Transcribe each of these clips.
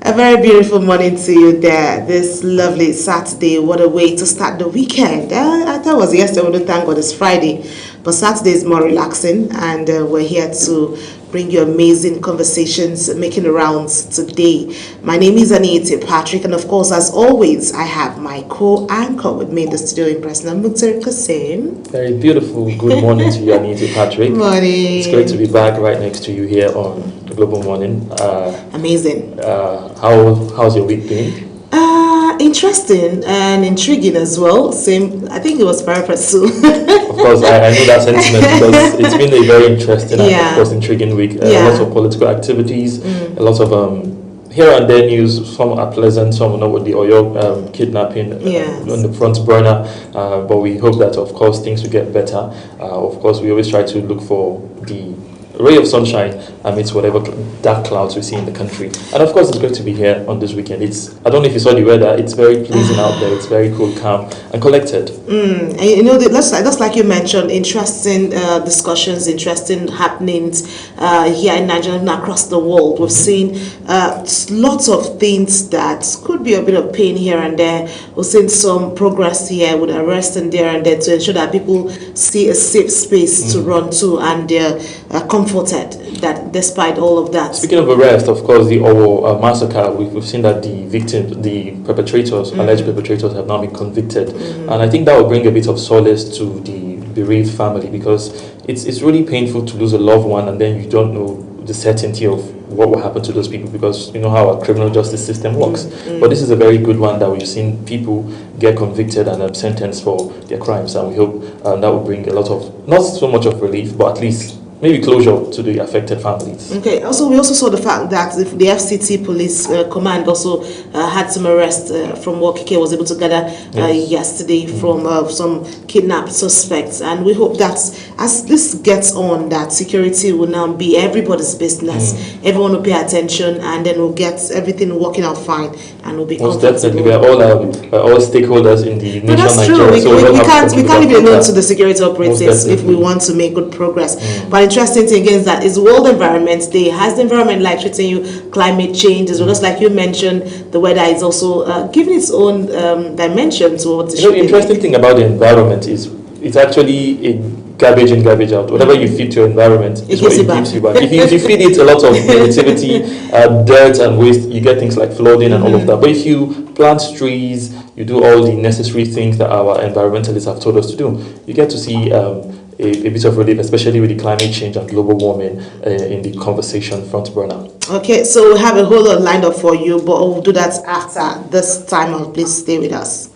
A very beautiful morning to you there. This lovely Saturday. What a way to start the weekend. I thought it was yesterday, we don't thank God it's Friday. But Saturday is more relaxing, and we're here to bring you amazing conversations making the rounds today. My name is Anita Patrick, and of course, as always, I have my co-anchor with me in the studio in Preston, Mutsir Kasim. Very beautiful. Good morning to you, Anita Patrick. Morning. It's great to be back right next to you here on the Global Morning. Amazing. How's your week been? Interesting and intriguing as well. Same, I think it was purpose too. Of course, I know that sentiment because it's been a very interesting and, of course, intriguing week. Lots of political activities, a lot of here and there news. Some are pleasant, some are not, with the Oyo kidnapping on the front burner. But we hope that, of course, things will get better. Of course, we always try to look for the ray of sunshine amidst whatever dark clouds we see in the country. And of course, it's great to be here on this weekend. I don't know if you saw the weather. It's very pleasing out there. It's very cool, calm, and collected. And you know, that's like you mentioned, interesting discussions, interesting happenings here in Nigeria and across the world. We've seen lots of things that could be a bit of pain here and there. We've seen some progress here with arrest and there and there to ensure that people see a safe space to run to, and they're comforted that despite all of that. Speaking of arrest, of course, the Owo massacre, we've seen that the victims, the perpetrators, alleged perpetrators, have now been convicted. And I think that will bring a bit of solace to the bereaved family, because it's really painful to lose a loved one and then you don't know the certainty of what will happen to those people, because you know how our criminal justice system works. But this is a very good one that we've seen people get convicted and sentenced for their crimes, and we hope that will bring a lot of, not so much of relief, but at least maybe closure to the affected families. Okay. Also, we also saw the fact that the FCT police command also had some arrests from what KK was able to gather yesterday from some kidnapped suspects, and we hope that as this gets on, that security will now be everybody's business. Everyone will pay attention, and then we'll get everything working out fine, and we'll be most comfortable. definitely. We are all stakeholders in the nation. But that's Nigeria, true. so We can't leave it alone to the security operatives if we want to make good progress. But interesting thing again is that it's World Environment Day. Has the environment like treating you climate change as well? Just like you mentioned, the weather is also giving its own dimension to what it should be. The interesting thing about the environment is it's actually a garbage in, garbage out. Whatever you feed to your environment is what it gives you back. If you feed it a lot of negativity, dirt and waste, you get things like flooding and all of that. But if you plant trees, you do all the necessary things that our environmentalists have told us to do, you get to see a bit of relief, especially with the climate change and global warming in the conversation front burner. Okay, so we have a whole lot lined up for you, but we'll do that after this time. Please stay with us.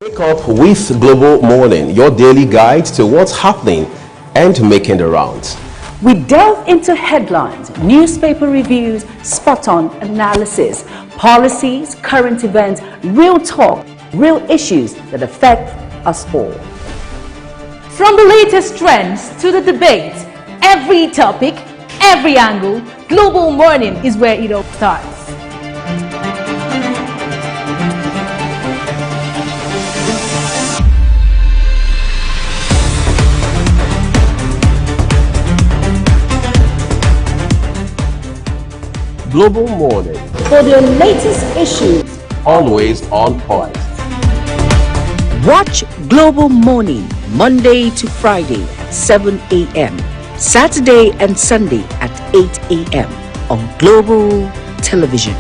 Wake up with Global Morning, your daily guide to what's happening and making the rounds. We delve into headlines, newspaper reviews, spot-on analysis, policies, current events, real talk, real issues that affect us all. From the latest trends to the debates, every topic, every angle, Global Morning is where it all starts. Global Morning, for the latest issues, always on point. Watch Global Morning Monday to Friday at 7 a.m., Saturday and Sunday at 8 a.m. on Global Television.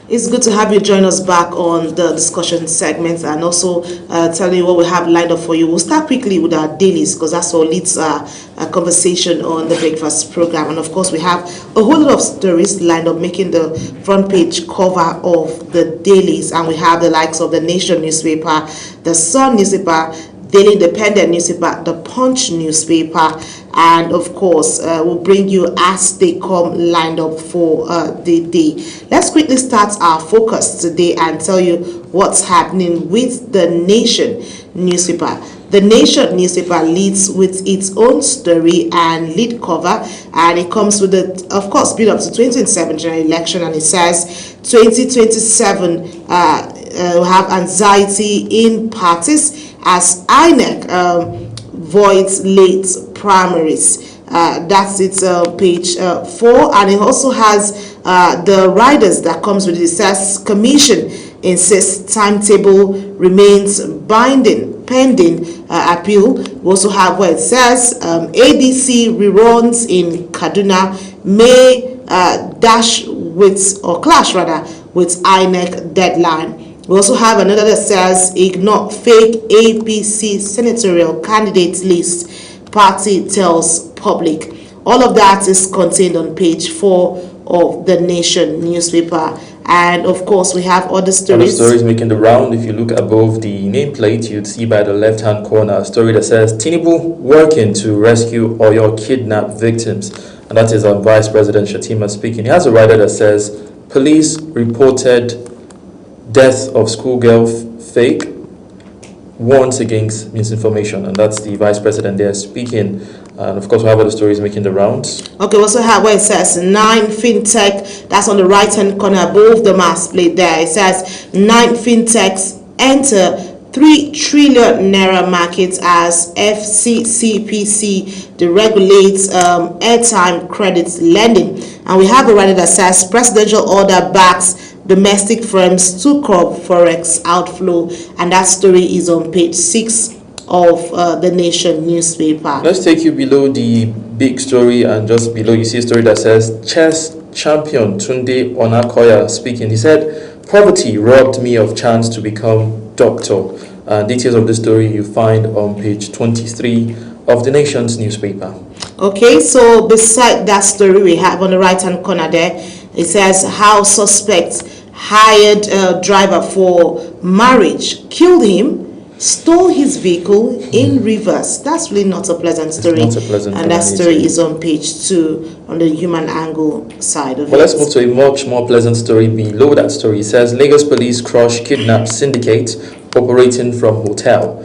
It's good to have you join us back on the discussion segment and also tell you what we have lined up for you. We'll start quickly with our dailies because that's what leads a conversation on the breakfast program. And of course, we have a whole lot of stories lined up making the front page cover of the dailies. And we have the likes of the Nation newspaper, the Sun newspaper, Daily Independent newspaper, the Punch newspaper, and of course we'll bring you as they come lined up for the day. Let's quickly start our focus today and tell you what's happening with the Nation newspaper. The Nation newspaper leads with its own story and lead cover, and it comes with the, of course, build up to 2027 general election, and it says 2027 will have anxiety in parties as INEC voids late primaries. That's its page 4, and it also has the riders that comes with it. It says Commission insists timetable remains binding pending appeal. We also have where it says ADC reruns in Kaduna may dash with, or clash rather, with INEC deadline. We also have another that says ignore fake APC senatorial candidate list, party tells public. All of that is contained on page 4 of the Nation newspaper. And of course, we have other stories. Other stories making the round. If you look above the nameplate, you'd see by the left-hand corner a story that says Tinubu working to rescue Oyo kidnapped victims. And that is on Vice President Shettima speaking. He has a rider that says police reported death of schoolgirl fake, warns against misinformation. And that's the Vice President there speaking. And of course, we have other stories making the rounds. Okay, we also have where it says 9 fintech, that's on the right hand corner above the mass plate there. It says 9 fintechs enter 3 trillion naira market as FCCPC deregulates airtime credit lending. And we have a writer that says presidential order backs domestic firms to curb forex outflow, and that story is on page 6 of the Nation newspaper. Let's take you below the big story, and just below you see a story that says chess champion Tunde Onakoya speaking. He said poverty robbed me of chance to become doctor. Details of the story you find on page 23 of the Nation's newspaper. Okay, so beside that story we have on the right hand corner there, it says how suspect hired driver for marriage killed him, stole his vehicle in reverse. That's really not a pleasant story. It's not a pleasant and that story is on page 2 on the human angle side of it. Well, let's move to a much more pleasant story below that story. It says Lagos police crush kidnap syndicate operating from hotel.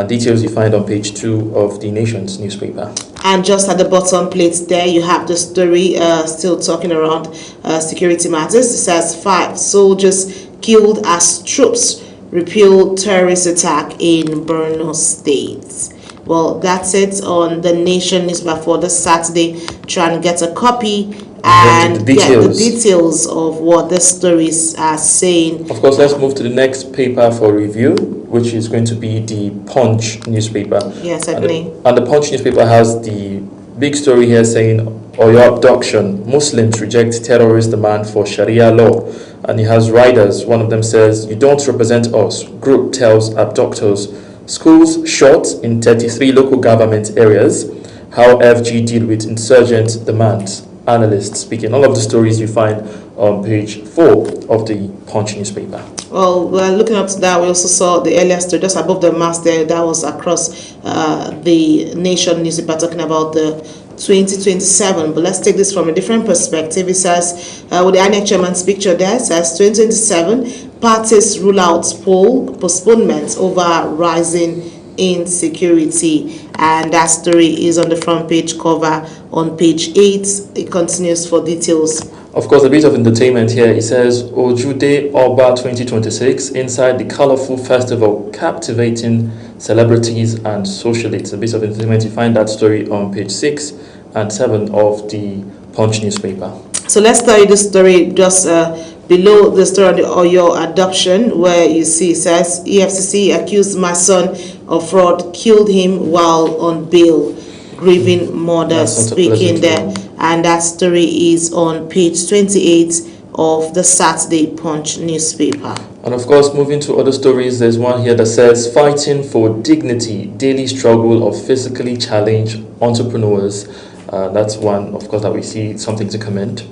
Details you find on page 2 of the Nation's newspaper. And just at the bottom plate there, you have the story still talking around security matters. It says 5 soldiers killed as troops repel terrorist attack in Borno State. Well, that's it on the Nation newspaper for this Saturday. Try and get a copy and get the details of what the stories are saying. Of course, let's move to the next paper for review, which is going to be the Punch newspaper. Yes, certainly. And the Punch newspaper has the big story here saying Oyo abduction, Muslims reject terrorist demand for Sharia law. And he has riders. One of them says, you don't represent us. Group tells abductors. Schools short in 33 local government areas. How FG deal with insurgent demands. Analysts speaking. All of the stories you find on page 4 of the Punch newspaper. Well, we're looking up to that. We also saw the earlier story just above the mass there. That was across the Nation newspaper talking about the 2027. But let's take this from a different perspective. It says, with the INEC chairman's picture there, it says 2027 parties rule out poll postponement over rising insecurity, and that story is on the front page cover on page 8. It continues for details. Of course, a bit of entertainment here. It says Ojude Oba 2026 inside the colorful festival, captivating celebrities and socialites. A bit of entertainment. You find that story on page 6 and 7 of the Punch newspaper. So let's tell you the story just below the story on the Oyo adoption, where you see it says EFCC accused my son of fraud, killed him while on bail, grieving mother speaking there. And that story is on page 28 of the Saturday Punch newspaper. And of course, moving to other stories, there's one here that says, fighting for dignity, daily struggle of physically challenged entrepreneurs. That's one, of course, that we see something to commend.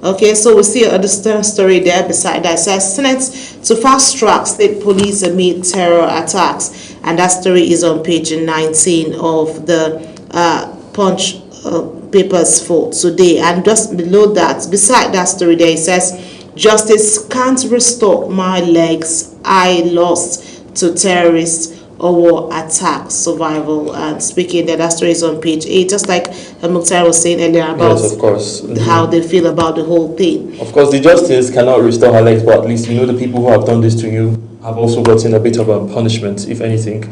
Okay, so we see another story there beside that. It says, Senate to fast-track state police amid terror attacks. And that story is on page 19 of the Punch papers for today. And just below that, beside that story there, it says, Justice can't restore my legs I lost to terrorists or war attack survival. And speaking that story is on page 8, just like Mukhtar was saying earlier about yes, of course. how they feel about the whole thing. Of course, the justice cannot restore her legs, but at least you know the people who have done this to you have also gotten a bit of a punishment, if anything,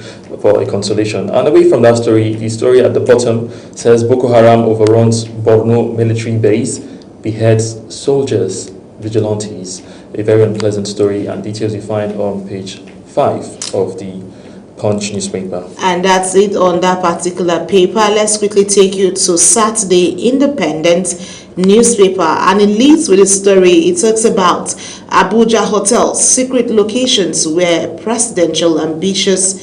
for a consolation. And away from that story, the story at the bottom says Boko Haram overruns Borno military base, beheads soldiers, vigilantes. A very unpleasant story, and details you find on page 5 of the Punch newspaper. And that's it on that particular paper. Let's quickly take you to Saturday Independent newspaper, and it leads with a story. It talks about Abuja hotels, secret locations where presidential ambitions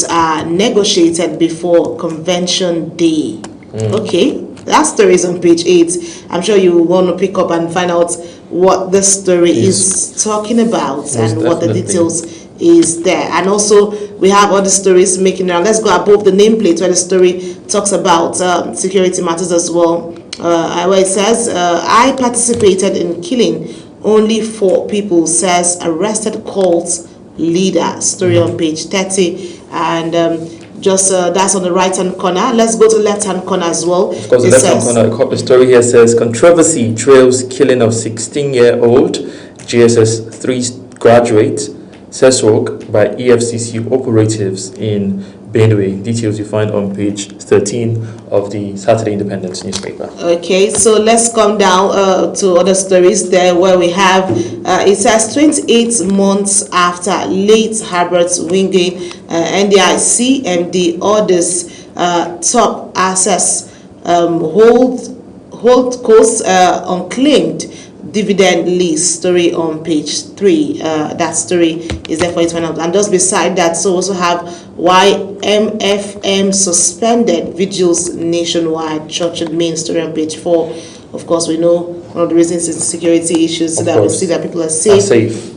are negotiated before convention day. Okay, that story is on page 8. I'm sure you want to pick up and find out what the story is talking about and what the details is there. And also we have other stories making around. Let's go above the nameplate where the story talks about security matters as well. Where it says, I participated in killing only 4 people, says arrested cult leader. Story on page 30. And that's on the right hand corner. Let's go to the left hand corner as well. Of course, the left hand corner, the story here says, controversy trails killing of 16-year-old GSS 3 graduate Seswok by EFCC operatives in Benue. Details you find on page 13 of the Saturday Independent newspaper. Okay, so let's come down to other stories there where we have, it says 28 months after late Herbert Wingay, NDIC MD orders top access hold costs unclaimed dividend list. Story on page 3. That story is there for you to find out. And just beside that, so also have why MFM suspended vigils nationwide. Church and main story on page 4. Of course, we know one of the reasons is security issues, so that we see that people are safe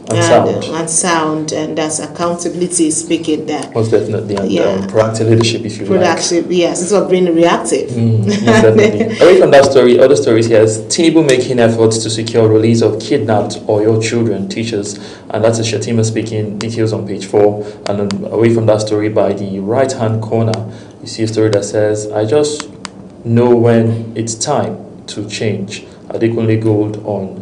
and sound, and that's accountability speaking there. Most definitely, and proactive leadership, if you like. Yes, instead of being reactive. Most definitely. Away from that story, other stories here is Tinubu making efforts to secure release of kidnapped Oyo children, teachers, and that's a Shatima speaking. Details on page 4. And then away from that story, by the right hand corner, you see a story that says, I just know when it's time to change. Adekunle Gold on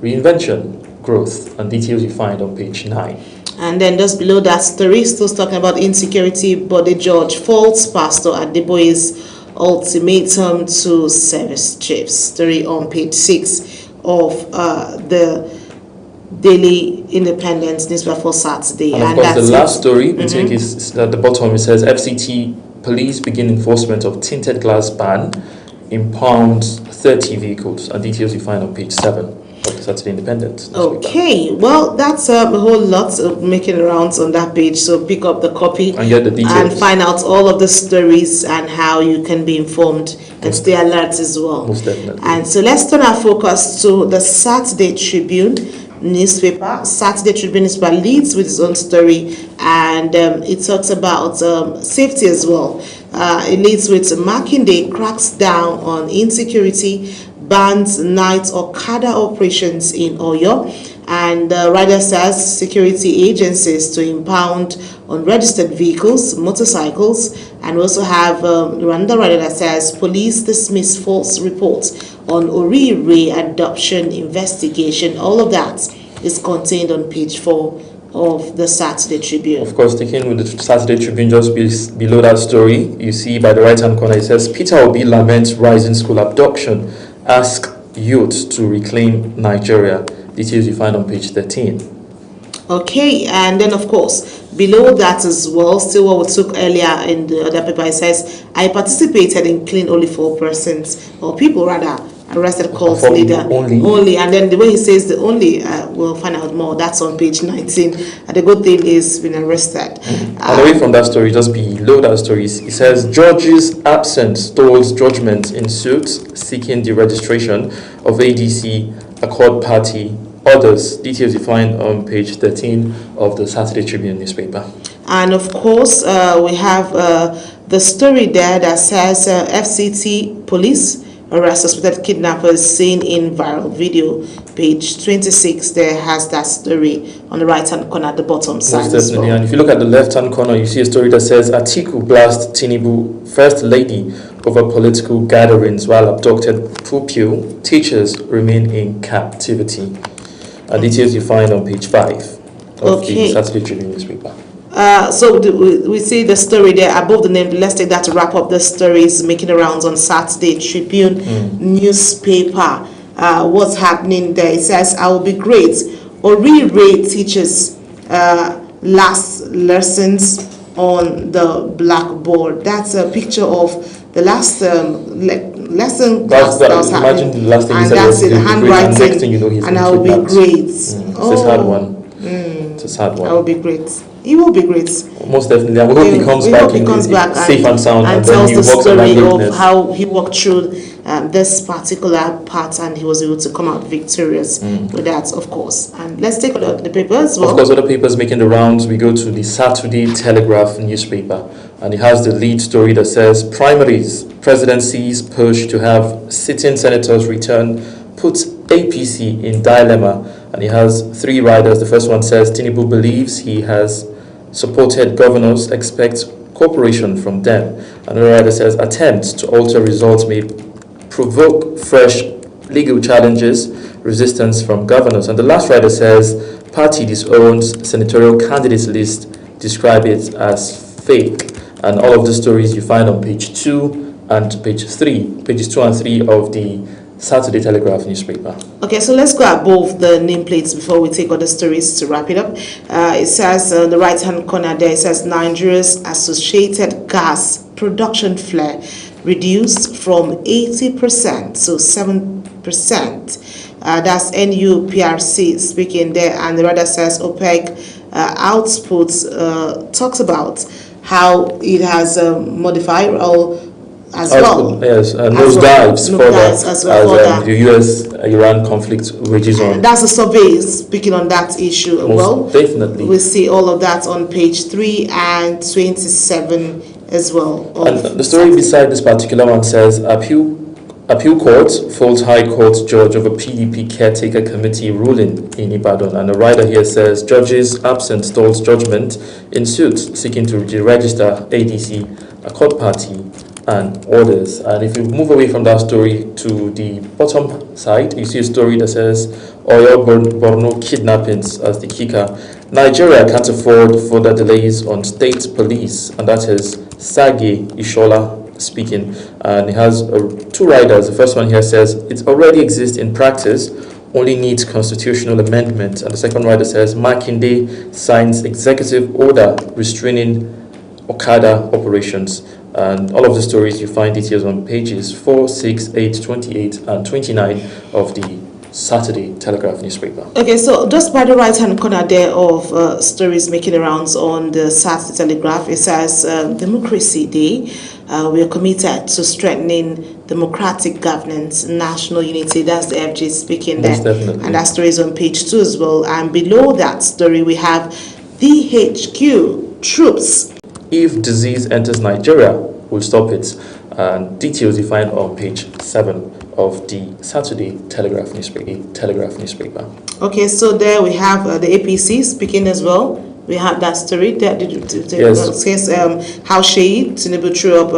reinvention, growth, and details you find on page 9. And then just below that story, still talking about insecurity, Bode George faults Pastor Adeboye's ultimatum to service chiefs. Story on page 6 of the Daily Independent newspaper for Saturday. And of course, the last story we think is at the bottom. It says FCT police begin enforcement of tinted glass ban, impounds 30 vehicles, and details you find on page 7 of the Saturday Independent. Okay, well, that's a whole lot of making rounds on that page, so pick up the copy and get the details and find out all of the stories and how you can be informed and stay alert as well. Most definitely. And so let's turn our focus to the Saturday Tribune newspaper. Saturday Tribune newspaper leads with its own story, and it talks about safety as well. It leads with Makinde cracks down on insecurity, bans night Okada operations in Oyo, and writer says security agencies to impound unregistered vehicles, motorcycles, and we also have another writer that says police dismiss false reports on Orire adoption investigation. All of that is contained on page 4 of the Saturday Tribune. Of course, taking with the Saturday Tribune, just below that story, you see by the right-hand corner, it says, Peter Obi laments rising school abduction, ask youth to reclaim Nigeria. Details you find on page 13. Okay, and then of course, below that as well, still what we took earlier in the other paper, it says, I participated in clean only 4 persons, or people rather, arrested cult For leader. only. And then the way he says the only, we'll find out more. That's on page 19. And the good thing is been arrested. And away from that story, just below that story, it says judge's absence stalls judgment in suits seeking the registration of ADC, Accord Party, others. Details you find on page 13 of the Saturday Tribune newspaper. And of course, we have the story there that says FCT police arrest suspected kidnappers seen in viral video. Page 26 there has that story on the right hand corner at the bottom side. Most definitely. And if you look at the left hand corner, you see a story that says Atiku blast Tinubu first lady over political gatherings while abducted pupil. Teachers remain in captivity. And details you find on page 5 of the Saturday Tribune newspaper. So we see the story there above the name. Let's take that to wrap up the stories making the rounds on Saturday Tribune newspaper. What's happening there? It says, I will be great. Orire teaches last lessons on the blackboard. That's a picture of the last lesson class that was happening. Imagine the last thing he and said that's was it, handwriting. next thing you know, he's and I will be great. It's a sad one. It's a sad one. I will be great. He will be great. Most definitely. And we hope he comes back safe and sound and then tells he the walks on that story of greatness. how he walked through this particular part and he was able to come out victorious with that, of course. And let's take a look at the paper as well. Of course, other papers making the rounds. We go to the Saturday Telegraph newspaper, and it has the lead story that says primaries, presidency's push to have sitting senators return puts APC in dilemma. And it has 3 riders. The first one says Tinubu believes he has supported governors, expects cooperation from them. Another rider says attempts to alter results may provoke fresh legal challenges, resistance from governors. And the last rider says party disowns senatorial candidates list, describe it as fake. And all of the stories you find on page 2 and page 3, pages 2 and 3 of the Saturday Telegraph newspaper. Okay, so let's go above the nameplates before we take other stories to wrap it up. It says on the right-hand corner there, it says Nigeria's associated gas production flare reduced from 80% to 7%. That's NUPRC speaking there, and the rather says OPEC outputs talks about how it has modified or as well. Yes, and those dives further as the US-Iran conflict rages on. That's a survey speaking on that issue. Most definitely. We see all of that on page 3 and 27 as well. And the story beside this particular one says Appeal Court faults High Court judge of a PDP caretaker committee ruling in Ibadan. And the writer here says judge's absence stalls judgment in suit seeking to register ADC, Accord Party, and others. And if you move away from that story to the bottom side, you see a story that says Oyo Borno kidnappings as the kicker. Nigeria can't afford further delays on state police, and that is Sage Ishola speaking. And he has 2 riders. The first one here says it already exists in practice, only needs constitutional amendment. And the second rider says Makinde signs executive order restraining Okada operations. And all of the stories you find details on pages 4, 6, 8, 28 and 29 of the Saturday Telegraph newspaper. Okay, so just by the right hand corner there of stories making the rounds on the Saturday Telegraph, it says Democracy Day. We are committed to strengthening democratic governance, national unity. That's the FG speaking there. Definitely. And that story is on page 2 as well. And below that story we have DHQ troops. If disease enters Nigeria, we'll stop it. And details you find on page 7 of the Saturday Telegraph newspaper. Okay, so there we have the APC speaking as well. We have that story there. Says how Sheyi Tinubu threw up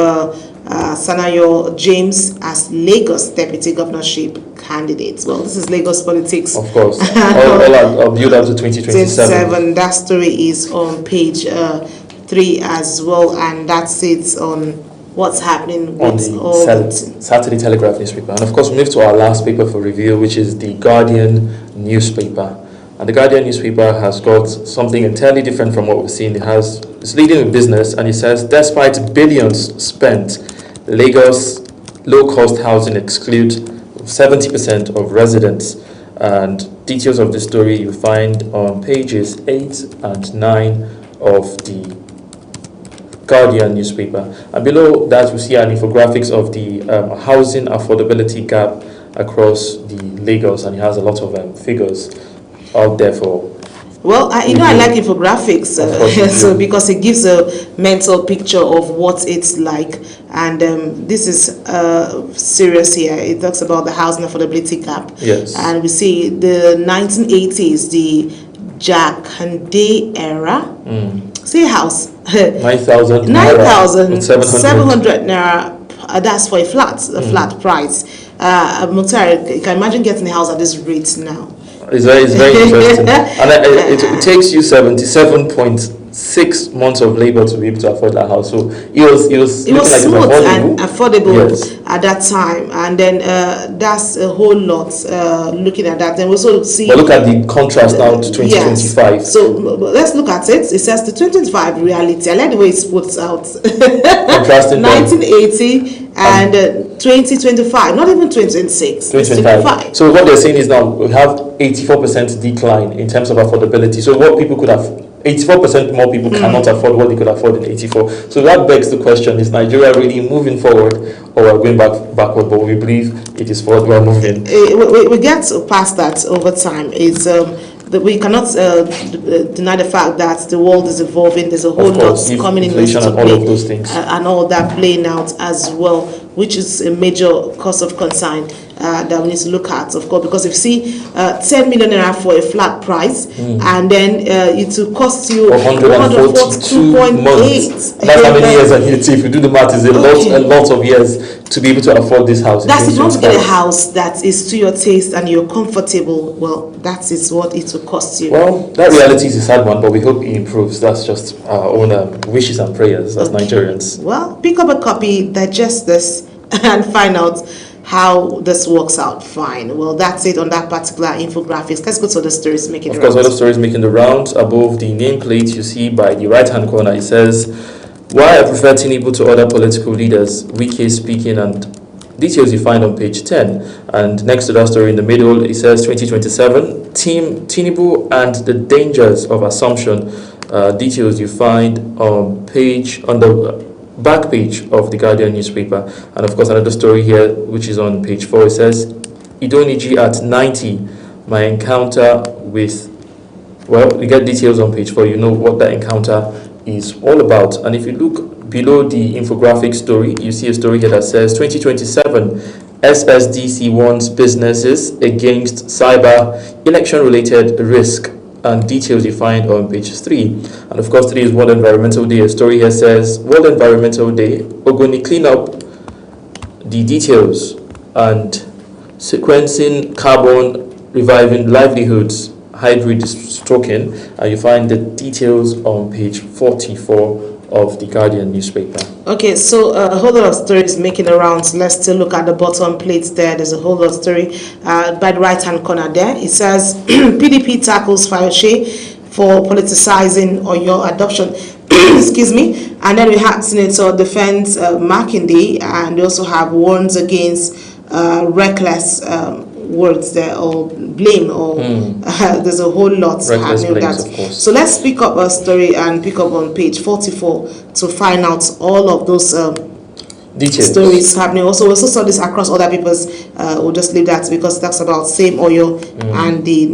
Sanayo James as Lagos deputy governorship candidate. Well, this is Lagos politics. Of course. all build up to 2027. That story is on page 3 as well, and that's it on what's happening on the Saturday Telegraph newspaper. And of course, we move to our last paper for review, which is the Guardian newspaper. And the Guardian newspaper has got something entirely different from what we've seen. It's leading with business, and it says, despite billions spent, Lagos low-cost housing exclude 70% of residents. And details of the story you find on pages 8 and 9 of the Guardian newspaper. And below that, we see an infographics of the housing affordability gap across the Lagos, and it has a lot of figures out there for. Well, I like infographics, so because it gives a mental picture of what it's like, and this is serious here. It talks about the housing affordability gap. Yes. And we see the 1980s, the Jakande era. See house. 9,700 naira. That's for a flat price. Mukhtar, you can imagine getting a house at this rate now. It's very interesting. And it takes you 77.6 months of labor to be able to afford that house. So it was like smooth and affordable. Yes. At that time. And then that's a whole lot looking at that. Then we also see. But look at the contrast now to 2025. Yes. So let's look at it. It says the 2025 reality. I like the way it's put out. Contrasting 1980 and 2025, not even 2026. 2025. So what they're saying is now we have 84% decline in terms of affordability. So what people could have, 84% more people cannot afford what they could afford in 84. So that begs the question: is Nigeria really moving forward, or we're going backward? But we believe it is forward. We're moving. We get past that over time. It's that we cannot deny the fact that the world is evolving. There's a whole lot coming in and all of those things, and all that playing out as well, which is a major cause of concern that we need to look at, of course, because if you see 10 million naira for a flat price, and then it will cost you 142.8. That's how many years, and if you do the math, it's a lot of years to be able to afford this house. That's if you want to get a house that is to your taste and you're comfortable. Well, that is what it will cost you. Well, that reality is a sad one, but we hope it improves. That's just our own wishes and prayers as Nigerians. Well, pick up a copy, digest this, and find out how this works out fine. Well, that's it on that particular infographics. Let's go to the stories making the rounds. Of course, other stories making the rounds. Above the nameplate you see by the right-hand corner, it says, "Why I prefer Tinubu to other political leaders, Wike speaking," and details you find on page 10. And next to that story in the middle, it says 2027, Team Tinubu and the dangers of assumption. Details you find on the back page of the Guardian newspaper. And of course, another story here, which is on page 4, it says, "Idoniji at 90, my encounter with," well, you get details on page 4, you know what that encounter is all about. And if you look below the infographic story, you see a story here that says 2027, SSDC warns businesses against cyber election-related risk. And details you find on page 3. And of course, today is World Environmental Day. A story here says, World Environmental Day, Ogoni clean up the details and sequencing carbon, reviving livelihoods, hybrid stroking. And you find the details on page 44 of the Guardian newspaper. Okay, so a whole lot of stories making the rounds. Let's still look at the bottom plate there. There's a whole lot of story by the right-hand corner there. It says, PDP tackles Fayose for politicizing or your adoption. Excuse me. And then we have Senator Defense Makinde, and we also have warns against reckless words there, or blame, or there's a whole lot happening with that. So let's pick up a story and pick up on page 44 to find out all of those details. Stories happening. Also, we also saw this across other papers. We'll just leave that because it talks about same oil and the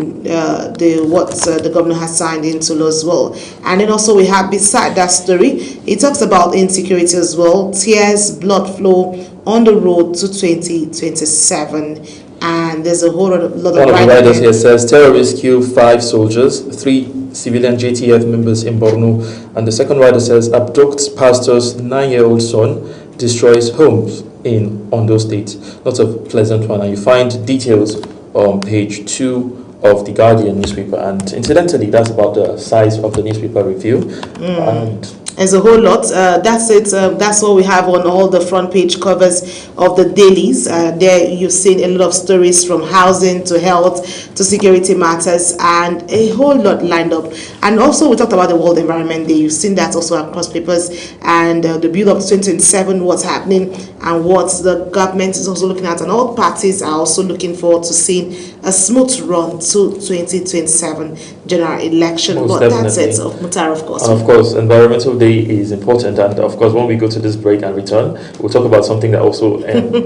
what the governor has signed into law as well. And then also we have beside that story, it talks about insecurity as well. Tears, blood flow on the road to 2027. And there's a whole lot of one of the riders here says terrorists kill 5 soldiers, 3 civilian JTF members in Borno, and the second rider says abducts pastor's 9-year-old son, destroys homes in Ondo State. Not a pleasant one, and you find details on page 2 of the Guardian newspaper. And incidentally, that's about the size of the newspaper review. And There's a whole lot. That's it. That's what we have on all the front page covers of the dailies. There you've seen a lot of stories from housing to health to security matters and a whole lot lined up. And also we talked about the World Environment Day. You've seen that also across papers and the build up to 2027, what's happening and what the government is also looking at. And all parties are also looking forward to seeing a smooth run to 2027 general election. Most but definitely. that's it, Mutara, of course. And of course, Environmental Day is important, and of course, when we go to this break and return, we'll talk about something that also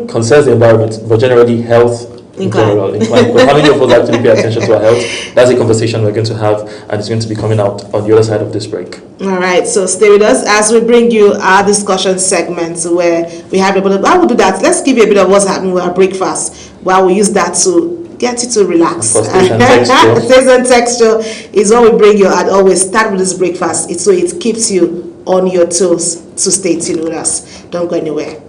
concerns the environment, but generally health in general. Because how many of us actually pay attention to our health? That's a conversation we're going to have, and it's going to be coming out on the other side of this break. All right, so stay with us as we bring you our discussion segments where we have a bit of, I will do that. Let's give you a bit of what's happening with our breakfast while we use that to get you to relax. Taste and texture. Taste and texture is what we bring you, and always start with this breakfast. It's so it keeps you on your toes. So stay tuned with us. Don't go anywhere.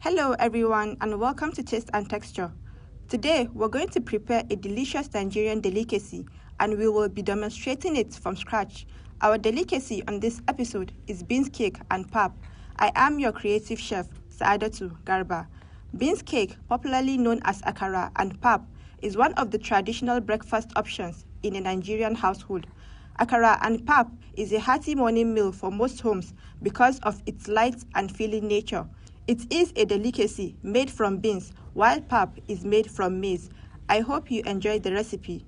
Hello everyone and welcome to Taste and Texture. Today we're going to prepare a delicious Nigerian delicacy and we will be demonstrating it from scratch. Our delicacy on this episode is beans cake and pap. I am your creative chef, Saadatu Garba. Beans cake, popularly known as akara, and pap is one of the traditional breakfast options in a Nigerian household. Akara and pap is a hearty morning meal for most homes because of its light and filling nature. It is a delicacy made from beans, while pap is made from maize. I hope you enjoyed the recipe.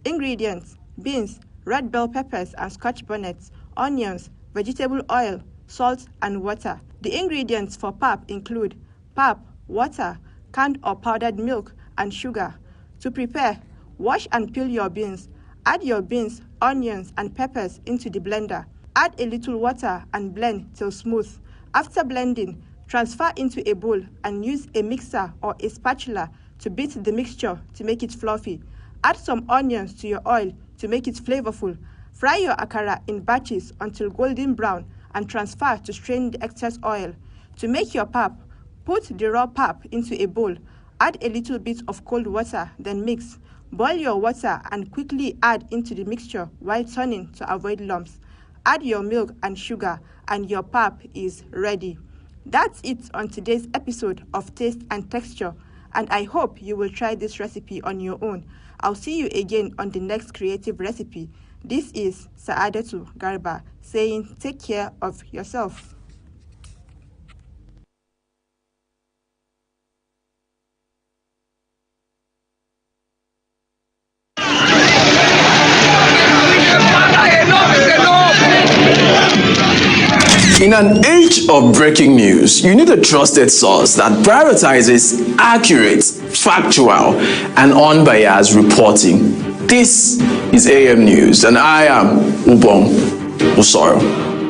Ingredients: beans, red bell peppers and scotch bonnets, onions, vegetable oil, salt and water. The ingredients for pap include pap, water, canned or powdered milk, and sugar. To prepare, wash and peel your beans. Add your beans, onions and peppers into the blender. Add a little water and blend till smooth. After blending, transfer into a bowl and use a mixer or a spatula to beat the mixture to make it fluffy. Add some onions to your oil to make it flavorful. Fry your akara in batches until golden brown and transfer to strain the excess oil. To make your pap, put the raw pap into a bowl. Add a little bit of cold water, then mix. Boil your water and quickly add into the mixture while turning to avoid lumps. Add your milk and sugar and your pap is ready. That's it on today's episode of Taste and Texture, and I hope you will try this recipe on your own. I'll see you again on the next creative recipe. This is Saadatu Garba saying take care of yourself. In an age of breaking news, you need a trusted source that prioritizes accurate, factual, and unbiased reporting. This is AM News, and I am Ubong Usoro.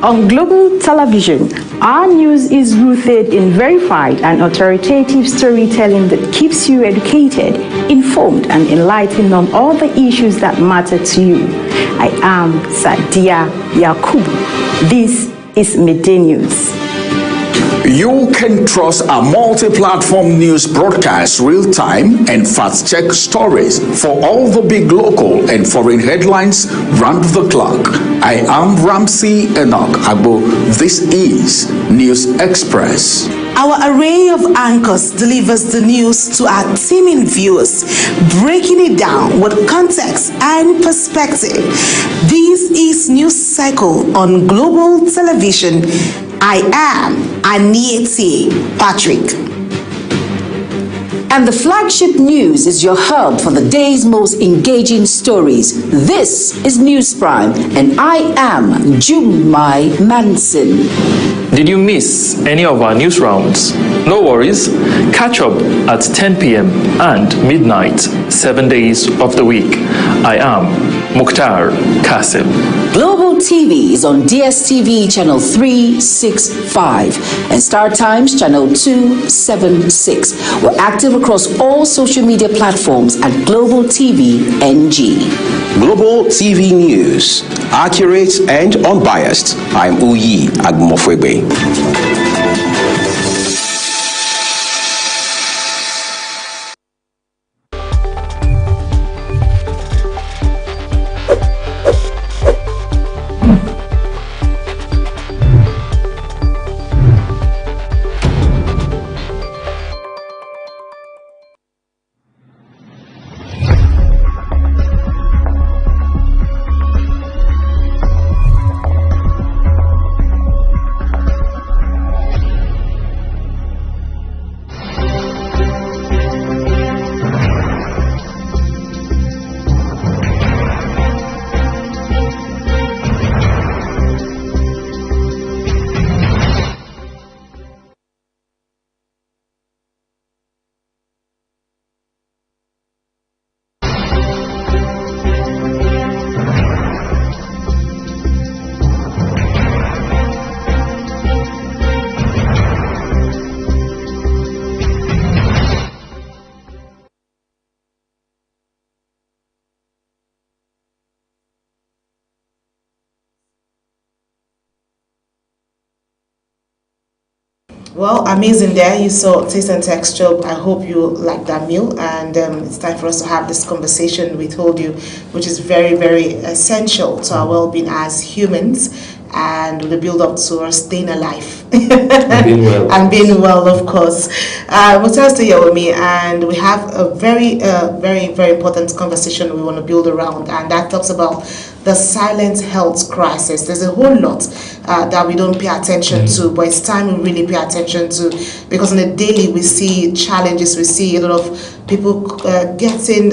On global television, our news is rooted in verified and authoritative storytelling that keeps you educated, informed, and enlightened on all the issues that matter to you. I am Sadia Yakubu. This is Midday News. You can trust a multi-platform news broadcast real-time and fast-check stories for all the big local and foreign headlines round the clock. I am Ramsey Enoch Agbo. This is News Express. Our array of anchors delivers the news to our teeming viewers, breaking it down with context and perspective. This is News Cycle on Global Television. I am Anieti Patrick. And the flagship news is your hub for the day's most engaging stories. This is News Prime, and I am Jumai Manson. Did you miss any of our news rounds? No worries. Catch up at 10 p.m. and midnight, 7 days of the week. I am Mukhtar Kasim. Global TV is on DSTV channel 365 and Star Times channel 276. We're active across all social media platforms at Global TV NG. Global TV News, accurate and unbiased. I'm Uyi Agmofwebe. Well, amazing there. You saw Taste and Texture. I hope you like that meal. And it's time for us to have this conversation we told you, which is very, very essential to our well-being as humans and the build-up to our staying alive. And being well. And being well, of course. Mukhtar is here with me, and we have a very, very important conversation we want to build around, and that talks about the silent health crisis. There's a whole lot that we don't pay attention to, but it's time we really pay attention to, because on the daily we see challenges, we see a lot of people getting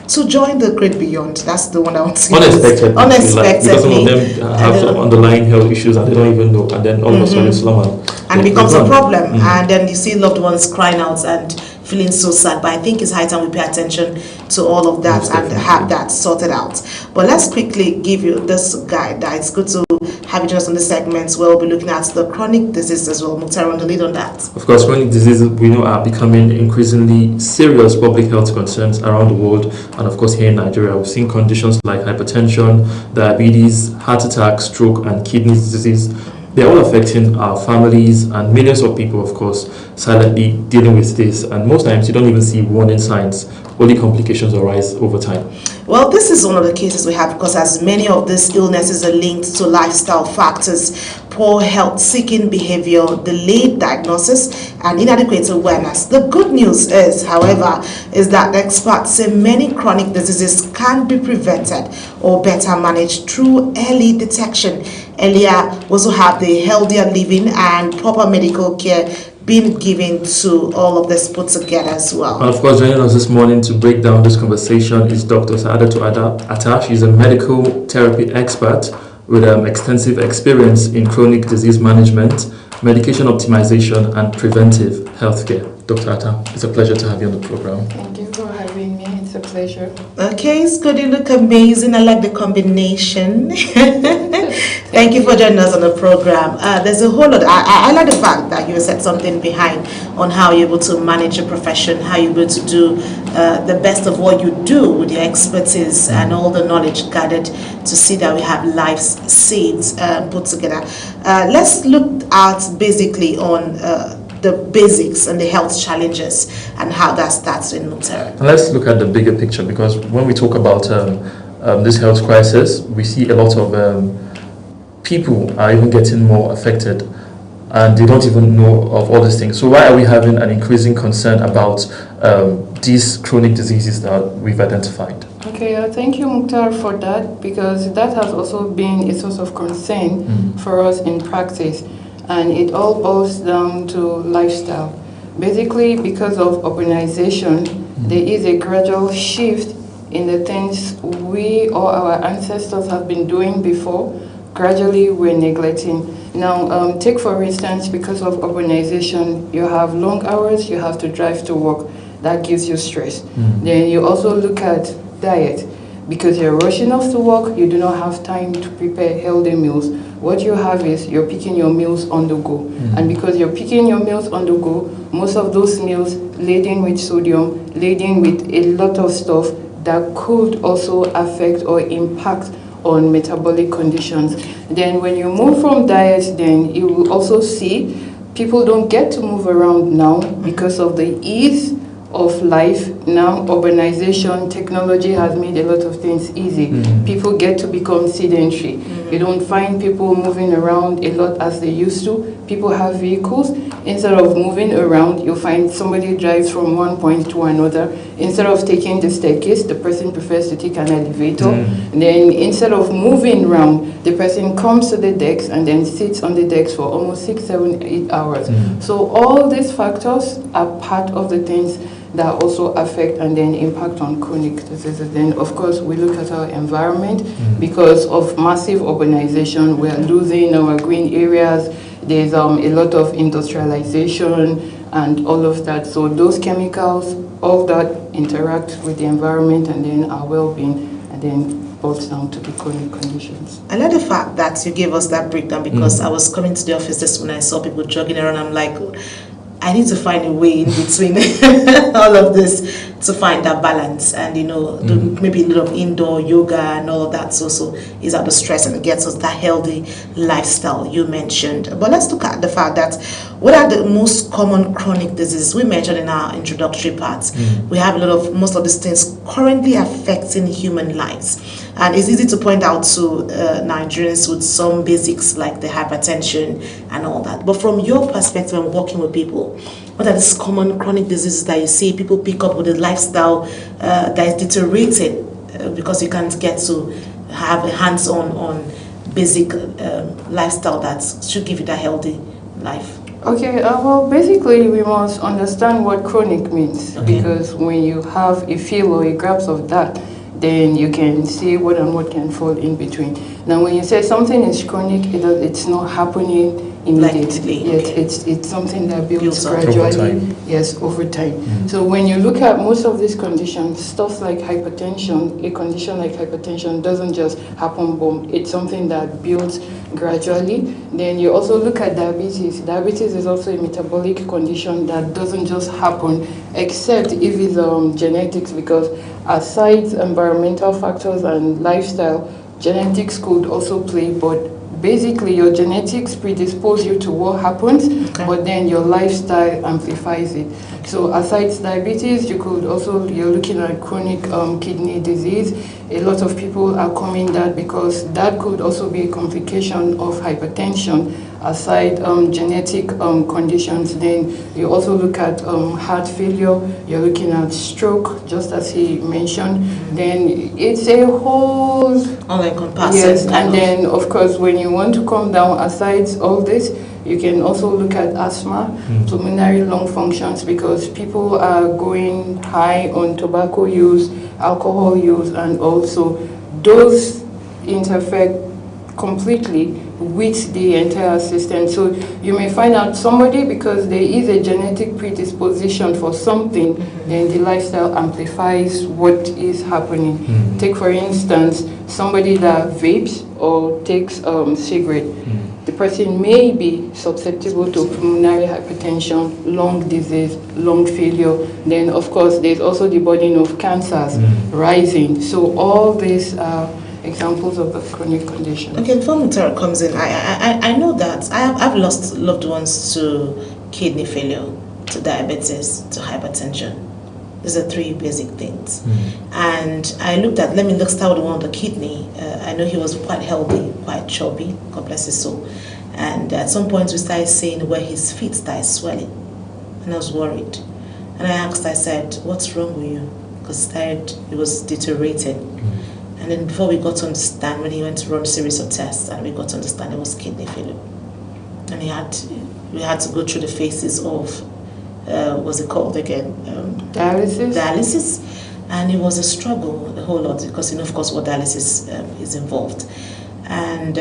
to join the great beyond. That's the one I want to unexpectedly. Unexpectedly. Because some of them have some underlying health issues and they don't even know, and then all of a sudden slumber. And becomes a problem. And then you see loved ones crying out and feeling so sad. But I think it's high time we pay attention to all of that and have that sorted out. But let's quickly give you this guide. That it's good to have you just on the segments where we'll be looking at the chronic diseases as well. Mukhtar, on the lead on that. Of course, chronic diseases we know are becoming increasingly serious public health concerns around the world, and of course here in Nigeria we've seen conditions like hypertension, diabetes, heart attack, stroke, and kidney disease. They're all affecting our families and millions of people, of course, silently dealing with this. And most times you don't even see warning signs. Only complications arise over time. Well, this is one of the cases we have, because as many of these illnesses are linked to lifestyle factors, poor health-seeking behavior, delayed diagnosis, and inadequate awareness. The good news is, however, is that experts say many chronic diseases can be prevented or better managed through early detection. Earlier, we also have the healthier living and proper medical care being given to all of this put together as well. And of course, joining us this morning to break down this conversation is Dr. Saadatu Atta. She's a medical therapy expert with extensive experience in chronic disease management, medication optimization, and preventive healthcare. Dr. Atta, it's a pleasure to have you on the program. Thank you for having me. It's a pleasure. Okay, it's good. You look amazing. I like the combination. Thank you for joining us on the program. There's a whole lot. I like the fact that you said something behind on how you're able to manage your profession, how you're able to do the best of what you do with your expertise and all the knowledge gathered to see that we have lives saved put together. Let's look at basically on the basics and the health challenges and how that starts in Mukhtar. Let's look at the bigger picture, because when we talk about this health crisis, we see a lot of people are even getting more affected and they don't even know of all these things. So why are we having an increasing concern about these chronic diseases that we've identified? Okay, thank you, Mukhtar, for that, because that has also been a source of concern for us in practice, and it all boils down to lifestyle. Basically, because of urbanization, there is a gradual shift in the things we or our ancestors have been doing before. Gradually, we're neglecting. Now, take for instance, because of urbanization, you have long hours, you have to drive to work. That gives you stress. Then you also look at diet. Because you're rushing off to work, you do not have time to prepare healthy meals. What you have is you're picking your meals on the go. And because you're picking your meals on the go, most of those meals laden with sodium, laden with a lot of stuff that could also affect or impact on metabolic conditions. Then when you move from diet, then you will also see people don't get to move around now because of the ease of life. Now urbanization, technology has made a lot of things easy. People get to become sedentary. You don't find people moving around a lot as they used to. People have vehicles. Instead of moving around, you'll find somebody drives from one point to another. Instead of taking the staircase, the person prefers to take an elevator. And then instead of moving around, the person comes to the decks and then sits on the decks for almost 6, 7, 8 hours. So all these factors are part of the things that also affect and then impact on chronic diseases. Then, of course, we look at our environment. Because of massive urbanization, we are losing our green areas. There's a lot of industrialization and all of that. So those chemicals, all that interact with the environment and then our well-being, and then boils down to the chronic conditions. I like the fact that you gave us that breakdown, because I was coming to the office this when I saw people jogging around. I'm like, I need to find a way in between all of this to find that balance, and do maybe a little indoor yoga and all of that. So is out the stress and it gets us that healthy lifestyle you mentioned. But let's look at the fact that what are the most common chronic diseases we mentioned in our introductory parts. We have most of these things currently affecting human lives, and it's easy to point out to Nigerians with some basics like the hypertension and all that. But from your perspective and working with people, what are these common chronic diseases that you see people pick up with a lifestyle that is deteriorating because you can't get to have a hands-on basic lifestyle that should give you that healthy life? Okay, well, basically we must understand what chronic means, because when you have a feel or a grasp of that, then you can see what and what can fall in between. Now, when you say something is chronic, it's not happening immediately. It's something that builds gradually. Over time. Yes, over time. So when you look at most of these conditions, stuff like hypertension, a condition like hypertension doesn't just happen boom. It's something that builds gradually. Then you also look at diabetes. Diabetes is also a metabolic condition that doesn't just happen, except if it's genetics, because aside environmental factors and lifestyle, genetics could also play, but basically your genetics predispose you to what happens, but then your lifestyle amplifies it. So aside diabetes, you're looking at chronic kidney disease. A lot of people are coming that because that could also be a complication of hypertension. Aside genetic conditions, then you also look at heart failure, you're looking at stroke, just as he mentioned. Then it's a whole all-encompassing. Yes, and then of course when you want to come down, aside all this, you can also look at asthma, pulmonary lung functions, because people are going high on tobacco use, alcohol use, and also those interfere completely with the entire system. So you may find out somebody, because there is a genetic predisposition for something, then the lifestyle amplifies what is happening. Take for instance, somebody that vapes or takes cigarette. The person may be susceptible to pulmonary hypertension, lung disease, lung failure. Then of course there's also the burden of cancers rising. So all these are examples of the chronic condition. Okay, before Mutara comes in, I know that I've lost loved ones to kidney failure, to diabetes, to hypertension. These are three basic things. And let me start with one of the kidney. I know he was quite healthy, quite chubby, God bless his soul. And at some point we started seeing where his feet started swelling. And I was worried. And I asked, I said, what's wrong with you? Because it was deteriorating. And then before we got to understand, when he went to run a series of tests, and we got to understand it was kidney failure. And we had to go through the phases of what's it called again? Dialysis. And it was a struggle, a whole lot, because of course what dialysis is involved. And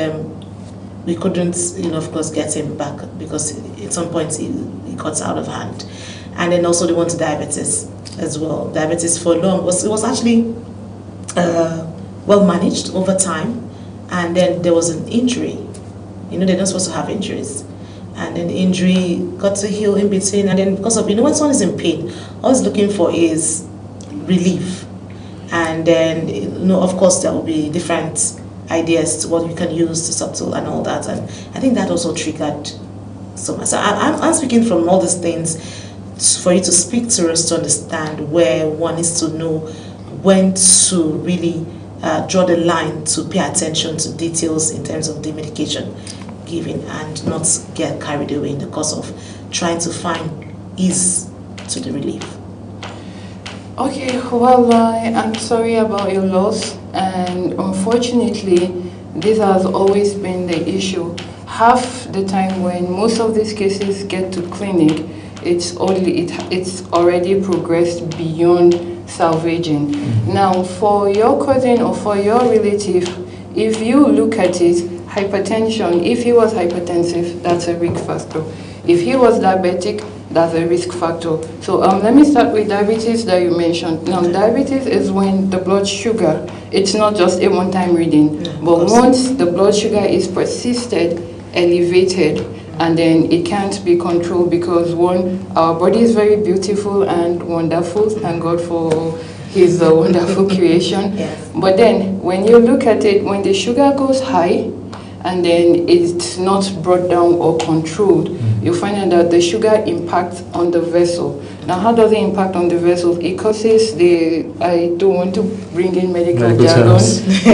we couldn't, of course, get him back because at some point it got out of hand. And then also they went to diabetes as well. Diabetes for long was actually well managed over time, and then there was an injury. They're not supposed to have injuries. And then the injury got to heal in between, and then because of, when someone is in pain, all it's looking for is relief. And then, of course, there will be different ideas to what we can use to subtle and all that. And I think that also triggered so much. So I'm speaking from all these things for you to speak to us to understand where one is to know when to really draw the line to pay attention to details in terms of the medication given and not get carried away in the course of trying to find ease to the relief. Okay, well, I'm sorry about your loss, and unfortunately, this has always been the issue. Half the time when most of these cases get to clinic, it's already progressed beyond salvaging. Now, for your cousin or for your relative, if you look at it, hypertension, if he was hypertensive, that's a risk factor. If he was diabetic, that's a risk factor. So let me start with diabetes that you mentioned. Now, diabetes is when the blood sugar, it's not just a one-time reading, but once the blood sugar is persisted, elevated, and then it can't be controlled because our body is very beautiful and wonderful, thank God for his wonderful creation. Yes. But then when you look at it, when the sugar goes high, and then it's not brought down or controlled, you find out that the sugar impacts on the vessel. Now, how does it impact on the vessels? It causes I don't want to bring in medical jargon,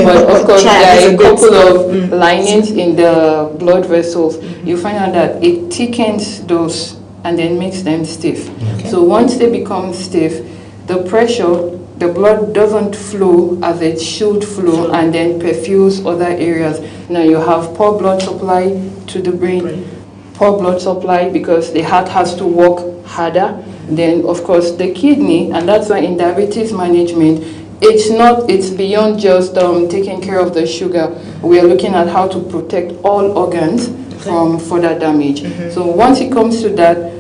but of course there are a couple of linings in the blood vessels. You find out that it thickens those and then makes them stiff. Okay. So once they become stiff, the pressure, the blood doesn't flow as it should flow and then perfuse other areas. Now you have poor blood supply to the brain, poor blood supply because the heart has to work harder. Then of course the kidney, and that's why in diabetes management, it's beyond just taking care of the sugar. We are looking at how to protect all organs from further damage. So once it comes to that,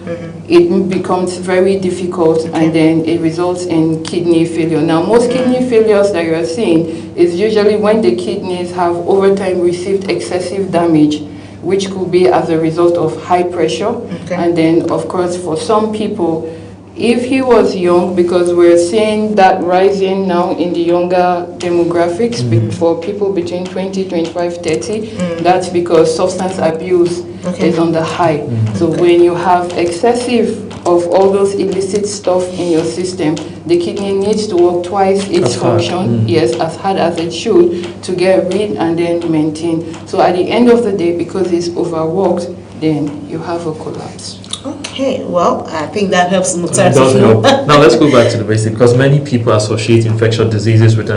it becomes very difficult and then it results in kidney failure. Now, most kidney failures that you are seeing is usually when the kidneys have over time received excessive damage, which could be as a result of high pressure. And then, of course, for some people, if he was young, because we're seeing that rising now in the younger demographics for people between 20, 25, 30, that's because substance abuse is on the high. So when you have excessive of all those illicit stuff in your system, the kidney needs to work twice its function, yes, as hard as it should, to get rid and then maintain. So at the end of the day, because it's overworked, then you have a collapse. Okay, well, I think that helps. It does help. Now let's go back to the basic, because many people associate infectious diseases with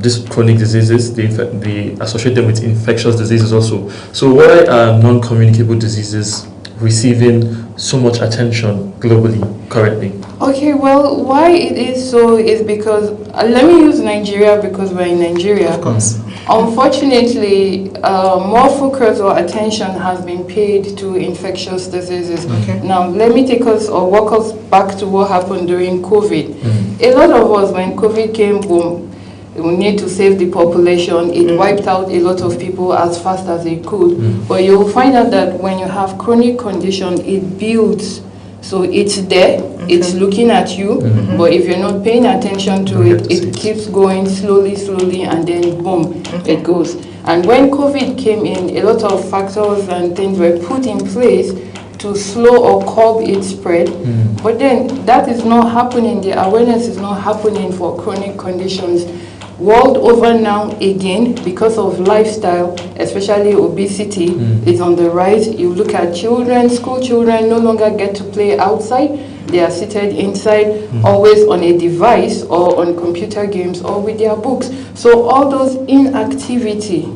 these chronic diseases. They associate them with infectious diseases also. So why are non-communicable diseases receiving so much attention globally currently? Okay, well, why it is so is because, let me use Nigeria because we're in Nigeria. Of course. Unfortunately, more focus or attention has been paid to infectious diseases. Now, let me take us or walk us back to what happened during COVID. A lot of us, when COVID came, boom, we need to save the population. It wiped out a lot of people as fast as it could. But you'll find out that when you have chronic condition, it builds. So it's there, it's looking at you, but if you're not paying attention to it, it keeps going slowly, and then boom, it goes. And when COVID came in, a lot of factors and things were put in place to slow or curb its spread. But then that is not happening, the awareness is not happening for chronic conditions. World over now, again, because of lifestyle, especially obesity, is on the rise. You look at children, school children no longer get to play outside. They are seated inside, always on a device or on computer games or with their books. So all those inactivity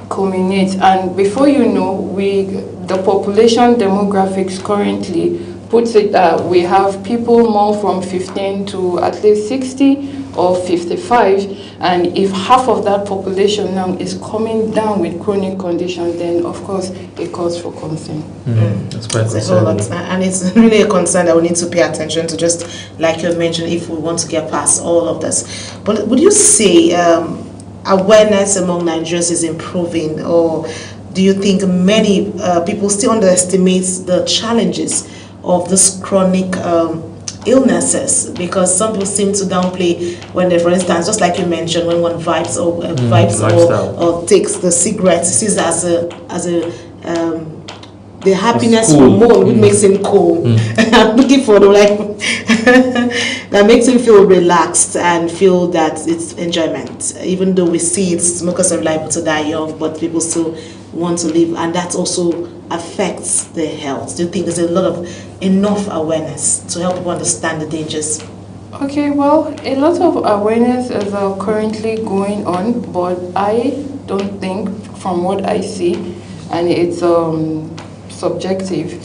culminates. And before you know, the population demographics currently puts it that we have people more from 15 to at least 60 or 55, and if half of that population now is coming down with chronic conditions, then of course it calls for concern. That's quite It's a whole lot, and it's really a concern that we need to pay attention to, just like you mentioned, if we want to get past all of this. But would you say awareness among Nigerians is improving, or do you think many people still underestimate the challenges of this chronic illnesses? Because some people seem to downplay when they, for instance, just like you mentioned, when one vibes or takes the cigarette, sees it as the happiness hormone, which makes him cool. I'm looking for the that makes him feel relaxed and feel that it's enjoyment. Even though we see it's smokers are liable to die young, but people still want to live, and that also affects their health. Do you think there's enough awareness to help people understand the dangers? Okay, well, a lot of awareness is currently going on, but I don't think, from what I see, and it's subjective,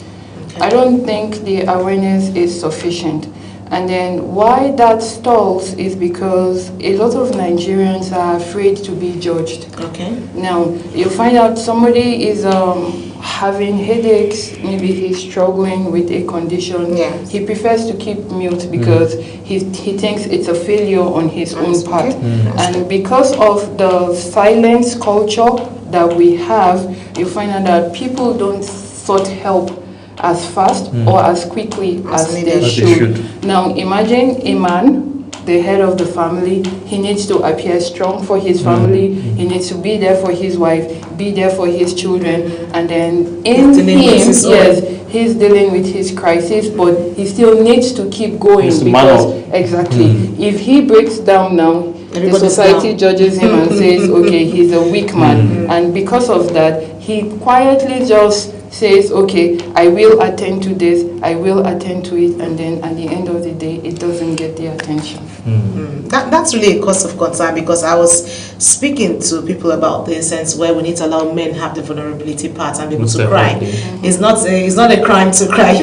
I don't think the awareness is sufficient. And then why that stalls is because a lot of Nigerians are afraid to be judged. Okay. Now, you find out somebody is having headaches, maybe he's struggling with a condition. Yes. He prefers to keep mute because he thinks it's a failure on his own part. And because of the silence culture that we have, you find out that people don't sought help as fast or as quickly as they should. Now imagine a man, the head of the family, he needs to appear strong for his family, he needs to be there for his wife, be there for his children, and then in him, yes, he's dealing with his crisis, but he still needs to keep going because, if he breaks down now, the society judges him and says, okay, he's a weak man, and because of that, he quietly just says, okay, I will attend to this, I will attend to it, and then at the end of the day, it doesn't get the attention. That's really a cause of concern, because I was speaking to people about the sense where we need to allow men have the vulnerability part and be able to cry. It's not a crime to cry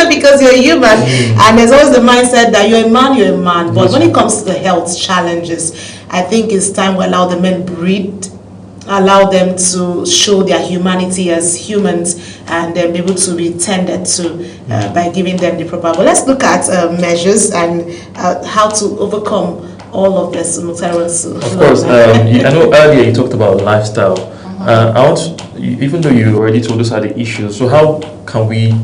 because you're human, and there's always the mindset that you're a man. But when it comes to the health challenges, I think it's time we allow the men breathe, allow them to show their humanity as humans, and then be able to be tended to by giving them the proper. But let's look at measures and how to overcome all of this. Of course, I know earlier you talked about lifestyle. Even though you already told us how the issues, so how can we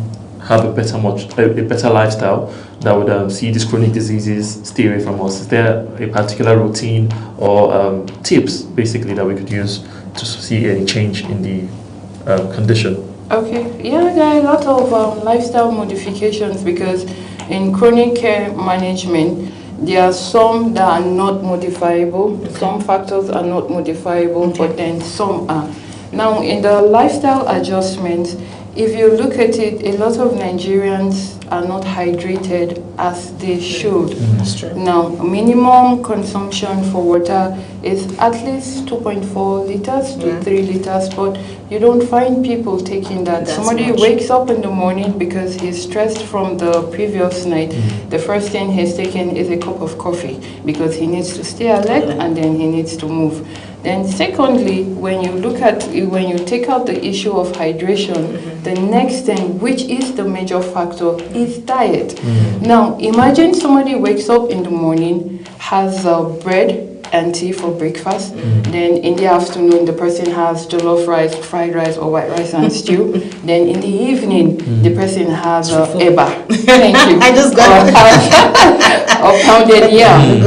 have a better lifestyle that would see these chronic diseases stay away from us? Is there a particular routine or tips, basically, that we could use to see any change in the condition? Okay, yeah, there are a lot of lifestyle modifications, because in chronic care management, there are some that are not modifiable, some factors are not modifiable, but then some are. Now, in the lifestyle adjustments, if you look at it, a lot of Nigerians are not hydrated as they should. That's true. Now, minimum consumption for water is at least 2.4 liters to 3 liters, but you don't find people taking that. Somebody wakes up in the morning because he's stressed from the previous night. The first thing he's taking is a cup of coffee because he needs to stay alert and then he needs to move. Then secondly, when you take out the issue of hydration, the next thing, which is the major factor, is diet. Now, imagine somebody wakes up in the morning, has bread and tea for breakfast. Then in the afternoon, the person has jollof rice, fried rice, or white rice and stew. Then in the evening, the person has eba. Thank you. I just got or pounded yam.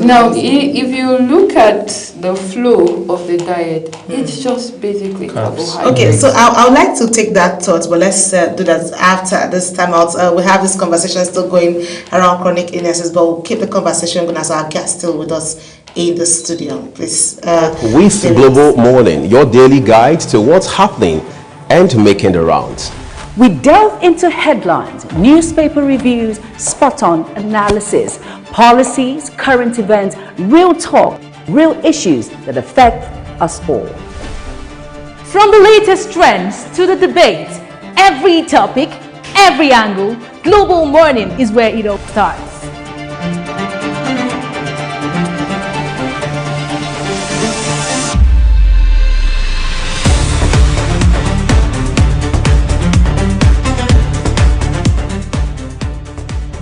Now, if you look at the flow of the diet, it's just basically carbohydrates. Okay, so I would like to take that thought, but let's do that after this time out. We have this conversation still going around chronic illnesses, but we'll keep the conversation going as our guest still with us in the studio. Please. With Global Morning, your daily guide to what's happening and making the rounds. We delve into headlines, newspaper reviews, spot-on analysis, policies, current events, real talk, real issues that affect us all. From the latest trends to the debate, every topic, every angle. Global Morning is where it all starts.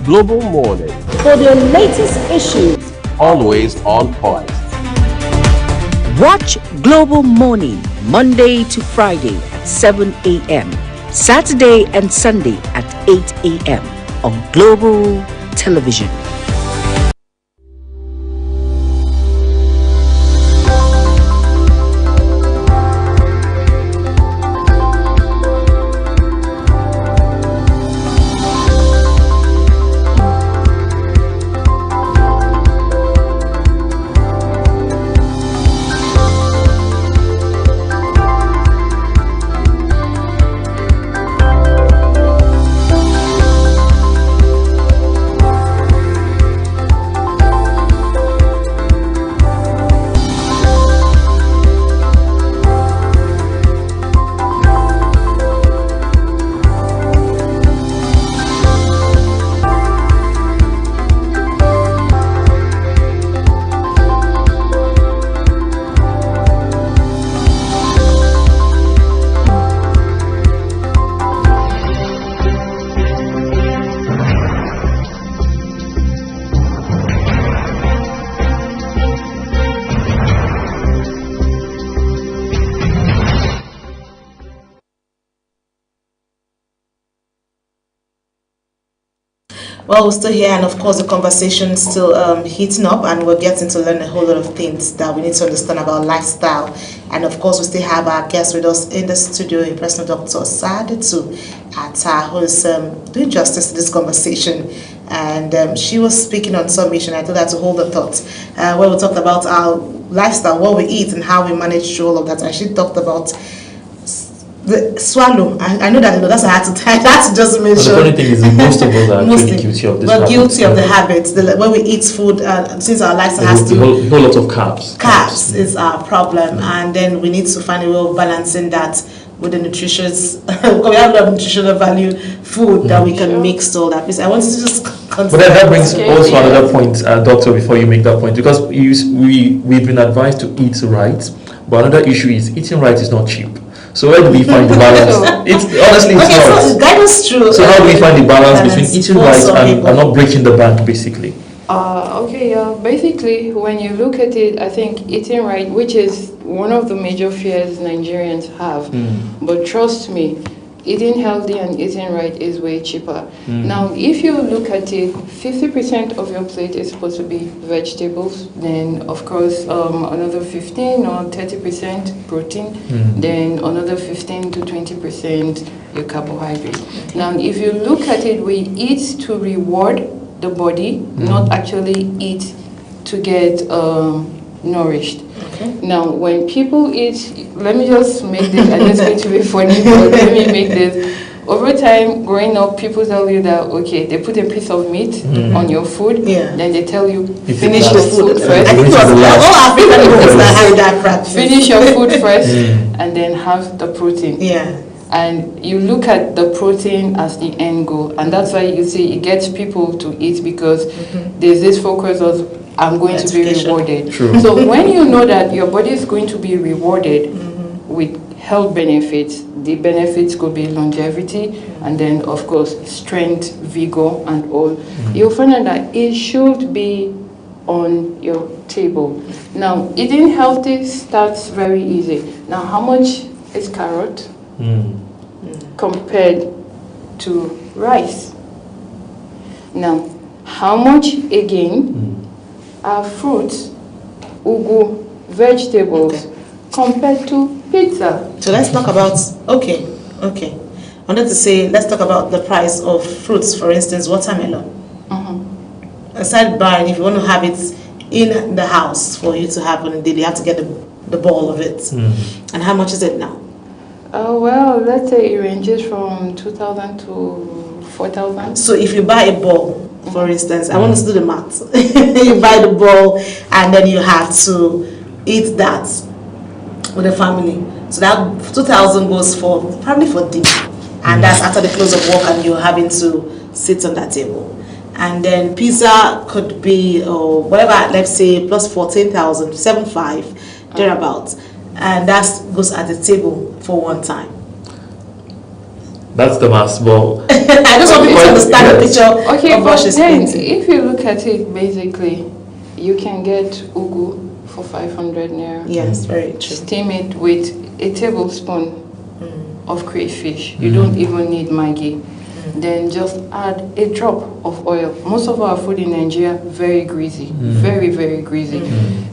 Global Morning, For the latest issues, always on point. watch Global Morning Monday to Friday at 7 a.m., Saturday and Sunday at 8 a.m. on Global Television. Well, we're still here, and of course, the conversation is still heating up, and we're getting to learn a whole lot of things that we need to understand about lifestyle. And of course, we still have our guest with us in the studio, in person, Dr. Saadatu Atta, who is doing justice to this conversation. And she was speaking on some mission. I told her to hold the thought, where we talked about our lifestyle, what we eat, and how we manage through all of that. And she talked about the swallow. I know that, that's I had to just mention. But the funny thing is, most of us are actually guilty of this. We're guilty of the habits. When we eat food, since our lifestyle has to, a whole lot of carbs. Carbs is our problem, and then we need to find a way of balancing that with the nutritious. We have a lot of nutritional value food that we can mix all that. I want to just. But that brings also another point, Doctor. Before you make that point, because we've been advised to eat right, but another issue is eating right is not cheap. So where do we find the balance? It's honestly it's not. So that is true. So how do we find the balance between eating right and not breaking the bank, basically? Basically, when you look at it, I think eating right, which is one of the major fears Nigerians have, but trust me, eating healthy and eating right is way cheaper. Now, if you look at it, 50% of your plate is supposed to be vegetables, then of course another 15 or 30% protein, then another 15 to 20% your carbohydrate. Now, if you look at it, we eat to reward the body, not actually eat to get nourished. Now, when people eat, let me just make this, I know it's going to be funny, but let me make this. Over time, growing up, people tell you that, okay, they put a piece of meat on your food, then they tell you, finish the food first. I think all African mothers that have that practice. Finish your food first, and then have the protein. And you look at the protein as the end goal, and that's why you see it gets people to eat, because there's this focus of I'm going to be rewarded. So when you know that your body is going to be rewarded with health benefits, the benefits could be longevity, and then of course strength, vigor, and all. You'll find out that it should be on your table. Now, eating healthy starts very easy. Now, how much is carrot compared to rice? Now, how much again are fruits, ugu, vegetables compared to pizza? So let's talk about, okay. I wanted to say, let's talk about the price of fruits, for instance, watermelon. Aside buying, if you want to have it in the house for you to have on a day, you have to get the ball of it. And how much is it now? Well, let's say it ranges from 2,000 to 4,000. So if you buy a ball, for instance, I want to do the math. You buy the ball and then you have to eat that with the family. So that 2,000 goes for probably for dinner. and that's after the close of work, and you're having to sit on that table. And then pizza could be whatever, let's say plus 14,000, 7.5 thereabouts, and that goes at the table for one time. That's the mass ball. I just want people to understand the picture. Okay, of what but she's then painting. if you look at it, basically, you can get ugu for 500 naira. Yes, very true. Steam it with a tablespoon of crayfish. You don't even need Maggi. Then just add a drop of oil. Most of our food in Nigeria, very greasy, very, very greasy.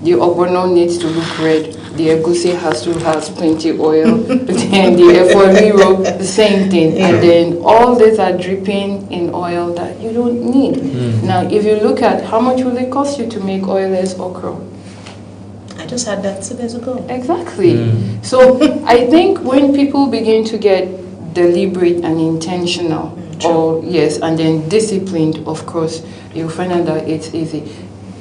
The ogbono needs to look red. The egusi has to have plenty oil. Then the eforiro, the same thing. And then all these are dripping in oil that you don't need. Now, if you look at how much will it cost you to make oilless okra? I just had that 2 days ago. Exactly. So I think when people begin to get deliberate and intentional, and then disciplined, of course, you'll find out that it's easy.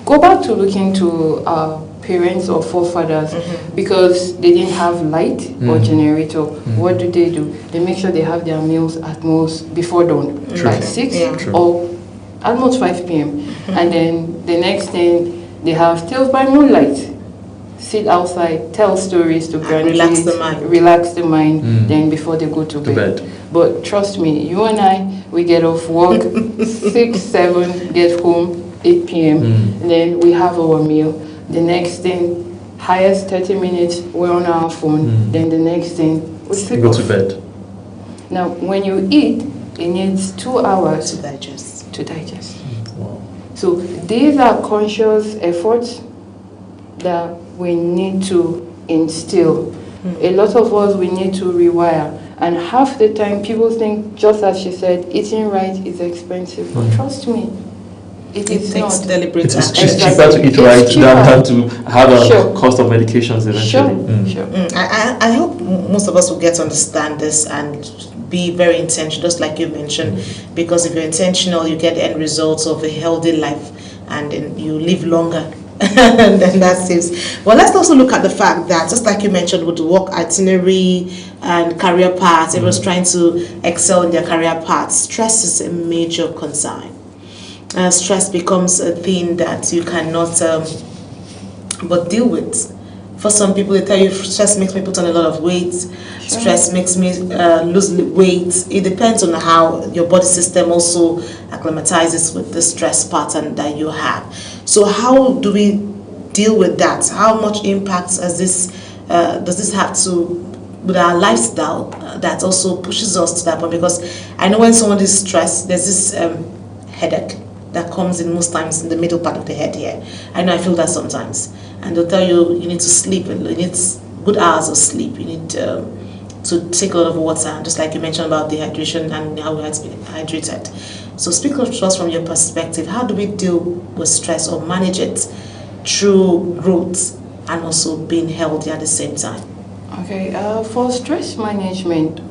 Go back to looking to our parents or forefathers, because they didn't have light or generator. What do? They make sure they have their meals at most before dawn, by 6 or at most 5 p.m. And then the next thing, they have tales by moonlight. Sit outside, tell stories to grandkids, relax the mind, then before they go to bed. But trust me, you and I, we get off work 6, 7, get home 8 p.m. And then we have our meal. The next thing, highest 30 minutes, we're on our phone. Then the next thing, we sleep Go off. to bed. Now, when you eat, it needs 2 hours to digest. Wow. So these are conscious efforts that we need to instill. A lot of us, we need to rewire. And half the time, people think, just as she said, eating right is expensive. But trust me, it is takes not. deliberate It's action. cheaper to eat It's right cheaper. than to have a cost of medications eventually. Sure. I hope most of us will get to understand this and be very intentional, just like you mentioned, because if you're intentional, you get the end results of a healthy life, and then you live longer. And then that saves. Well, let's also look at the fact that, just like you mentioned, with the work itinerary and career paths, everyone's trying to excel in their career paths. Stress is a major concern. Stress becomes a thing that you cannot but deal with. For some people, they tell you stress makes me put on a lot of weight. Stress makes me lose weight. It depends on how your body system also acclimatizes with the stress pattern that you have. So how do we deal with that? How much impact does this have to with our lifestyle that also pushes us to that point? Because I know when someone is stressed, there's this headache that comes in most times in the middle part of the head here. I know I feel that sometimes. And they'll tell you need to sleep, and you need good hours of sleep. You need to take a lot of water, just like you mentioned about dehydration and how we have to be hydrated. So speak to us from your perspective. How do we deal with stress or manage it through growth and also being healthy at the same time? Okay, for stress management,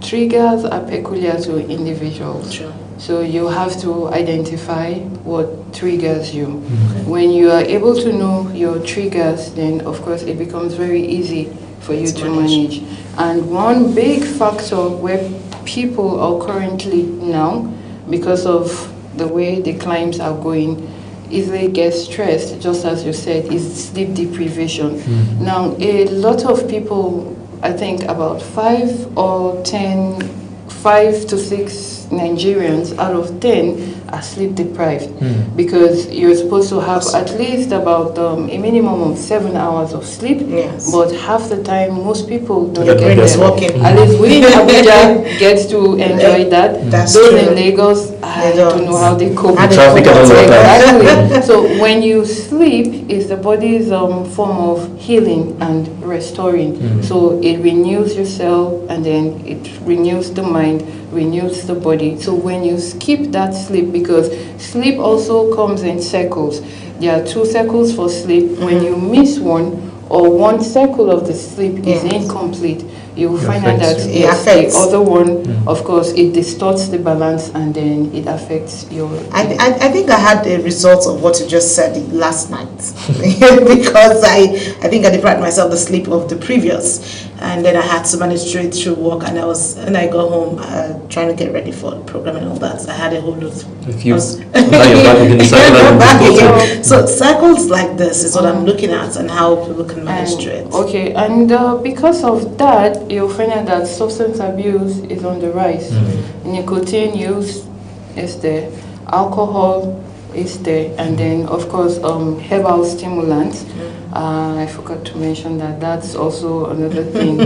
triggers are peculiar to individuals. Sure. So you have to identify what triggers you. When you are able to know your triggers, then of course it becomes very easy for you to manage. And one big factor where people are currently now, because of the way the climes are going, easily get stressed, just as you said, is sleep deprivation. Now, a lot of people, I think about 5 to 6 Nigerians out of 10 are sleep deprived, because you're supposed to have at least about a minimum of 7 hours of sleep. Yes. But half the time, most people don't Your get brain is them. working. At least we in Abuja get to enjoy that. That's Those true. in Lagos, I don't know how they cope. How they Traffic cope and all of that. Exactly. So when you sleep, it's the body's form of healing and restoring. So it renews your cell, and then it renews the mind, renews the body. So when you skip that sleep, because sleep also comes in cycles. There are 2 cycles for sleep. When you miss one, or one cycle of the sleep is incomplete, you will find out that It affects. the other one, of course, it distorts the balance, and then it affects your... I think I had the results of what you just said last night because I think I deprived myself the sleep of the previous. and then I had to manage straight through work, and I got home trying to get ready for the program and all that. So I had a whole lot. Now you're back again, the cycle. So cycles like this is what I'm looking at, and how people can manage it. Okay, and because of that, you'll find out that substance abuse is on the rise. Nicotine use is there, alcohol is there, and then of course herbal stimulants. I forgot to mention that that's also another thing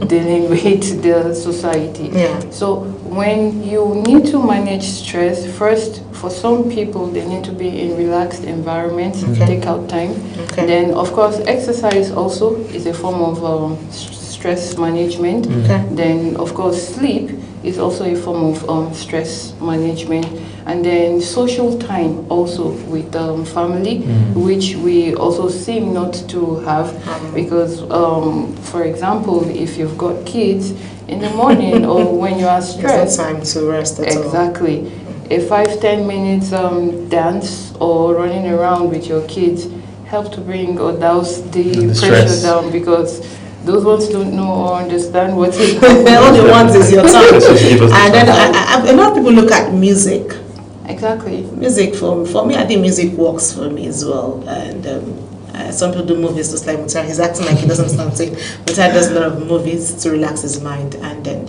dealing with the society. So when you need to manage stress, first for some people they need to be in relaxed environments, take out time. Then of course exercise also is a form of stress management. Then of course sleep is also a form of stress management. And then social time also with family, which we also seem not to have, because for example, if you've got kids in the morning or when you are stressed, there's no time to rest at all. Exactly. A 5-10 minutes dance or running around with your kids help to bring or douse the pressure down, because those ones don't know or understand what it is. All they want is your time. And then a lot of people look at music. Exactly. Music for me, I think music works for me as well. And some people do movies just like Mutar. He's acting like he doesn't understand saying. Mutar does a lot of movies to relax his mind. And then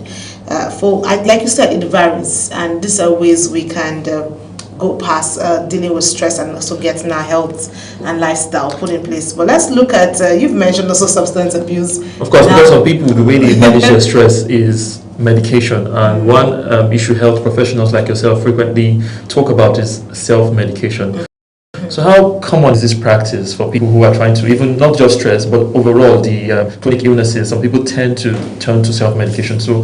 like you said, it varies. And these are ways we can go past dealing with stress and also getting our health and lifestyle put in place. But let's look at, you've mentioned also substance abuse. Of course, because some people, the way they manage their stress is medication. And one issue health professionals like yourself frequently talk about is self-medication. So how common is this practice for people who are trying to, even not just stress, but overall the chronic illnesses? Some people tend to turn to self-medication. So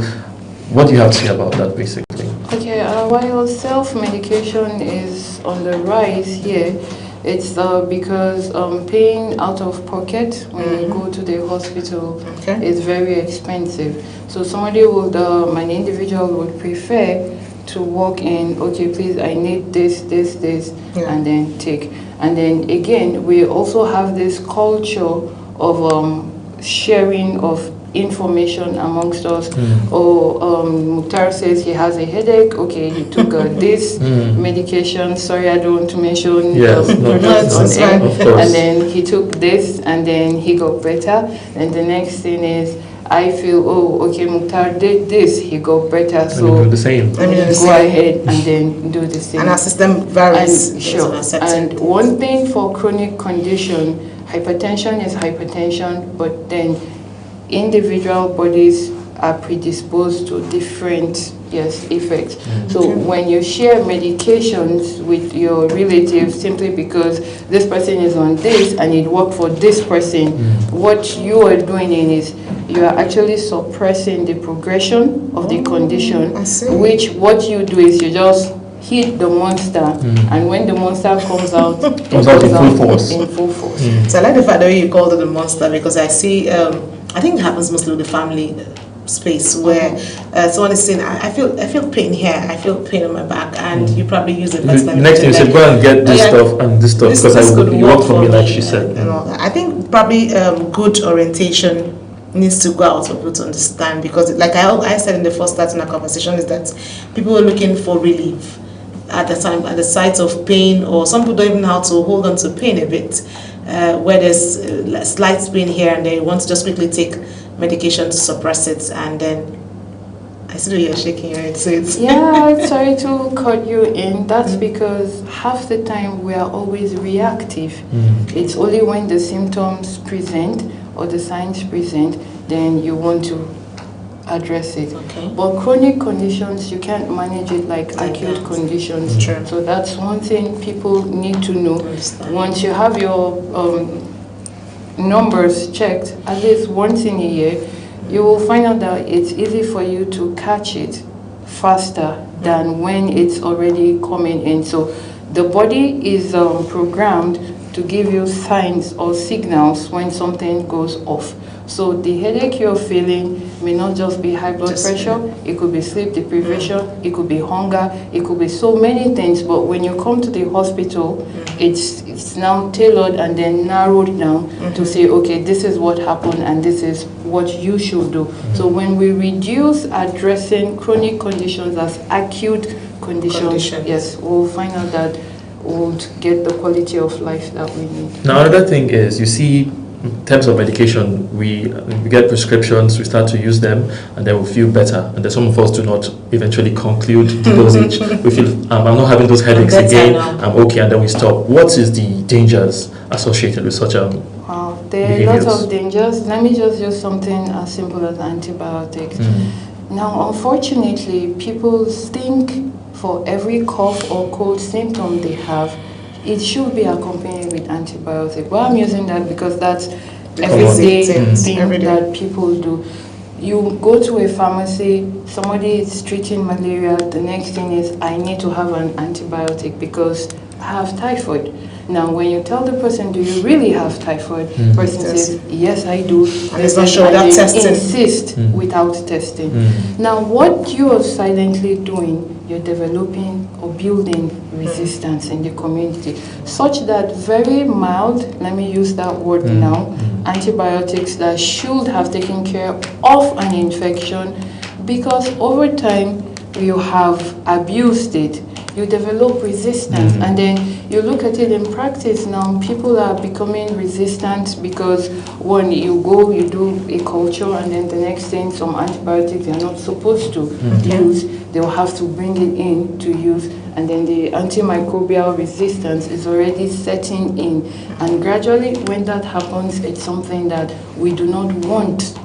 what do you have to say about that, basically? Okay, while self-medication is on the rise here, it's because paying out of pocket when you go to the hospital is very expensive. So somebody would, an individual would prefer to walk in, okay, please, I need this, and then take. And then again, we also have this culture of sharing of information amongst us. Mukhtar says he has a headache. Okay, he took this medication. Sorry, I don't want to mention products on air. And then he took this, and then he got better. And the next thing is, I feel, oh, okay, Mukhtar did this, he got better, so do the same. Go ahead and then do the same. And our system varies. And, sure. And one thing for chronic condition, hypertension is hypertension, but then individual bodies are predisposed to different effects. So when you share medications with your relatives simply because this person is on this and it worked for this person, what you are doing is you are actually suppressing the progression of the condition, which what you do is you just hit the monster, and when the monster comes out, it comes out in full force. So I like the fact that you called it a monster, because I see, I think it happens mostly with the family space where someone is saying, I feel pain here, I feel pain on my back, and you probably use it. The next thing you say, go and get this stuff and this stuff, because you work for me, like she said. And all that. I think probably good orientation needs to go out for people to understand, because like I said in the first start in our conversation, is that people are looking for relief at the time, at the sight of pain, or some people don't even know how to hold on to pain a bit, where there's slight pain here and they want to just quickly take medication to suppress it, and then I see that you're shaking your head, so it's yeah, sorry to cut you in. That's because half the time we are always reactive. It's only when the symptoms present or the signs present, then you want to address it. But chronic conditions, you can't manage it like acute conditions. So that's one thing people need to know. Once you have your numbers checked at least once in a year, you will find out that it's easy for you to catch it faster than when it's already coming in. So the body is programmed to give you signs or signals when something goes off. So the headache you're feeling may not just be high blood pressure, it could be sleep deprivation, it could be hunger, it could be so many things. But when you come to the hospital, it's now tailored and then narrowed down to say, okay, this is what happened and this is what you should do. So when we reduce addressing chronic conditions as acute conditions, yes, we'll find out that we'll get the quality of life that we need. Now, another thing is, you see, in terms of medication, we get prescriptions, we start to use them, and then we feel better. And then some of us do not eventually conclude the dosage. We feel, I'm not having those headaches again, I'm okay, and then we stop. What is the dangers associated with such a Wow, there are lots of dangers. Let me just use something as simple as antibiotics. Now, unfortunately, people think for every cough or cold symptom they have, it should be accompanied with antibiotic. Well, I'm using that because that's everyday thing that people do. You go to a pharmacy, somebody is treating malaria, the next thing is, I need to have an antibiotic because I have typhoid. Now, when you tell the person, do you really have typhoid? The person says, yes, I do. And it's not sure without testing. Insist without testing. Now, what you are silently doing, you're developing or building resistance in the community, such that very mild, let me use that word now, antibiotics that should have taken care of an infection, because over time you have abused it, you develop resistance, and then you look at it in practice now, people are becoming resistant because when you go, you do a culture, and then the next thing, some antibiotics they're not supposed to use, they'll have to bring it in to use, and then the antimicrobial resistance is already setting in. And gradually, when that happens, it's something that we do not want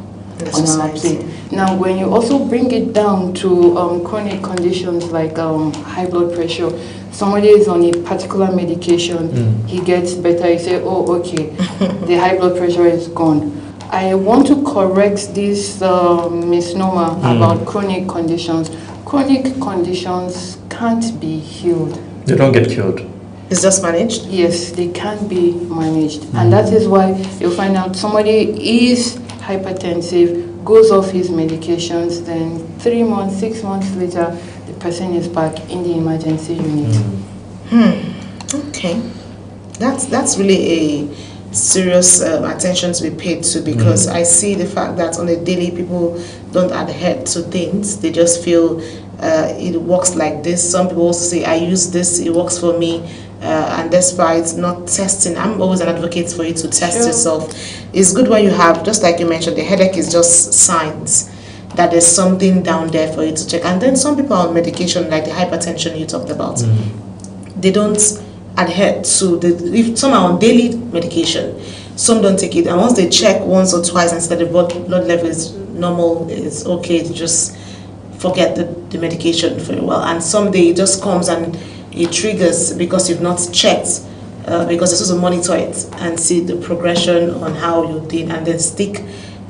on our plate. Now, when you also bring it down to chronic conditions like high blood pressure, somebody is on a particular medication, he gets better, you say, oh, okay, the high blood pressure is gone. I want to correct this misnomer about chronic conditions. Chronic conditions can't be healed. They don't get cured. It's just managed? Yes, they can be managed. And that is why you'll find out somebody is hypertensive, goes off his medications, then 3 months, 6 months later, the person is back in the emergency unit. Okay. That's really a serious attention to be paid to, because I see the fact that on a daily people don't adhere to things. They just feel it works like this. Some people also say, I use this, it works for me. And despite not testing, I'm always an advocate for you to test yourself. It's good when you have, just like you mentioned, the headache is just signs that there's something down there for you to check. And then some people are on medication, like the hypertension you talked about. They don't adhere to if some are on daily medication, some don't take it, and once they check once or twice and see that the blood level is normal, it's okay to just forget the medication for a while. And someday it just comes and it triggers because you've not checked, because you're supposed to monitor it and see the progression on how you did, and then stick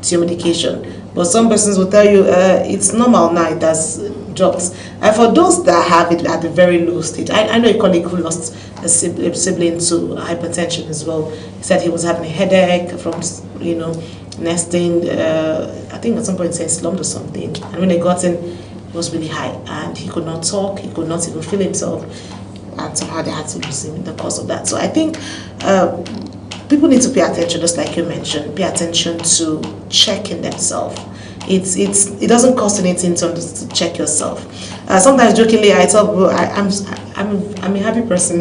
to your medication. But some persons will tell you it's normal now, it has dropped. And for those that have it at the very low stage, I know a colleague who lost a sibling to hypertension as well. He said he was having a headache from, nesting. I think at some point he slumped or something. And when they got in, it was really high, and he could not talk, he could not even feel himself, and somehow they had to lose him in the course of that. So I think people need to pay attention, just like you mentioned, pay attention to checking themselves. It doesn't cost anything to check yourself. Sometimes jokingly I tell people I'm a happy person,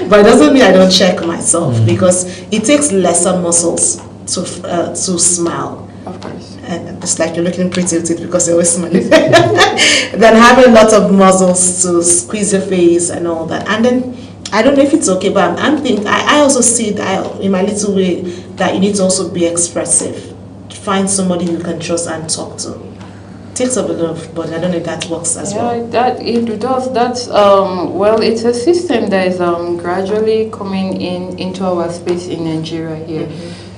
but it doesn't mean I don't check myself, because it takes lesser muscles to smile. Of course. And it's like you're looking pretty with it because you're always smiling. Than having lots of muscles to squeeze your face and all that. And then I don't know if it's okay, but I'm thinking I also see that in my little way that you need to also be expressive. Find somebody you can trust and talk to. It takes up a lot of, but I don't know if that works as well. Yeah, that it does. That's well, it's a system that is gradually coming into our space in Nigeria here.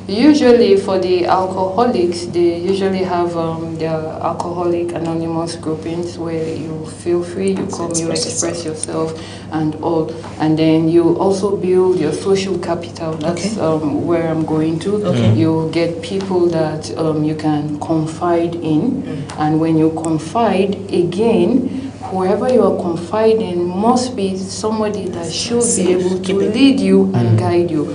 Usually for the alcoholics, they usually have their alcoholic anonymous groupings where you feel free, you come, you express yourself and all. And then you also build your social capital. That's where I'm going to. You get people that you can confide in. And when you confide, again, whoever you are confiding must be somebody that should be able to lead you and guide you.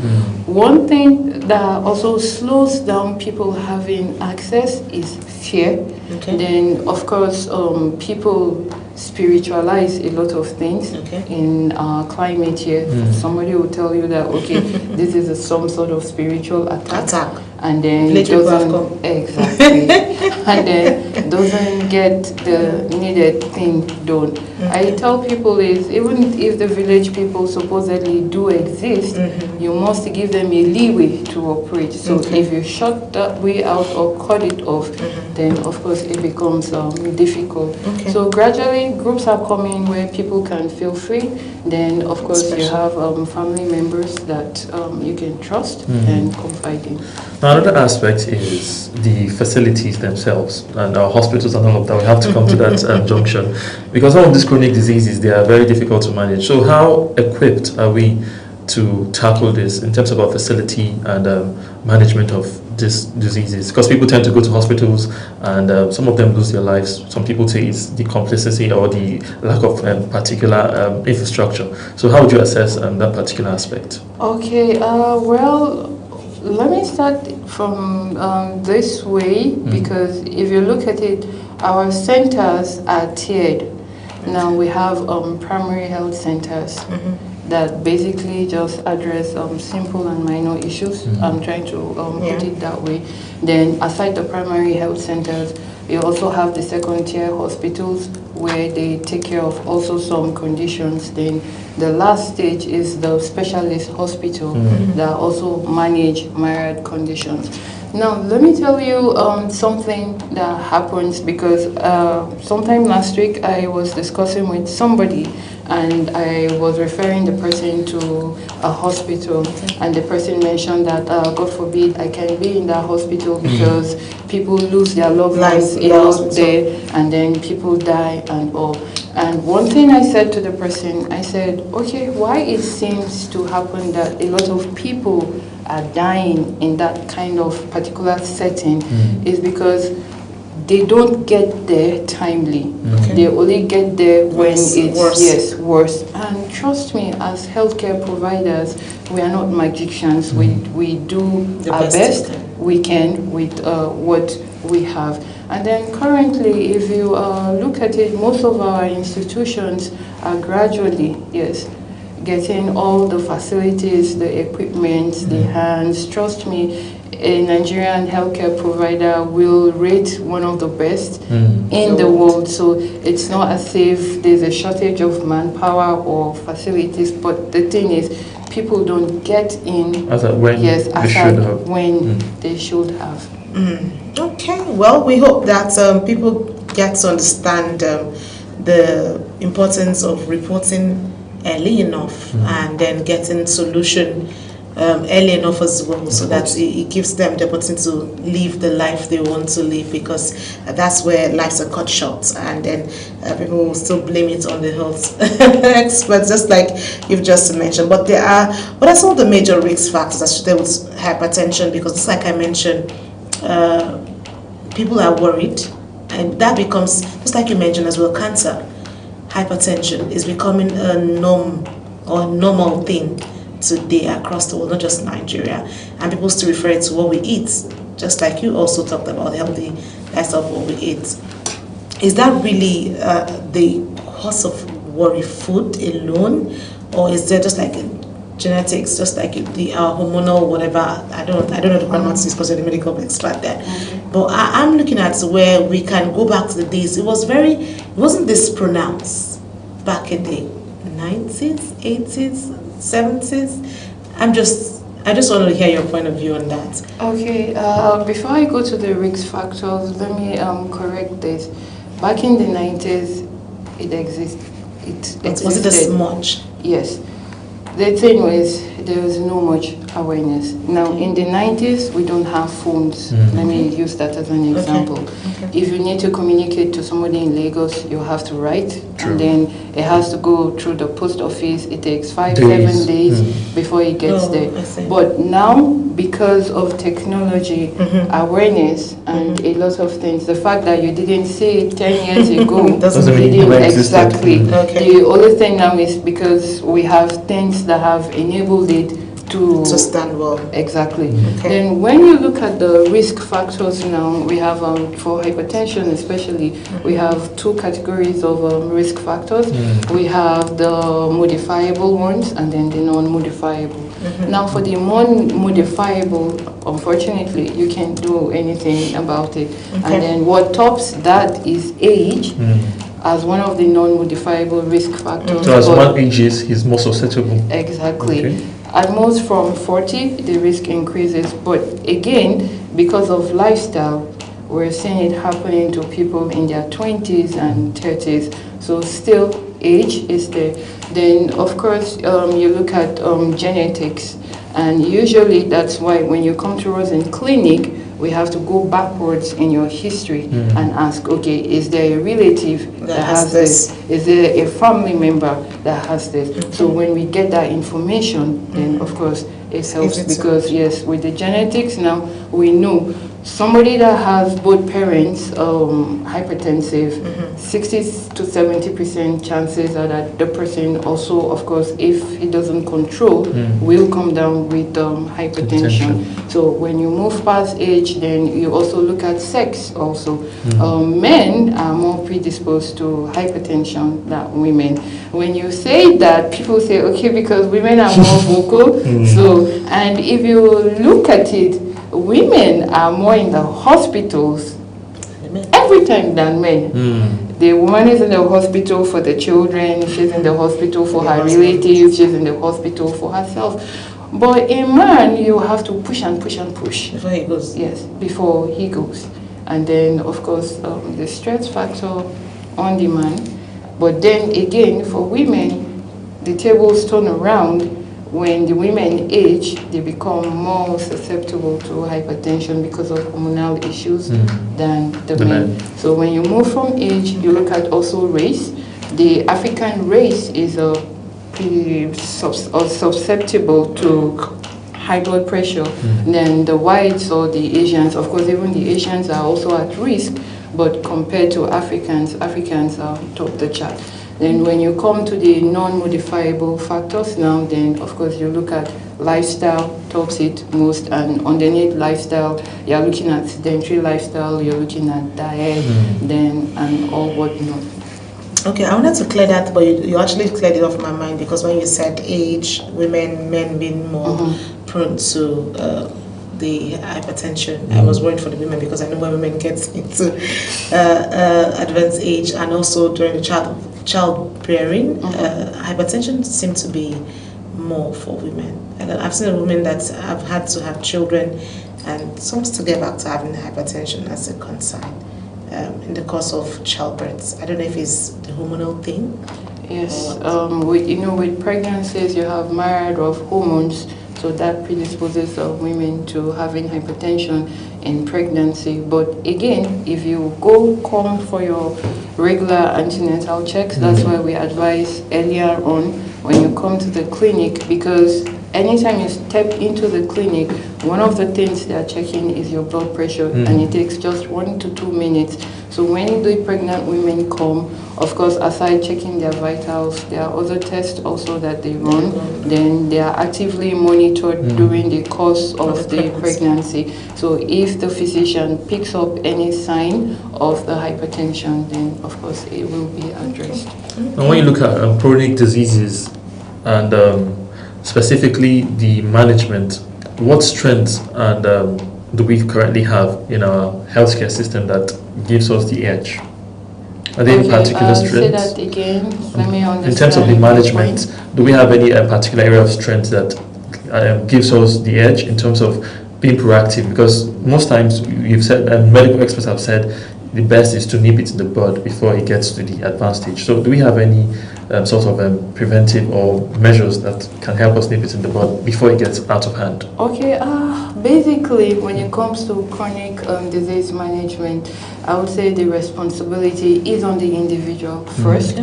One thing that also slows down people having access is fear. Then, of course, people spiritualize a lot of things in our climate here. Somebody will tell you that, okay, this is some sort of spiritual attack. And then it doesn't, and then doesn't get the needed thing done. I tell people is, even if the village people supposedly do exist, you must give them a leeway to operate. So if you shut that way out or cut it off, then of course it becomes difficult. So gradually groups are coming where people can feel free. Then of course you have family members that you can trust and confide in. Now, another aspect is the facilities themselves and our hospitals and all of that. We have to come to that junction, because some of these chronic diseases, they are very difficult to manage. So how equipped are we to tackle this in terms of our facility and management of these diseases? Because people tend to go to hospitals and some of them lose their lives. Some people say it's the complicity or the lack of particular infrastructure. So how would you assess that particular aspect? Okay, well, let me start from this way, because if you look at it, our centers are tiered. Now we have primary health centers that basically just address simple and minor issues. I'm trying to put it that way. Then aside the primary health centers, you also have the second tier hospitals where they take care of also some conditions. Then the last stage is the specialist hospital that also manage myriad conditions. Now, let me tell you something that happens, because sometime last week I was discussing with somebody and I was referring the person to a hospital, and the person mentioned that, God forbid, I can be in that hospital because people lose their loved ones there, and then people die and all. And one thing I said to the person, I said, okay, why it seems to happen that a lot of people are dying in that kind of particular setting is because they don't get there timely. They only get there when it's worse. And trust me, as healthcare providers, we are not magicians. We do our best we can with what we have. And then currently, if you look at it, most of our institutions are gradually, getting all the facilities, the equipment, the hands. Trust me, a Nigerian healthcare provider will rate one of the best in the world. So it's not as if there's a shortage of manpower or facilities, but the thing is, people don't get in when they should have. Okay, well, we hope that people get to understand the importance of reporting early enough and then getting solution early enough as well, so that it gives them the opportunity to live the life they want to live, because that's where lives are cut short, and then people will still blame it on the health experts, just like you've just mentioned. But what are some of the major risk factors associated with hypertension? Because just like I mentioned, people are worried, and that becomes, just like you mentioned as well, cancer. Hypertension is becoming a norm or normal thing today across the world, not just Nigeria, and people still refer it to what we eat, just like you also talked about the healthy lifestyle of what we eat. Is that really the cause of worry, food alone, or is there just like genetics, just like the hormonal whatever? I don't know the grammatics because you're the medical expert there. But I'm looking at where we can go back to the days. It wasn't this pronounced back in the 90s, 80s, 70s. I just want to hear your point of view on that. Okay, before I go to the risk factors, let me correct this. Back in the 90s, it existed. Was it this much? Yes. The thing was, there was no much awareness. Now, in the 90s, we don't have phones. Let me use that as an example. If you need to communicate to somebody in Lagos, you have to write, and then it has to go through the post office. It takes 5-7 days before it gets there. But now, because of technology, awareness, and a lot of things, the fact that you didn't see it 10 years ago doesn't mean it never existed. exactly. The only thing now is because we have things that have enabled it to stand well. Exactly. Then when you look at the risk factors now, we have for hypertension especially, we have two categories of risk factors. We have the modifiable ones and then the non-modifiable. Now for the modifiable, unfortunately, you can't do anything about it. And then what tops that is age as one of the non-modifiable risk factors. So as one ages, he's more susceptible. Exactly. At most from 40, the risk increases. But again, because of lifestyle, we're seeing it happening to people in their 20s and 30s. So still, age is there. Then, of course, you look at genetics. And usually that's why when you come to us in clinic, we have to go backwards in your history and ask, okay, is there a relative that has this? Is there a family member that has this? So when we get that information, then of course it helps because yes, with the genetics now, we know somebody that has both parents hypertensive, 60 to 70% chances are that the person also, of course, if he doesn't control, will come down with hypertension. So when you move past age, then you also look at sex also. Men are more predisposed to hypertension than women. When you say that, people say, okay, because women are more vocal. So, and if you look at it, women are more in the hospitals every time than men. The woman is in the hospital for the children, she's in the hospital for her relatives, she's in the hospital for herself. But a man, you have to push and push and push. Before he goes. Yes, before he goes. And then, of course, the stress factor on the man. But then again, for women, the tables turn around. When the women age, they become more susceptible to hypertension because of hormonal issues than the men. So when you move from age, you look at also race. The African race is pretty susceptible to high blood pressure than the whites or the Asians. Of course, even the Asians are also at risk, but compared to Africans, Africans are top the chart. Then when you come to the non-modifiable factors now, then of course you look at lifestyle, tops it most, and underneath lifestyle, you're looking at sedentary lifestyle, you're looking at diet, then and all whatnot. Okay, I wanted to clear that, but you actually cleared it off my mind because when you said age, men being more prone to the hypertension, I was worried for the women because I know when women get into advanced age and also during the childbearing, hypertension seems to be more for women. And I've seen women that have had to have children and some still get back to having hypertension as a concern in the course of childbirth. I don't know if it's the hormonal thing. Yes, with pregnancies you have myriad of hormones, so that predisposes women to having hypertension in pregnancy. But again, if you come for your regular antenatal checks, that's why we advise earlier on when you come to the clinic, because anytime you step into the clinic, one of the things they are checking is your blood pressure, and it takes just 1 to 2 minutes. So when the pregnant women come, of course, aside checking their vitals, there are other tests also that they run. Then they are actively monitored during the course of the pregnancy. So if the physician picks up any sign of the hypertension, then of course it will be addressed. And when you look at chronic diseases and specifically the management, what strengths and do we currently have in our healthcare system that gives us the edge? Are there any particular strengths? Say that again. Let me understand. In terms of the management, do we have any particular area of strength that gives us the edge in terms of being proactive? Because most times you've said, and medical experts have said, the best is to nip it in the bud before it gets to the advanced stage. So do we have any sort of preventive or measures that can help us nip it in the bud before it gets out of hand? Okay, basically when it comes to chronic disease management, I would say the responsibility is on the individual first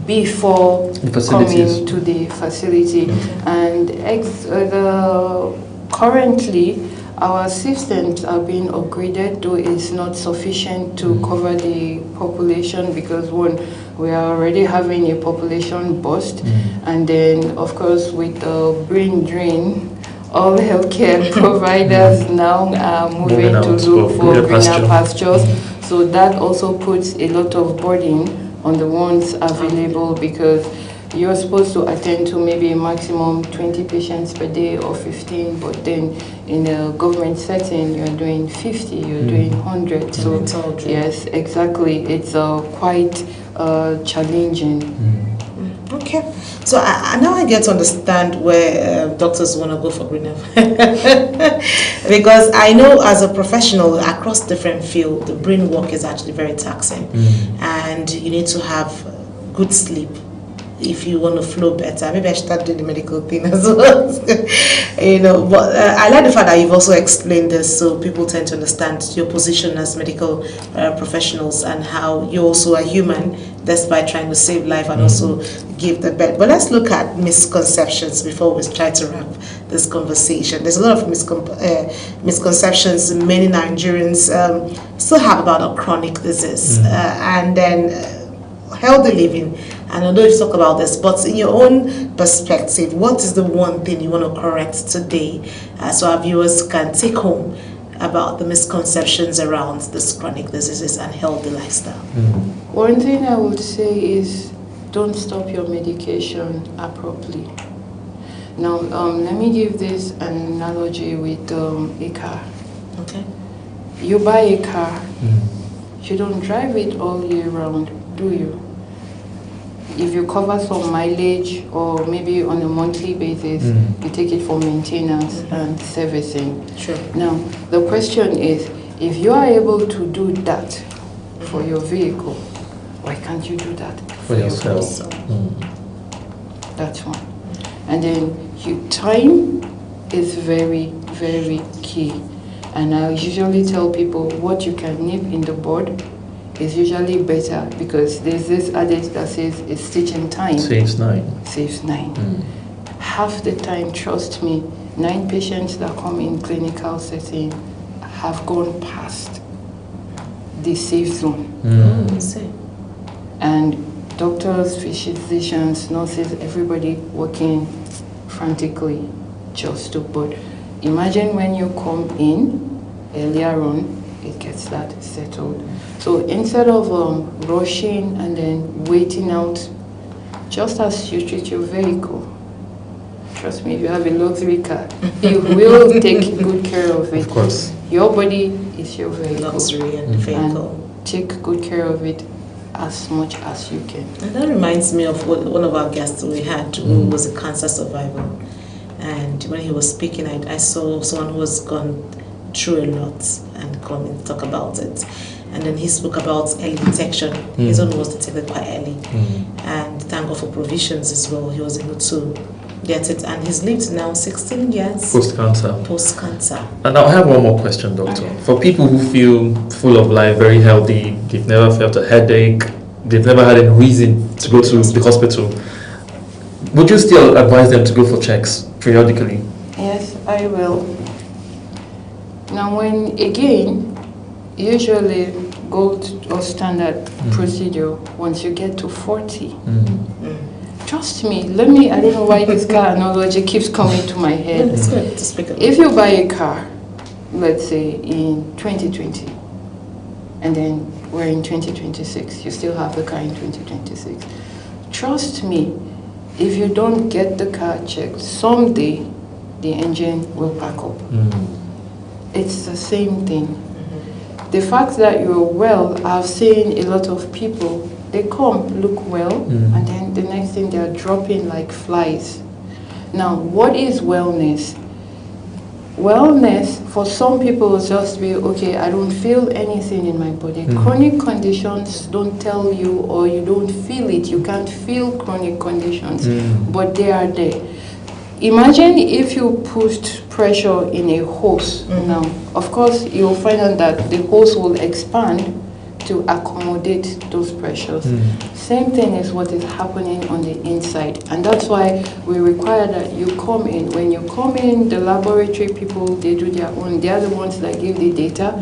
before coming to the facility. And currently our systems are being upgraded, though it's not sufficient to cover the population, because one, we are already having a population burst, and then of course with the brain drain, all healthcare providers now are moving to look for greener pastures. So that also puts a lot of burden on the ones available, because you're supposed to attend to maybe a maximum 20 patients per day or 15, but then in a government setting, you're doing 50, you're doing 100. So yes, exactly. It's quite challenging. Okay, so now I get to understand where doctors want to go for greener. Because I know as a professional across different fields, the brain work is actually very taxing, and you need to have good sleep if you want to flow better. Maybe I should start doing the medical thing as well. But I like the fact that you've also explained this, so people tend to understand your position as medical professionals and how you also are human, despite trying to save life and also give the best. But let's look at misconceptions before we try to wrap this conversation. There's a lot of misconceptions many Nigerians still have about a chronic disease, and then healthy living. And I know you talk about this, but in your own perspective, what is the one thing you want to correct today so our viewers can take home about the misconceptions around this chronic diseases and healthy lifestyle? One thing I would say is don't stop your medication abruptly. Now, let me give this an analogy with a car. Okay. You buy a car, you don't drive it all year round, do you? If you cover some mileage or maybe on a monthly basis, you take it for maintenance and servicing. Sure. Now, the question is, if you are able to do that for your vehicle, why can't you do that for yourself? That's one. And then time is very, very key. And I usually tell people what you can nip in the bud is usually better, because there's this adage that says a stitch in time saves 9. Saves 9. Half the time, trust me, 9 patients that come in clinical setting have gone past the safe zone. And doctors, physicians, nurses, everybody working frantically just to, but imagine when you come in earlier on, it gets that settled. So instead of rushing and then waiting out, just as you treat your vehicle, trust me, if you have a luxury car, you will take good care of it. Of course. Your body is your vehicle. Luxury and vehicle. And take good care of it as much as you can. And that reminds me of one of our guests we had who was a cancer survivor. And when he was speaking, I saw someone who has gone through a lot and come and talk about it. And then he spoke about early detection. His own was detected quite early. And thank God for provisions as well. He was able to get it. And he's lived now 16 years. Post-cancer. Post-cancer. And I have one more question, doctor. Okay. For people who feel full of life, very healthy, they've never felt a headache, they've never had any reason to go to the hospital, would you still advise them to go for checks periodically? Yes, I will. Now, usually gold or standard procedure, once you get to 40, trust me, I don't know why this car analogy keeps coming to my head. It's good to speak about. If you buy a car, let's say in 2020, and then we're in 2026, you still have the car in 2026. Trust me, if you don't get the car checked, someday the engine will pack up. It's the same thing. The fact that you're well, I've seen a lot of people, they come, look well, and then the next thing they're dropping like flies. Now, what is wellness? Wellness, for some people, will just be, okay, I don't feel anything in my body. Chronic conditions don't tell you, or you don't feel it. You can't feel chronic conditions, but they are there. Imagine if you put pressure in a hose now. Of course, you'll find out that the hose will expand to accommodate those pressures. Same thing is what is happening on the inside, and that's why we require that you come in. When you come in, the laboratory people, they do their own. They are the ones that give the data.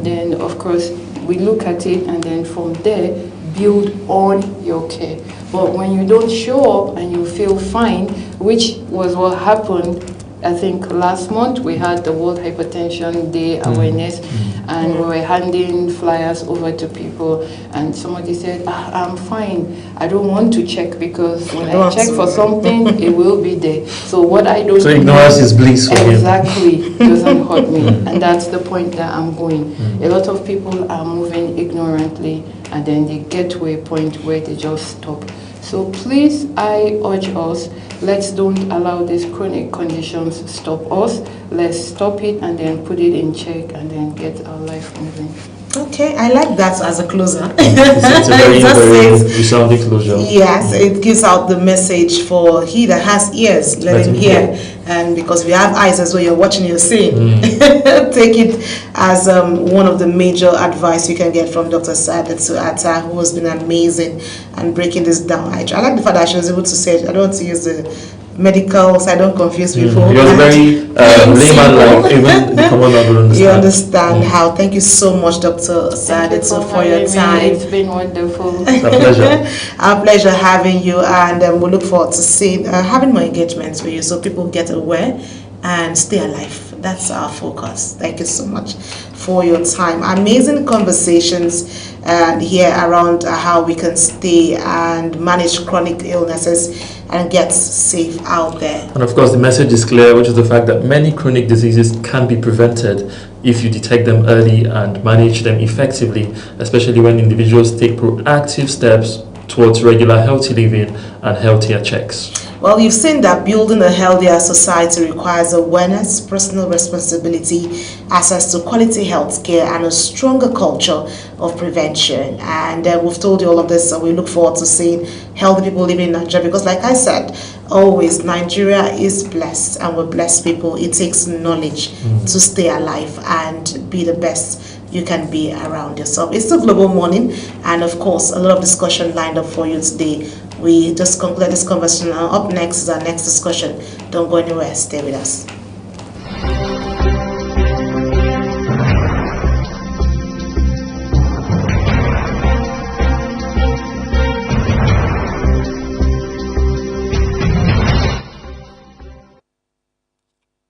Then, of course, we look at it, and then from there, build on your care. But when you don't show up and you feel fine, which was what happened, I think last month we had the World Hypertension Day awareness, and we were handing flyers over to people, and somebody said, I'm fine, I don't want to check, because when I check for something, it will be there. So what I don't So ignorance is bliss for him. Exactly, doesn't hurt me, and that's the point that I'm going. A lot of people are moving ignorantly, and then they get to a point where they just stop. So please, I urge us, let's don't allow these chronic conditions stop us. Let's stop it and then put it in check and then get our life moving. Okay, I like that as a closer. It's a very, very resounding closure. Yes, it gives out the message for he that has ears, let him hear. And because we have eyes as well, you're watching, you're seeing. Take it as one of the major advice you can get from Dr. Saadat Atta, who has been amazing and breaking this down. I like the fact that she was able to say it. I don't want to use the medical, so I don't confuse people. You're very layman-like, even the common man will understand. You understand how. Thank you so much, Dr. Saadat, for your time. It's been wonderful. It's a pleasure. Our pleasure having you, and we look forward to seeing having more engagements with you, so people get aware and stay alive. That's our focus. Thank you so much for your time. Amazing conversations here around how we can stay and manage chronic illnesses and get safe out there. And of course, the message is clear, which is the fact that many chronic diseases can be prevented if you detect them early and manage them effectively, especially when individuals take proactive steps towards regular healthy living and healthier checks. Well, you've seen that building a healthier society requires awareness, personal responsibility, access to quality health care, and a stronger culture of prevention. And we've told you all of this, so we look forward to seeing healthy people living in Nigeria, because like I said, always Nigeria is blessed, and we're blessed people. It takes knowledge to stay alive and be the best you can be around yourself. It's the Global Morning, and of course, a lot of discussion lined up for you today. We just conclude this conversation. Up next is our next discussion. Don't go anywhere. Stay with us.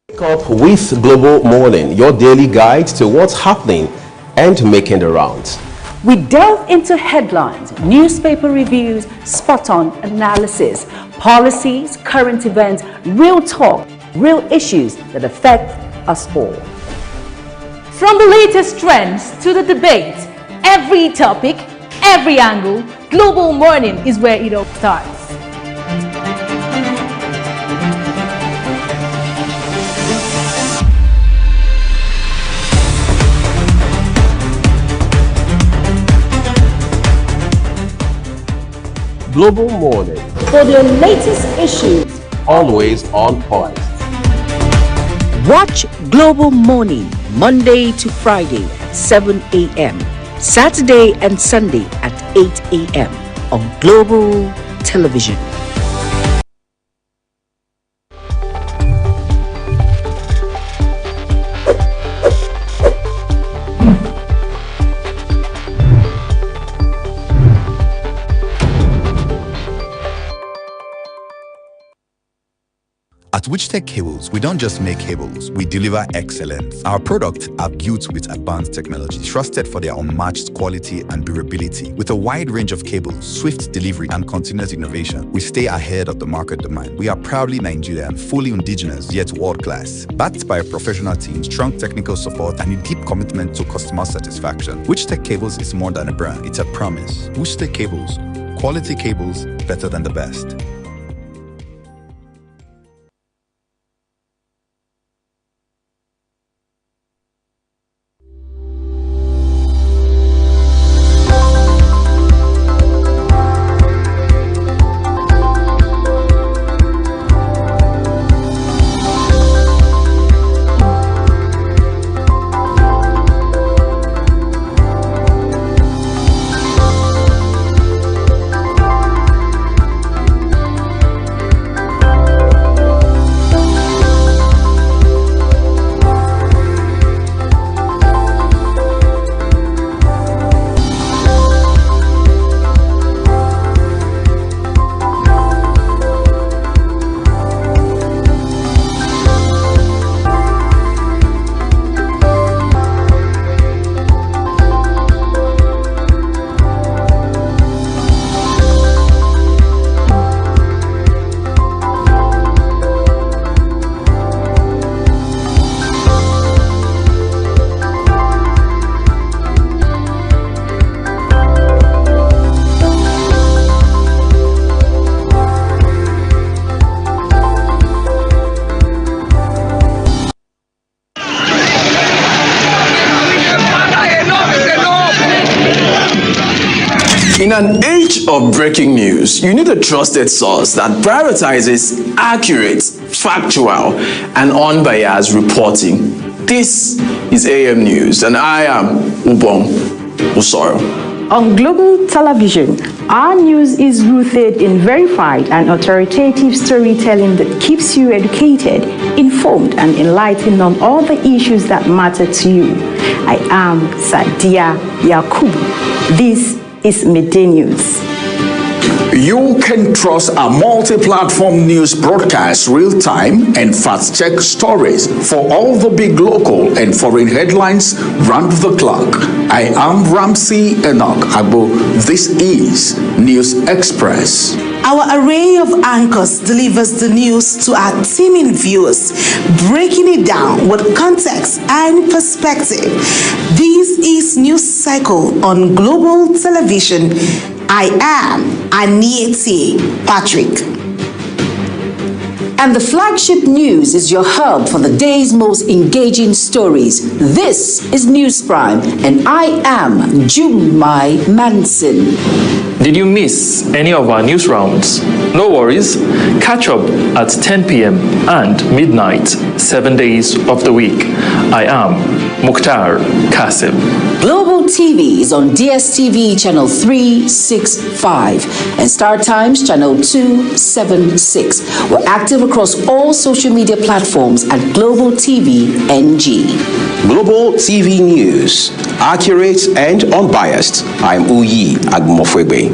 Wake up with Global Morning, your daily guide to what's happening and making the rounds. We delve into headlines, newspaper reviews, spot-on analysis, policies, current events, real talk, real issues that affect us all. From the latest trends to the debate, every topic, every angle, Global Morning is where it all starts. Global Morning, For the latest issues, always on point. watch Global Morning Monday to Friday at 7 a.m., Saturday and Sunday at 8 a.m. on Global Television. At Witchtech Cables, we don't just make cables, we deliver excellence. Our products are built with advanced technology, trusted for their unmatched quality and durability. With a wide range of cables, swift delivery, and continuous innovation, we stay ahead of the market demand. We are proudly Nigerian, fully indigenous, yet world-class. Backed by a professional team, strong technical support, and a deep commitment to customer satisfaction. Witchtech Cables is more than a brand, it's a promise. Witchtech Cables, quality cables better than the best. age of breaking news, you need a trusted source that prioritizes accurate, factual, and unbiased reporting. This is AM News, and I am Ubong Usoro. On global television, our news is rooted in verified and authoritative storytelling that keeps you educated, informed, and enlightened on all the issues that matter to you. I am Sadia Yakubu. This is Midday News. You can trust a multi-platform news broadcast real-time and fast-check stories for all the big local and foreign headlines round the clock. I am Ramsey Enoch Agbo. This is News Express. Our array of anchors delivers the news to our teeming viewers, breaking it down with context and perspective. This is News Cycle on Global Television. I am Anieti Patrick. And the flagship news is your hub for the day's most engaging stories. This is News Prime, and I am Jumai Manson. Did you miss any of our news rounds? No worries. Catch up at 10 p.m. and midnight, 7 days of the week. I am Mukhtar Kasim. Global TV is on DSTV channel 365 and Star Times channel 276. We're active across all social media platforms at Global TV NG. Global TV News, accurate and unbiased. I'm Uyi Agmofwebe.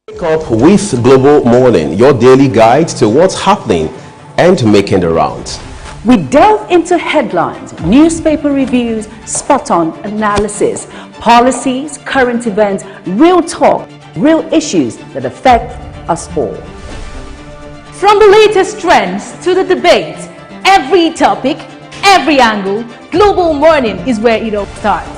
Wake up with Global Morning, your daily guide to what's happening and making the rounds. We delve into headlines, newspaper reviews, spot-on analysis, policies, current events, real talk, real issues that affect us all. From the latest trends to the debate, every topic, every angle, Global Morning is where it all starts.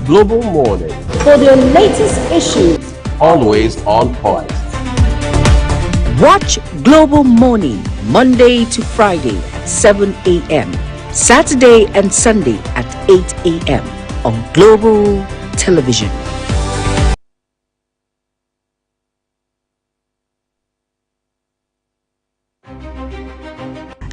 Global Morning, For the latest issues, always on point. watch Global Morning Monday to Friday at 7 a.m. Saturday and Sunday at 8 a.m. on Global Television.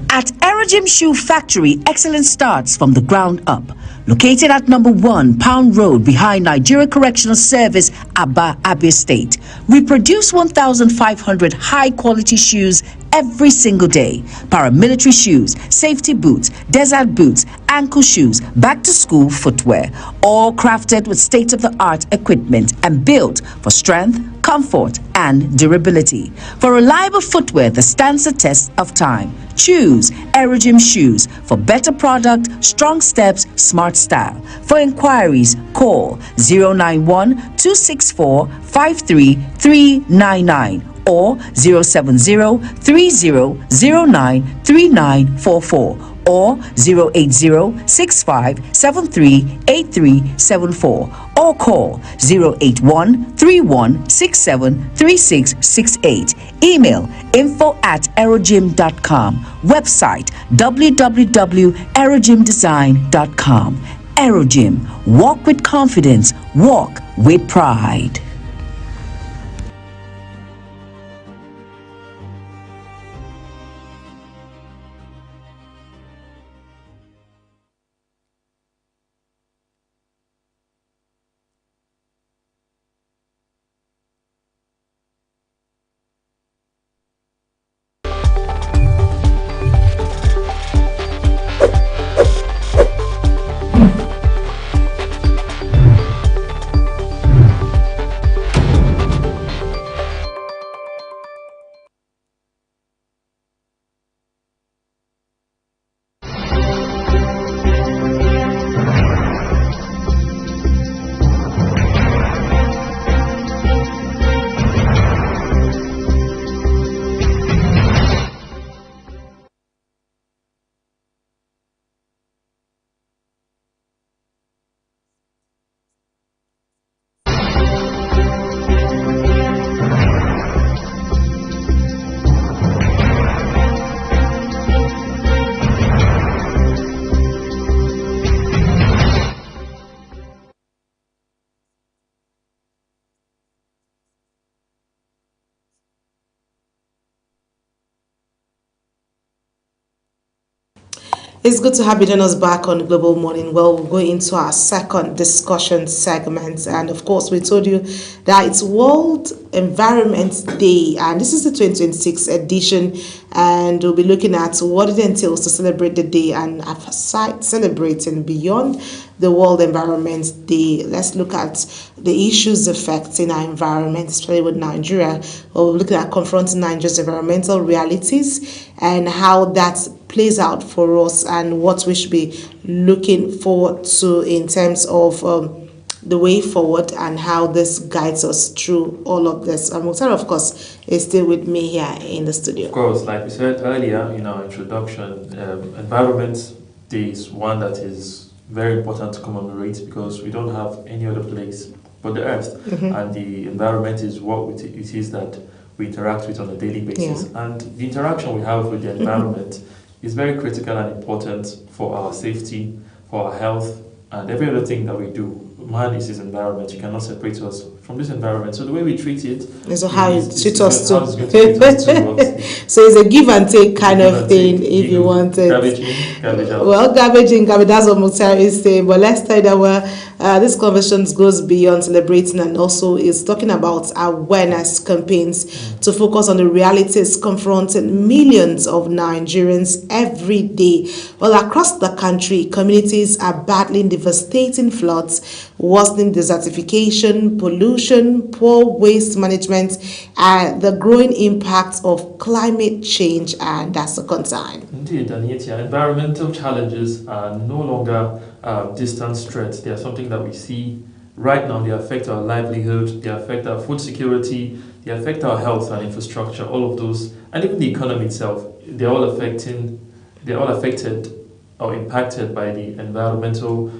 At Erojim Shoe Factory, excellence starts from the ground up. Located at number 1 Pound Road behind Nigeria Correctional Service, Aba, Abia State. We produce 1,500 high-quality shoes every single day. Paramilitary shoes, safety boots, desert boots, ankle shoes, back-to-school footwear. All crafted with state-of-the-art equipment and built for strength, comfort, and durability. For reliable footwear that stands the test of time, choose Erojim Shoes for better product, strong steps, smart style. For inquiries, call 091-264-53399 or 070-3009-3944 or 080-6573-8374 or call 081-3167-3668. Email info@erojim.com. Website www.erojimdesign.com. Erojim. Walk with confidence. Walk with pride. It's good to have you join us back on Global Morning. Well, we'll go into our second discussion segment. And of course, we told you that it's World Environment Day. And this is the 2026 edition. And we'll be looking at what it entails to celebrate the day. And aside celebrating beyond the World Environment Day, let's look at the issues affecting our environment, especially with Nigeria. We're looking at confronting Nigeria's environmental realities and how that plays out for us and what we should be looking forward to in terms of the way forward and how this guides us through all of this. And Mukhtar, of course, is still with me here in the studio. Of course, like we said earlier in our introduction, Environment Day is one that is very important to commemorate because we don't have any other place but the earth. And the environment is what it is that we interact with on a daily basis. Yeah. And the interaction we have with the environment is very critical and important for our safety, for our health, and every other thing that we do. Man is his environment. You cannot separate us from this environment. So the way we treat it is how it treats us too. So it's a give and take kind of thing, if you want it. Garbage in, garbage out. Well, garbage in, garbage, that's what Mukhtar is saying. But let's tell you that this conversation goes beyond celebrating and also is talking about awareness campaigns to focus on the realities confronting millions of Nigerians every day. Well, across the country, communities are battling devastating floods, worsening desertification, pollution, poor waste management, and the growing impact of climate change, and that's a concern. Indeed, and yet environmental challenges are no longer distant threats. They are something that we see right now. They affect our livelihood, they affect our food security, they affect our health and infrastructure, all of those, and even the economy itself. They're all affected or impacted by the environmental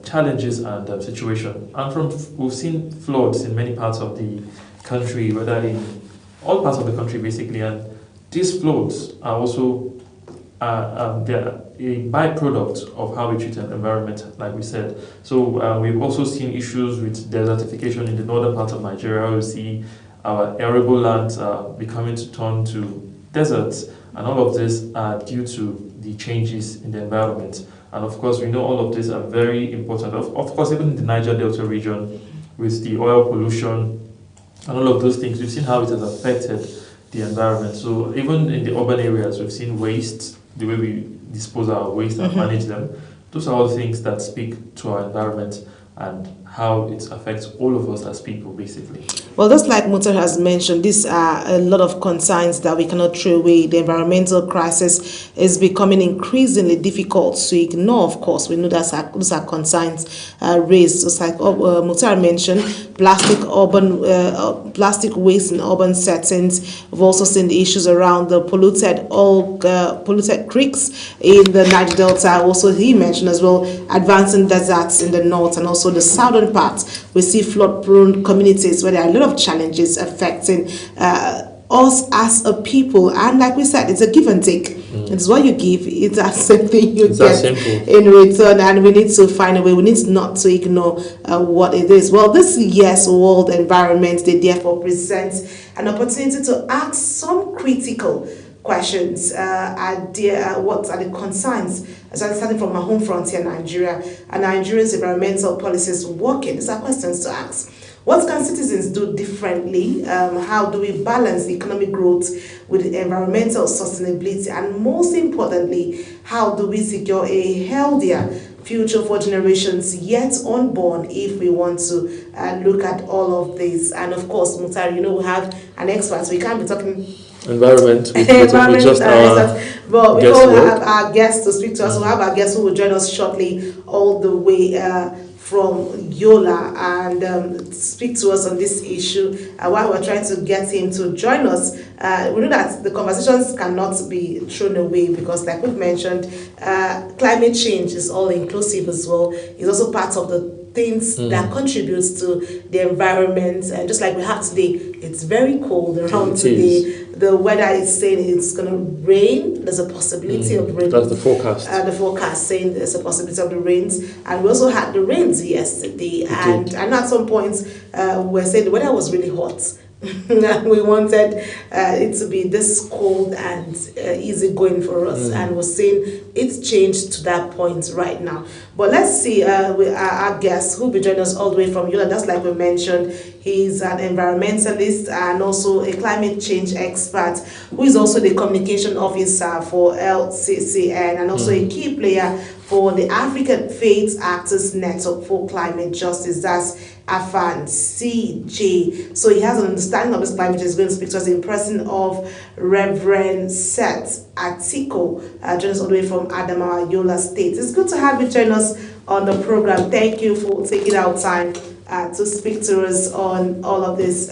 challenges and situation. And we've seen floods in many parts of the country, whether in all parts of the country basically, and these floods are also they're a byproduct of how we treat an environment, like we said. So we've also seen issues with desertification in the northern part of Nigeria. We see our arable lands becoming to turn to deserts, and all of this are due to the changes in the environment. And of course, we know all of these are very important. Of course, even in the Niger Delta region, with the oil pollution and all of those things, we've seen how it has affected the environment. So even in the urban areas, we've seen waste, the way we dispose our waste and manage them. Those are all things that speak to our environment and how it affects all of us as people, basically. Well, just like Mukhtar has mentioned, these are a lot of concerns that we cannot throw away. The environmental crisis is becoming increasingly difficult to ignore, of course. We know that those are concerns raised. Just like Mukhtar mentioned, plastic waste in urban settings. We've also seen the issues around the polluted creeks in the Niger Delta. Also, he mentioned as well, advancing deserts in the north and also the southern parts. We see flood-prone communities where there are a lot of challenges affecting us as a people. And like we said, it's a give and take. It's what you give, it's that same thing you get in return. And we need to find a way. We need not to ignore what it is. Well, this year's World Environment Day therefore presents an opportunity to ask some critical questions. What are the concerns, starting from our home frontier, Nigeria, and Nigeria's environmental policies working? These are questions to ask. What can citizens do differently? How do we balance the economic growth with the environmental sustainability? And most importantly, how do we secure a healthier future for generations yet unborn if we want to look at all of this? And of course, Mukhtar, we have an expert, so we can't be talking environment with just but we all have our guests to speak to us. We'll have our guests who will join us shortly all the way from Yola and speak to us on this issue. While we're trying to get him to join us, we know that the conversations cannot be thrown away because, like we've mentioned, climate change is all inclusive as well. It's also part of the things that contributes to the environment. And just like we have today, it's very cold around today. The weather is saying it's going to rain. There's a possibility of rain. That's the forecast. The forecast saying there's a possibility of the rains. And we also had the rains yesterday. And at some points, we're saying the weather was really hot. We wanted it to be this cold and easy going for us, and we're seeing it's changed to that point right now. But let's see, our guest who will be joining us all the way from Yola, just like we mentioned. He's an environmentalist and also a climate change expert who is also the communication officer for LCCN and also a key player for the African Faith Actors Network for Climate Justice. That's AFAN CJ. So he has an understanding of this climate change. He's going to speak to us in person of Reverend Seth Atiko, joining us all the way from Adamawa, Yola State. It's good to have you join us on the program. Thank you for taking out time to speak to us on all of this,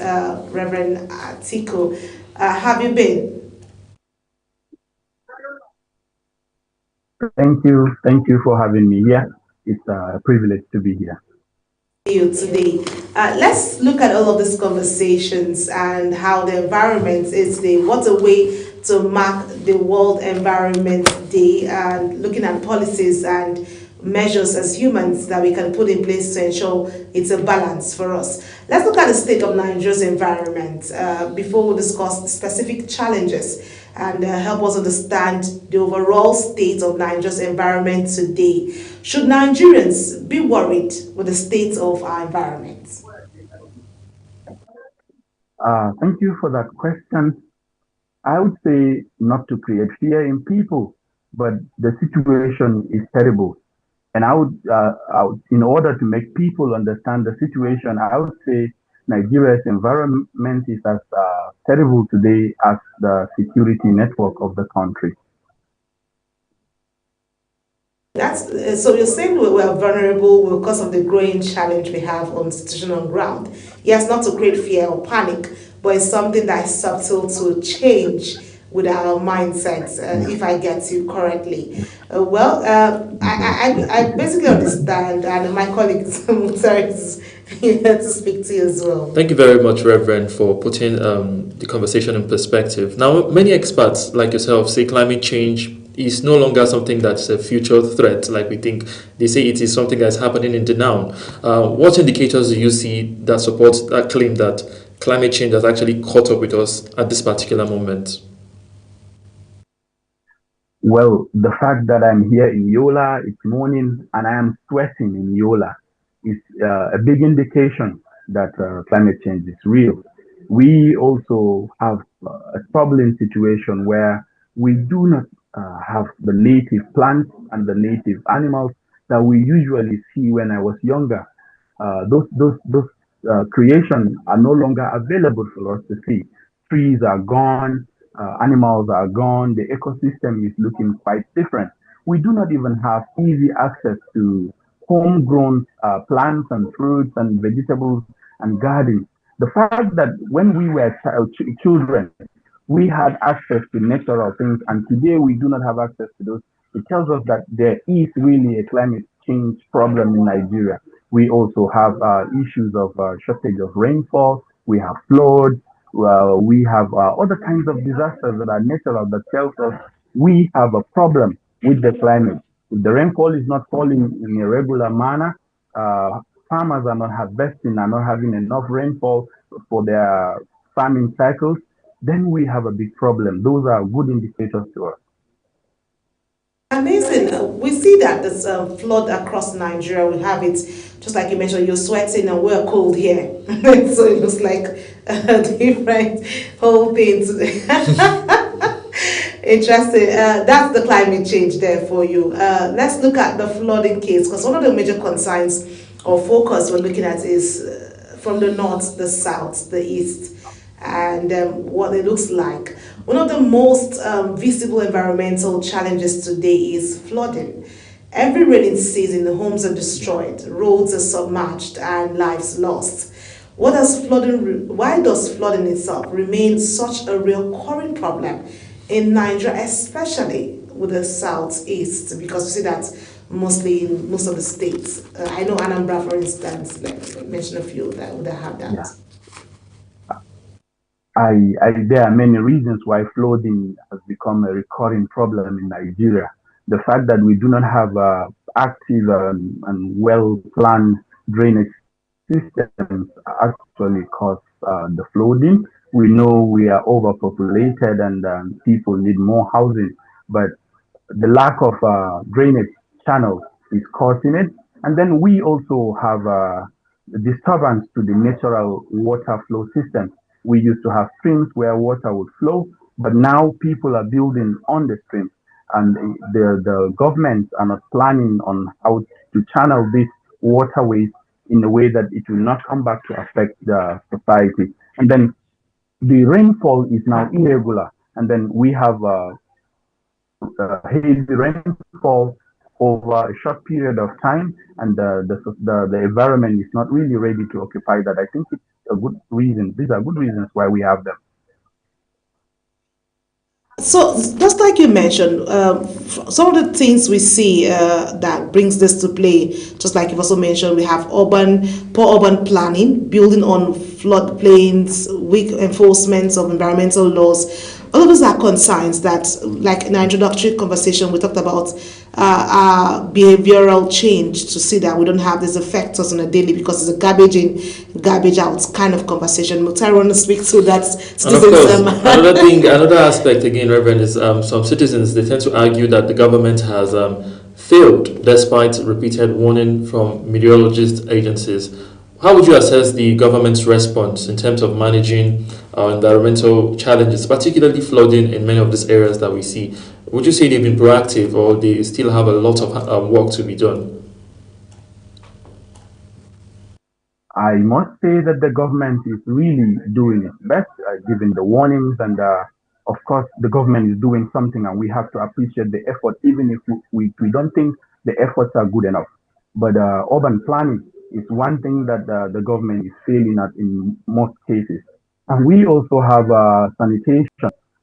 Reverend Atiko. Have you been? Thank you for having me here. It's a privilege to be here. You today. Let's look at all of these conversations and how the environment is today. What a way to mark the World Environment Day, and looking at policies and measures as humans that we can put in place to ensure it's a balance for us. Let's look at the state of Nigeria's environment before we discuss specific challenges and help us understand the overall state of Nigeria's environment today. Should Nigerians be worried with the state of our environment? Thank you for that question. I would say not to create fear in people, but the situation is terrible. And I would, in order to make people understand the situation, I would say Nigeria's environment is as terrible today as the security network of the country. So you're saying we are vulnerable because of the growing challenge we have on situation on ground. Yes, not to create fear or panic, but it's something that is subtle to change with our mindsets, if I get you correctly. I basically understand, and my colleague Mutari is here to speak to you as well. Thank you very much, Reverend, for putting the conversation in perspective. Now, many experts like yourself say climate change is no longer something that's a future threat like we think. They say it is something that's happening in the now. What indicators do you see that support that claim that climate change has actually caught up with us at this particular moment? Well, the fact that I'm here in Yola, it's morning, and I am sweating in Yola is a big indication that climate change is real. We also have a troubling situation where we do not have the native plants and the native animals that we usually see when I was younger. Those creations are no longer available for us to see. Trees are gone. Animals are gone. The ecosystem is looking quite different. We do not even have easy access to homegrown plants and fruits and vegetables and gardens. The fact that when we were children, we had access to natural things, and today we do not have access to those, it tells us that there is really a climate change problem in Nigeria. We also have issues of shortage of rainfall. We have floods. We have other kinds of disasters that are natural that tells us we have a problem with the climate. If the rainfall is not falling in a regular manner, farmers are not harvesting, are not having enough rainfall for their farming cycles, then we have a big problem. Those are good indicators to us. Amazing. We see that there's a flood across Nigeria. We have it, just like you mentioned, you're sweating and we're cold here. So it looks like a different whole thing today. Interesting. That's the climate change there for you. Let's look at the flooding case, because one of the major concerns or focus we're looking at is from the north, the south, the east, and what it looks like. One of the most visible environmental challenges today is flooding. Every rainy season, the homes are destroyed, roads are submerged, and lives lost. Why does flooding itself remain such a recurring problem in Nigeria, especially with the southeast? Because we see that mostly in most of the states. I know Anambra, for instance, like mention a few that would have that. Yeah. There are many reasons why flooding has become a recurring problem in Nigeria. The fact that we do not have active and well-planned drainage systems actually cause the flooding. We know we are overpopulated and people need more housing, but the lack of drainage channels is causing it. And then we also have disturbance to the natural water flow system. We used to have streams where water would flow, but now people are building on the streams, and the governments are not planning on how to channel these waterways in a way that it will not come back to affect the society. And then the rainfall is now irregular, and then we have heavy rainfall over a short period of time, and the environment is not really ready to occupy that. I think it's a good reason. These are good reasons why we have them. So, just like you mentioned, some of the things we see that brings this to play, just like you also mentioned, we have poor urban planning, building on floodplains, weak enforcement of environmental laws. All of those are concerns that, like in our introductory conversation, we talked about our behavioral change to see that we don't have this affect us on a daily, because it's a garbage in, garbage out kind of conversation. Mukhtar, want to speak to that? And of course, another aspect again, Reverend, is some citizens, they tend to argue that the government has failed despite repeated warning from meteorologist agencies. How would you assess the government's response in terms of managing environmental challenges, particularly flooding in many of these areas that we see? Would you say they've been proactive, or they still have a lot of work to be done? I must say that the government is really doing its best, giving the warnings, and of course the government is doing something, and we have to appreciate the effort, even if we don't think the efforts are good enough. But urban planning is one thing that the government is failing at in most cases. And we also have sanitation,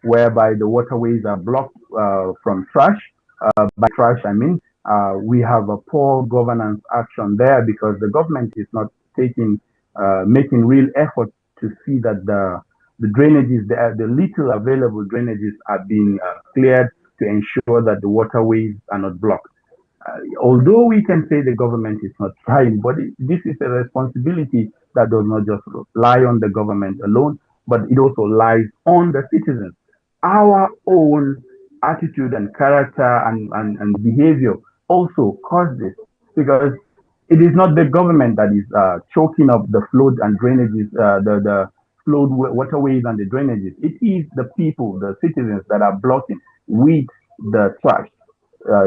whereby the waterways are blocked from trash. By trash, I mean, we have a poor governance action there, because the government is not making real efforts to see that the drainages, the little available drainages are being cleared to ensure that the waterways are not blocked. Although we can say the government is not trying, but this is a responsibility that does not just lie on the government alone, but it also lies on the citizens. Our own attitude and character and behavior also cause this, because it is not the government that is choking up the flood and drainages, the flood waterways and the drainages. It is the people, the citizens, that are blocking with the trash.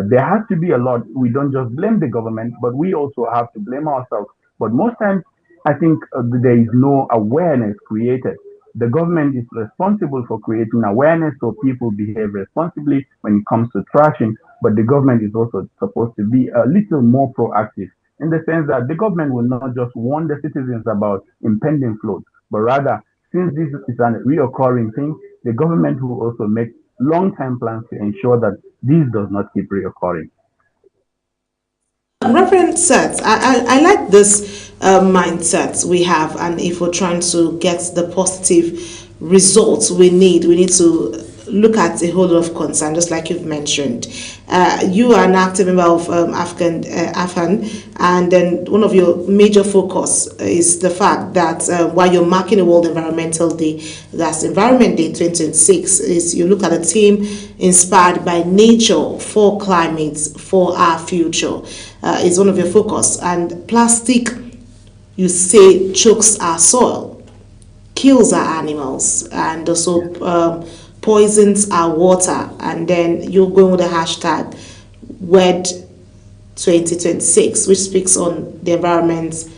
There has to be a lot. We don't just blame the government, but we also have to blame ourselves. But most times, I think there is no awareness created. The government is responsible for creating awareness so people behave responsibly when it comes to trashing, but the government is also supposed to be a little more proactive, in the sense that the government will not just warn the citizens about impending floods, but rather, since this is a reoccurring thing, the government will also make long-term plans to ensure that this does not keep reoccurring. Reverend Seth, I like this mindset we have, and if we're trying to get the positive results we need to look at a whole lot of concern, just like you've mentioned. You are an active member of AFAN, and then one of your major focus is the fact that while you're marking the World Environmental Day, that's Environment Day 2026, is you look at a theme inspired by nature for climate, for our future. Is one of your focus. And plastic, you say, chokes our soil, kills our animals, and also poisons our water. And then you're going with the hashtag WED 2026, which speaks on the environment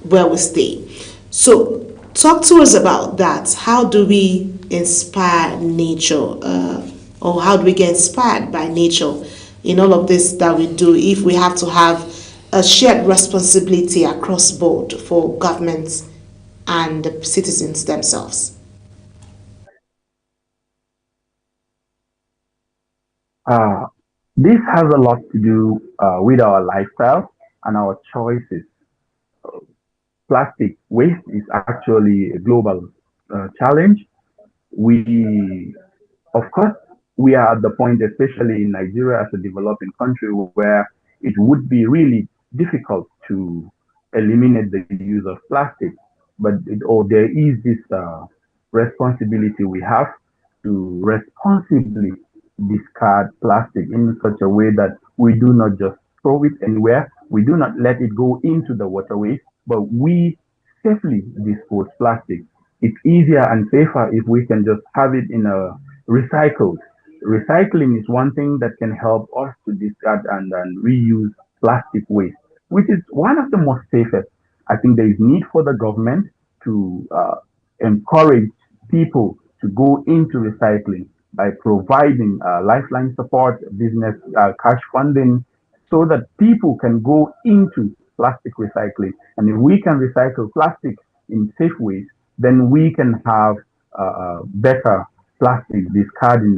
where we stay. So talk to us about that. How do we inspire nature, or how do we get inspired by nature in all of this that we do, if we have to have a shared responsibility across board for governments and the citizens themselves? This has a lot to do with our lifestyle and our choices. Plastic waste is actually a global challenge. Of course, we are at the point, especially in Nigeria as a developing country, where it would be really difficult to eliminate the use of plastic. but there is this responsibility we have to responsibly discard plastic in such a way that we do not just throw it anywhere, we do not let it go into the waterways, but we safely dispose plastic. It's easier and safer if we can just have it in a recycled. Recycling is one thing that can help us to discard and reuse plastic waste, which is one of the most safest. I think there is need for the government to encourage people to go into recycling by providing lifeline support, business cash funding, so that people can go into plastic recycling. And if we can recycle plastic in safe ways, then we can have better plastic discarding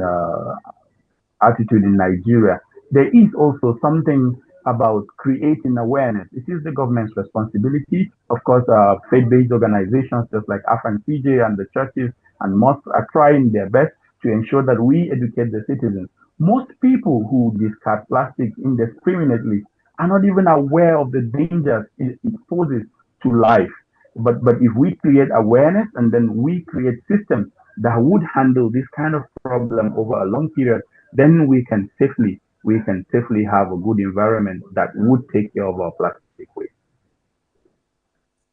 attitude in Nigeria. There is also something about creating awareness. It is the government's responsibility. Of course, faith-based organizations just like AFAN-CJ and the churches and mosques are trying their best to ensure that we educate the citizens. Most people who discard plastic indiscriminately are not even aware of the dangers it poses to life. But if we create awareness and then we create systems that would handle this kind of problem over a long period, then we can safely have a good environment that would take care of our plastic waste.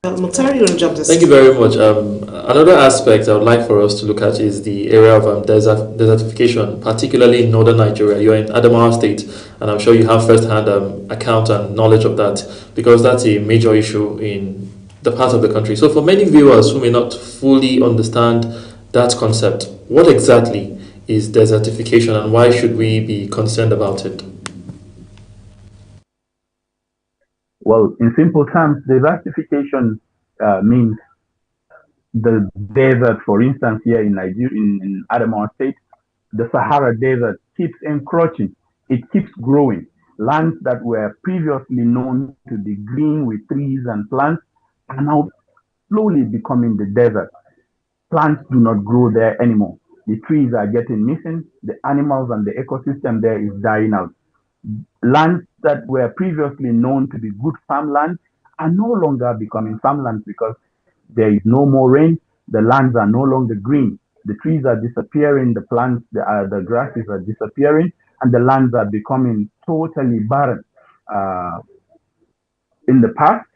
Thank you very much. Another aspect I would like for us to look at is the area of desertification, particularly in northern Nigeria. You're in Adamawa State, and I'm sure you have first-hand account and knowledge of that, because that's a major issue in the part of the country. So for many viewers who may not fully understand that concept, what exactly is desertification and why should we be concerned about it? Well, in simple terms, desertification means the desert, for instance, here in Nigeria, in Adamawa State, the Sahara Desert keeps encroaching. It keeps growing. Lands that were previously known to be green with trees and plants are now slowly becoming the desert. Plants do not grow there anymore. The trees are getting missing. The animals and the ecosystem there is dying out. Lands that were previously known to be good farmlands are no longer becoming farmlands because there is no more rain. The lands are no longer green. The trees are disappearing. The plants, the grasses are disappearing, and the lands are becoming totally barren. In the past,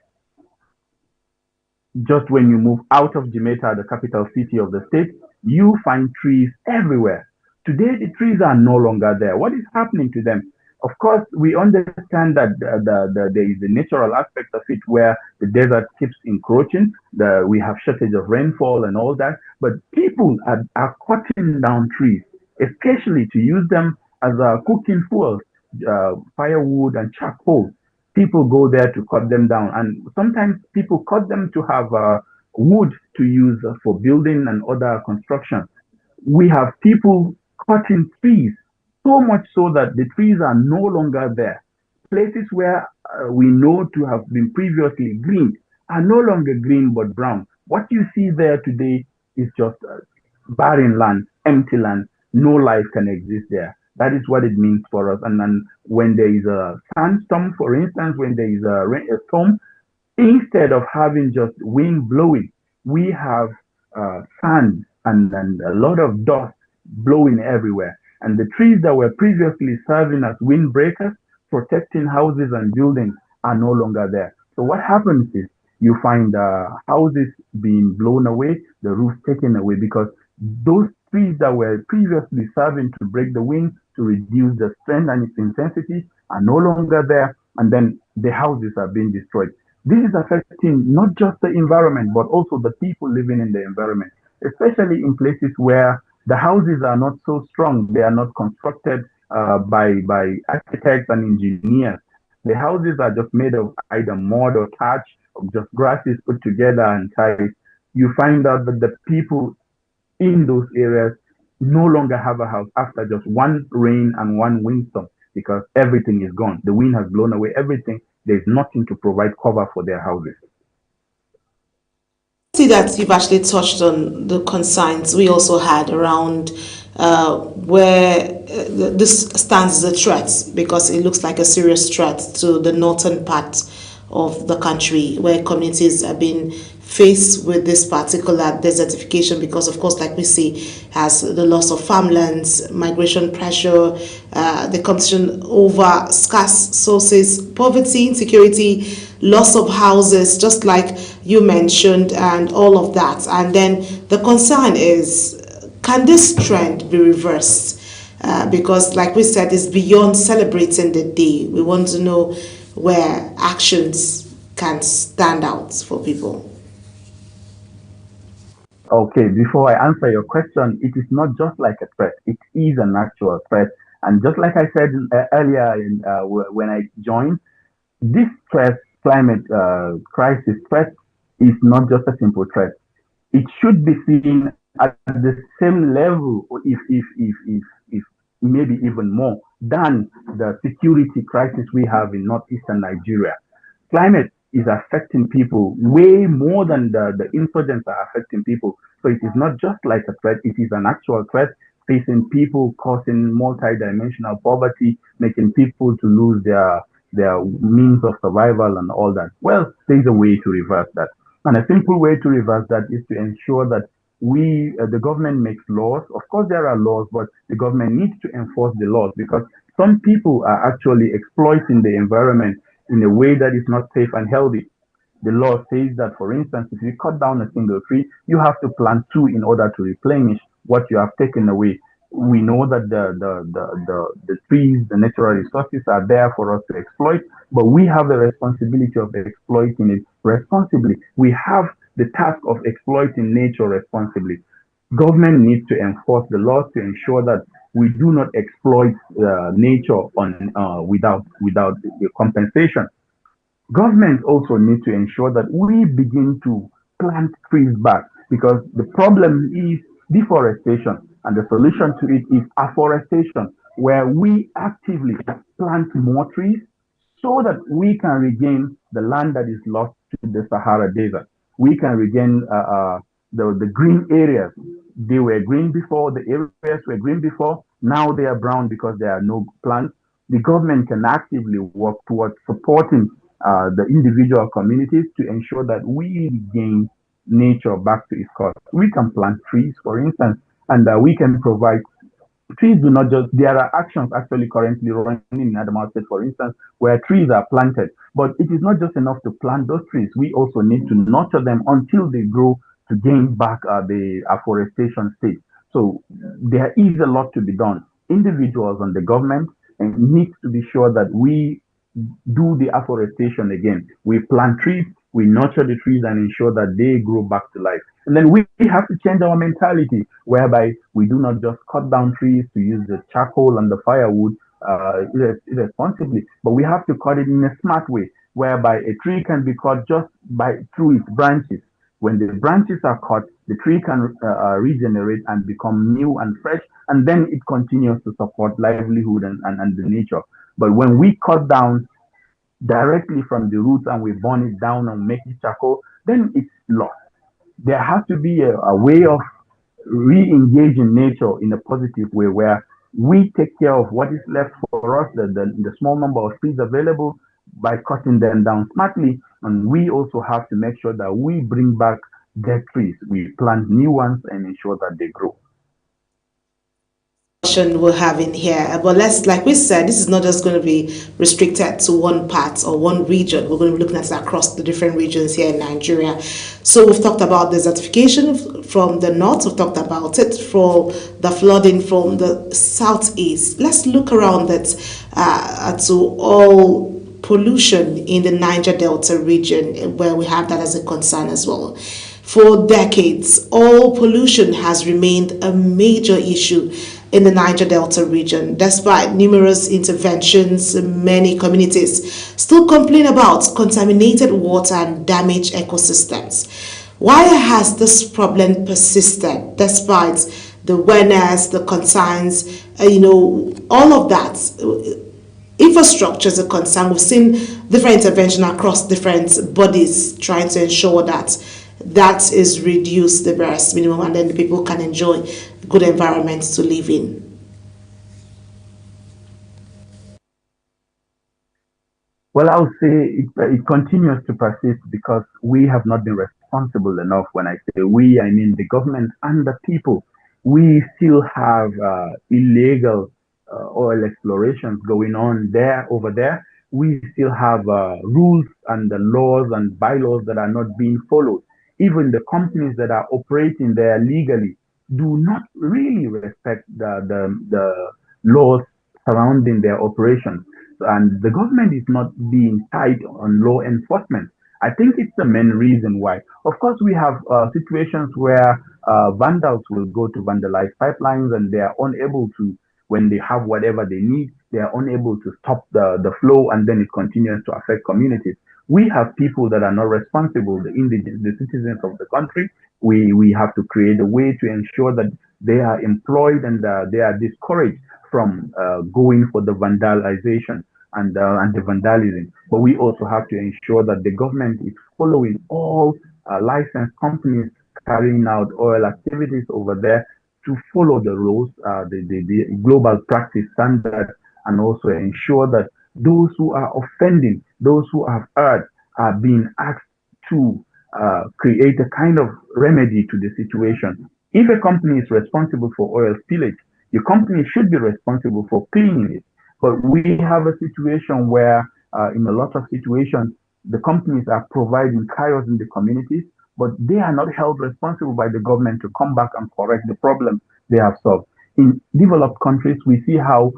just when you move out of Jamaica, the capital city of the state, you find trees everywhere. Today, the trees are no longer there. What is happening to them? Of course, we understand that there is a natural aspect of it where the desert keeps encroaching. We have shortage of rainfall and all that. But people are cutting down trees, especially to use them as cooking fuels, firewood and charcoal. People go there to cut them down. And sometimes people cut them to have wood to use for building and other construction. We have people cutting trees, so much so that the trees are no longer there. Places where we know to have been previously green are no longer green but brown. What you see there today is just barren land, empty land. No life can exist there. That is what it means for us. And then when there is a sandstorm, for instance, when there is a storm, instead of having just wind blowing, we have sand and a lot of dust blowing everywhere. And the trees that were previously serving as windbreakers, protecting houses and buildings, are no longer there. So what happens is you find houses being blown away, the roof taken away, because those trees that were previously serving to break the wind, to reduce the strength and its intensity, are no longer there, and then the houses are being destroyed. This is affecting not just the environment, but also the people living in the environment, especially in places where the houses are not so strong. They are not constructed by architects and engineers. The houses are just made of either mud or thatch, or just grasses put together and tied. You find out that the people in those areas no longer have a house after just one rain and one windstorm, because everything is gone. The wind has blown away everything. There's nothing to provide cover for their houses. I see that you've actually touched on the concerns we also had around where this stands as a threat, because it looks like a serious threat to the northern part of the country, where communities are being faced with this particular desertification because, of course, like we see, has the loss of farmlands, migration pressure, the competition over scarce sources, poverty, insecurity, loss of houses, just like you mentioned, and all of that. And then the concern is, can this trend be reversed? Because, like we said, it's beyond celebrating the day. We want to know where actions can stand out for people. Okay, before I answer your question, it is not just like a threat, it is an actual threat. And just like I said earlier when I joined, this threat, climate crisis threat, is not just a simple threat. It should be seen at the same level, if maybe even more, than the security crisis we have in northeastern Nigeria. Climate is affecting people way more than the insurgents are affecting people. So it is not just like a threat, it is an actual threat facing people, causing multi-dimensional poverty, making people to lose their means of survival and all that. Well, there's a way to reverse that. And a simple way to reverse that is to ensure that the government makes laws. Of course, there are laws, but the government needs to enforce the laws, because some people are actually exploiting the environment in a way that is not safe and healthy. The law says that, for instance, if you cut down a single tree, you have to plant 2 in order to replenish what you have taken away. We know that the trees, the natural resources are there for us to exploit, but we have the responsibility of exploiting it responsibly. We have the task of exploiting nature responsibly. Government needs to enforce the laws to ensure that we do not exploit nature without compensation. Government also needs to ensure that we begin to plant trees back, because the problem is deforestation, and the solution to it is afforestation, where we actively plant more trees so that we can regain the land that is lost to the Sahara Desert. We can regain the green areas. They were green before, the areas were green before, now they are brown because there are no plants. The government can actively work towards supporting the individual communities to ensure that we regain nature back to its course. We can plant trees, for instance, and we can provide trees. Do not just, there are actions actually currently running in Adamawa State, for instance, where trees are planted. But it is not just enough to plant those trees. We also need to nurture them until they grow to gain back the afforestation state. So there is a lot to be done. Individuals and the government need to be sure that we do the afforestation again. We plant trees, we nurture the trees and ensure that they grow back to life. And then we have to change our mentality, whereby we do not just cut down trees to use the charcoal and the firewood irresponsibly, but we have to cut it in a smart way, whereby a tree can be cut just through its branches. When the branches are cut, the tree can regenerate and become new and fresh, and then it continues to support livelihood and the nature. But when we cut down directly from the roots and we burn it down and make it charcoal, then it's lost. There has to be a way of re-engaging nature in a positive way, where we take care of what is left for us, the small number of trees available, by cutting them down smartly. And we also have to make sure that we bring back dead trees. We plant new ones and ensure that they grow. We'll have in here, but like we said, this is not just going to be restricted to one part or one region. We're going to be looking at it across the different regions here in Nigeria. So we've talked about desertification from the north, we've talked about it for the flooding from the southeast. Let's look around it to all pollution in the Niger Delta region, where we have that as a concern as well. For decades, oil pollution has remained a major issue in the Niger Delta region. Despite numerous interventions, many communities still complain about contaminated water and damaged ecosystems. Why has this problem persisted despite the awareness, the concerns, all of that? Infrastructure is a concern. We've seen different intervention across different bodies trying to ensure that is reduced, the barest minimum, and then the people can enjoy good environments to live in. Well, I would say it continues to persist because we have not been responsible responsible enough. When I say we, I mean the government and the people. We still have illegal oil explorations going on over there. We still have rules and the laws and bylaws that are not being followed. Even the companies that are operating there legally do not really respect the laws surrounding their operations. And the government is not being tight on law enforcement. I think it's the main reason why. Of course, we have situations where vandals will go to vandalize pipelines and they are unable to, when they have whatever they need, they are unable to stop the flow, and then it continues to affect communities. We have people that are not responsible, the indigenous, the citizens of the country. We have to create a way to ensure that they are employed and they are discouraged from going for the vandalization and the vandalism. But we also have to ensure that the government is following all licensed companies carrying out oil activities over there to follow the rules, the global practice standards, and also ensure that those who are offending, those who have erred, are being asked to create a kind of remedy to the situation. If a company is responsible for oil spillage, the company should be responsible for cleaning it. But we have a situation where, in a lot of situations, the companies are providing chaos in the communities, but they are not held responsible by the government to come back and correct the problem they have solved. In developed countries, we see how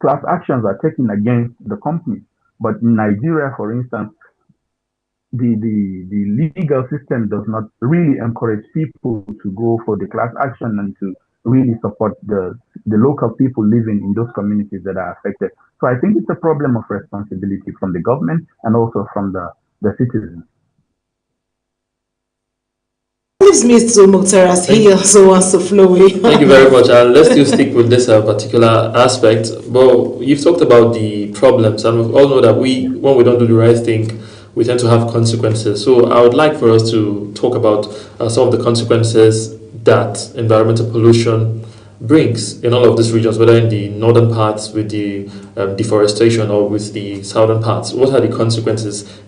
class actions are taken against the companies. But in Nigeria, for instance, the legal system does not really encourage people to go for the class action and to really support the local people living in those communities that are affected. So I think it's a problem of responsibility from the government and also from the citizens. Leaves me to Mukhtar as he also wants to flow in. Thank you very much. Let's still stick with this particular aspect. But you've talked about the problems, and we all know that when we don't do the right thing, we tend to have consequences. So I would like for us to talk about some of the consequences that environmental pollution brings in all of these regions, whether in the northern parts with the deforestation or with the southern parts. What are the consequences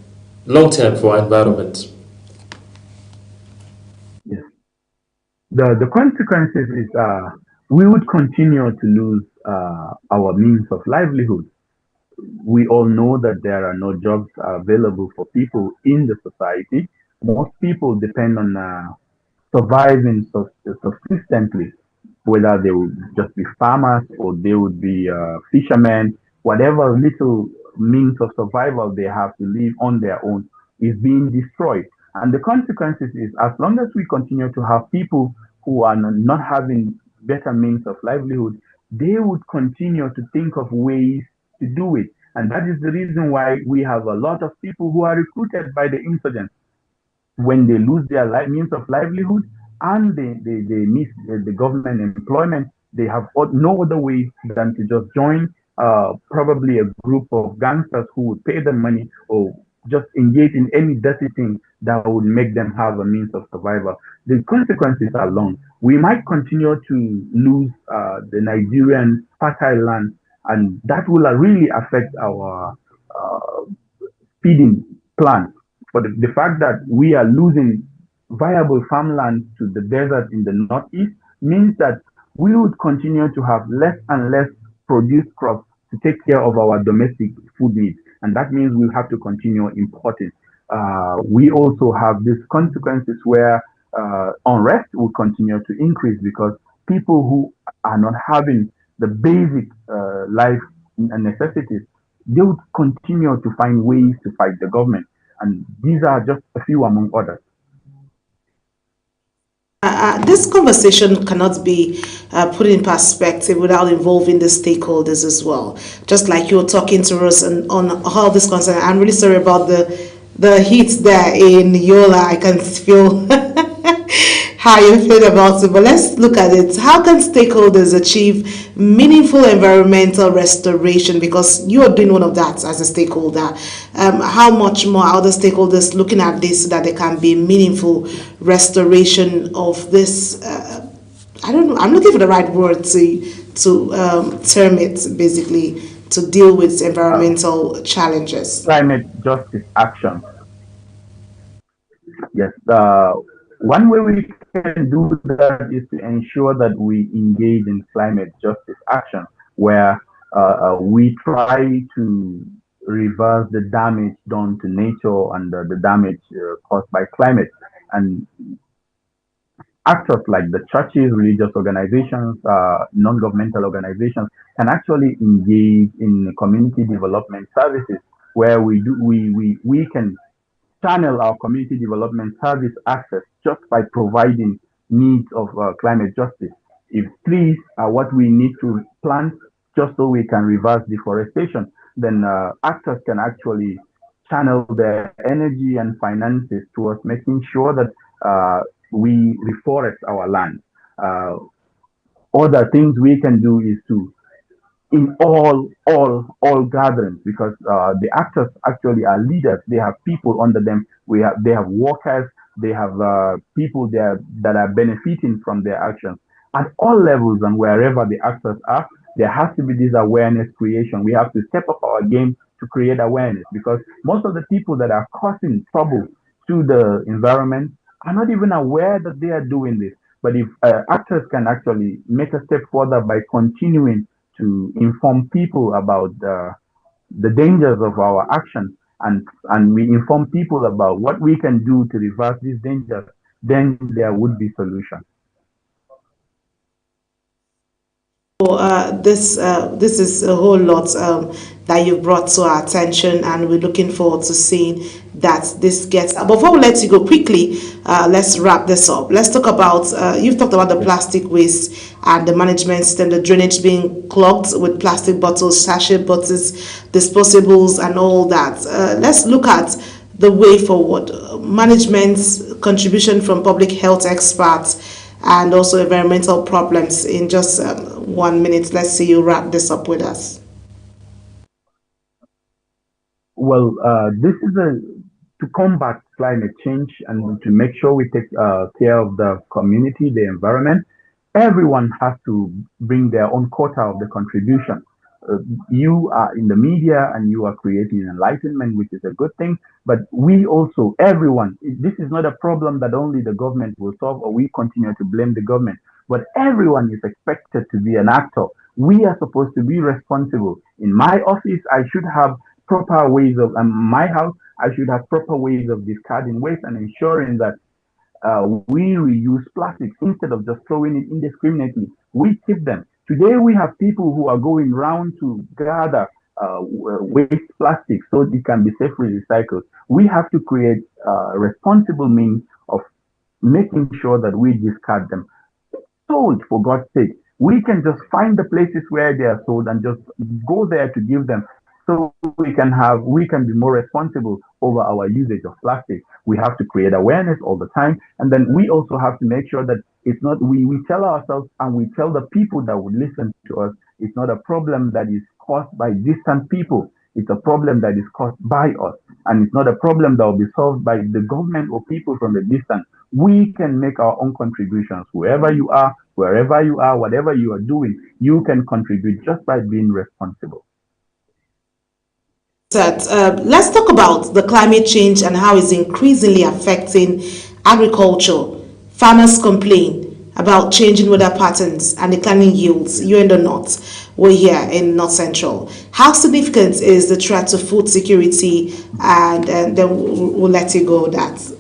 long term for our environment? Yes. The consequences is we would continue to lose our means of livelihood. We all know that there are no jobs available for people in the society. Most people depend on surviving subsistently, whether they would just be farmers or they would be fishermen. Whatever little means of survival they have to live on their own is being destroyed. And the consequences is, as long as we continue to have people who are not having better means of livelihood, they would continue to think of ways to do it. And that is the reason why we have a lot of people who are recruited by the insurgents. When they lose their means of livelihood and they miss the government employment, they have no other way than to just join probably a group of gangsters who would pay them money or just engage in any dirty thing that would make them have a means of survival. The consequences are long. We might continue to lose the Nigerian fertile land, and that will really affect our feeding plants. But the fact that we are losing viable farmland to the desert in the northeast means that we would continue to have less and less produced crops to take care of our domestic food needs. And that means we have to continue importing. We also have these consequences where unrest will continue to increase because people who are not having the basic life necessities, they would continue to find ways to fight the government. And these are just a few among others. This conversation cannot be put in perspective without involving the stakeholders as well. Just like you're talking to us on how this concern. I'm really sorry about the heat there in Yola. I can feel how you feel about it. But let's look at it. How can stakeholders achieve meaningful environmental restoration? Because you are doing one of that as a stakeholder. How much more are other stakeholders looking at this so that there can be meaningful restoration of this? I don't know. I'm looking for the right word to term it, basically, to deal with environmental challenges. Climate justice action. Yes. One way we can do that is to ensure that we engage in climate justice action, where we try to reverse the damage done to nature and the damage caused by climate. And actors like the churches, religious organizations, non-governmental organizations can actually engage in community development services where we can channel our community development service access just by providing needs of climate justice. If trees are what we need to plant just so we can reverse deforestation, then actors can actually channel their energy and finances towards making sure that we reforest our land. Other things we can do is to in all gatherings, because the actors actually are leaders. They have people under them. They have workers. They have people there that are benefiting from their actions at all levels, and wherever the actors are, there has to be this awareness creation. We have to step up our game to create awareness, because most of the people that are causing trouble to the environment are not even aware that they are doing this. But if actors can actually make a step further by continuing to inform people about the dangers of our actions, and we inform people about what we can do to reverse these dangers, then there would be solutions. This is a whole lot that you've brought to our attention, and we're looking forward to seeing that this gets. Before we let you go quickly, let's wrap this up. Let's talk about, you've talked about the plastic waste and the management system, the drainage being clogged with plastic bottles, sachet bottles, disposables, and all that. Let's look at the way forward. Management's contribution from public health experts and also environmental problems in just 1 minute. Let's see you wrap this up with us. Well, this is to combat climate change and to make sure we take care of the community, the environment. Everyone has to bring their own quota of the contribution. You are in the media and you are creating enlightenment, which is a good thing. But we also, everyone, this is not a problem that only the government will solve, or we continue to blame the government. But everyone is expected to be an actor. We are supposed to be responsible. In my office, I should have proper ways of, my house, I should have proper ways of discarding waste and ensuring that we reuse plastics instead of just throwing it indiscriminately. We keep them. Today, we have people who are going round to gather waste plastic so it can be safely recycled. We have to create responsible means of making sure that we discard them. Sold, for God's sake. We can just find the places where they are sold and just go there to give them, so we can be more responsible over our usage of plastic. We have to create awareness all the time, and then we also have to make sure that it's not we tell ourselves and we tell the people that would listen to us, it's not a problem that is caused by distant people. It's a problem that is caused by us, and it's not a problem that will be solved by the government or people from the distance. We can make our own contributions. Whoever you are, wherever you are, whatever you are doing, you can contribute just by being responsible. Let's talk about the climate change and how it's increasingly affecting agriculture. Farmers complain about changing weather patterns and declining yields. You're in the north, we're here in North Central. How significant is the threat to food security? And then we'll let you go with that.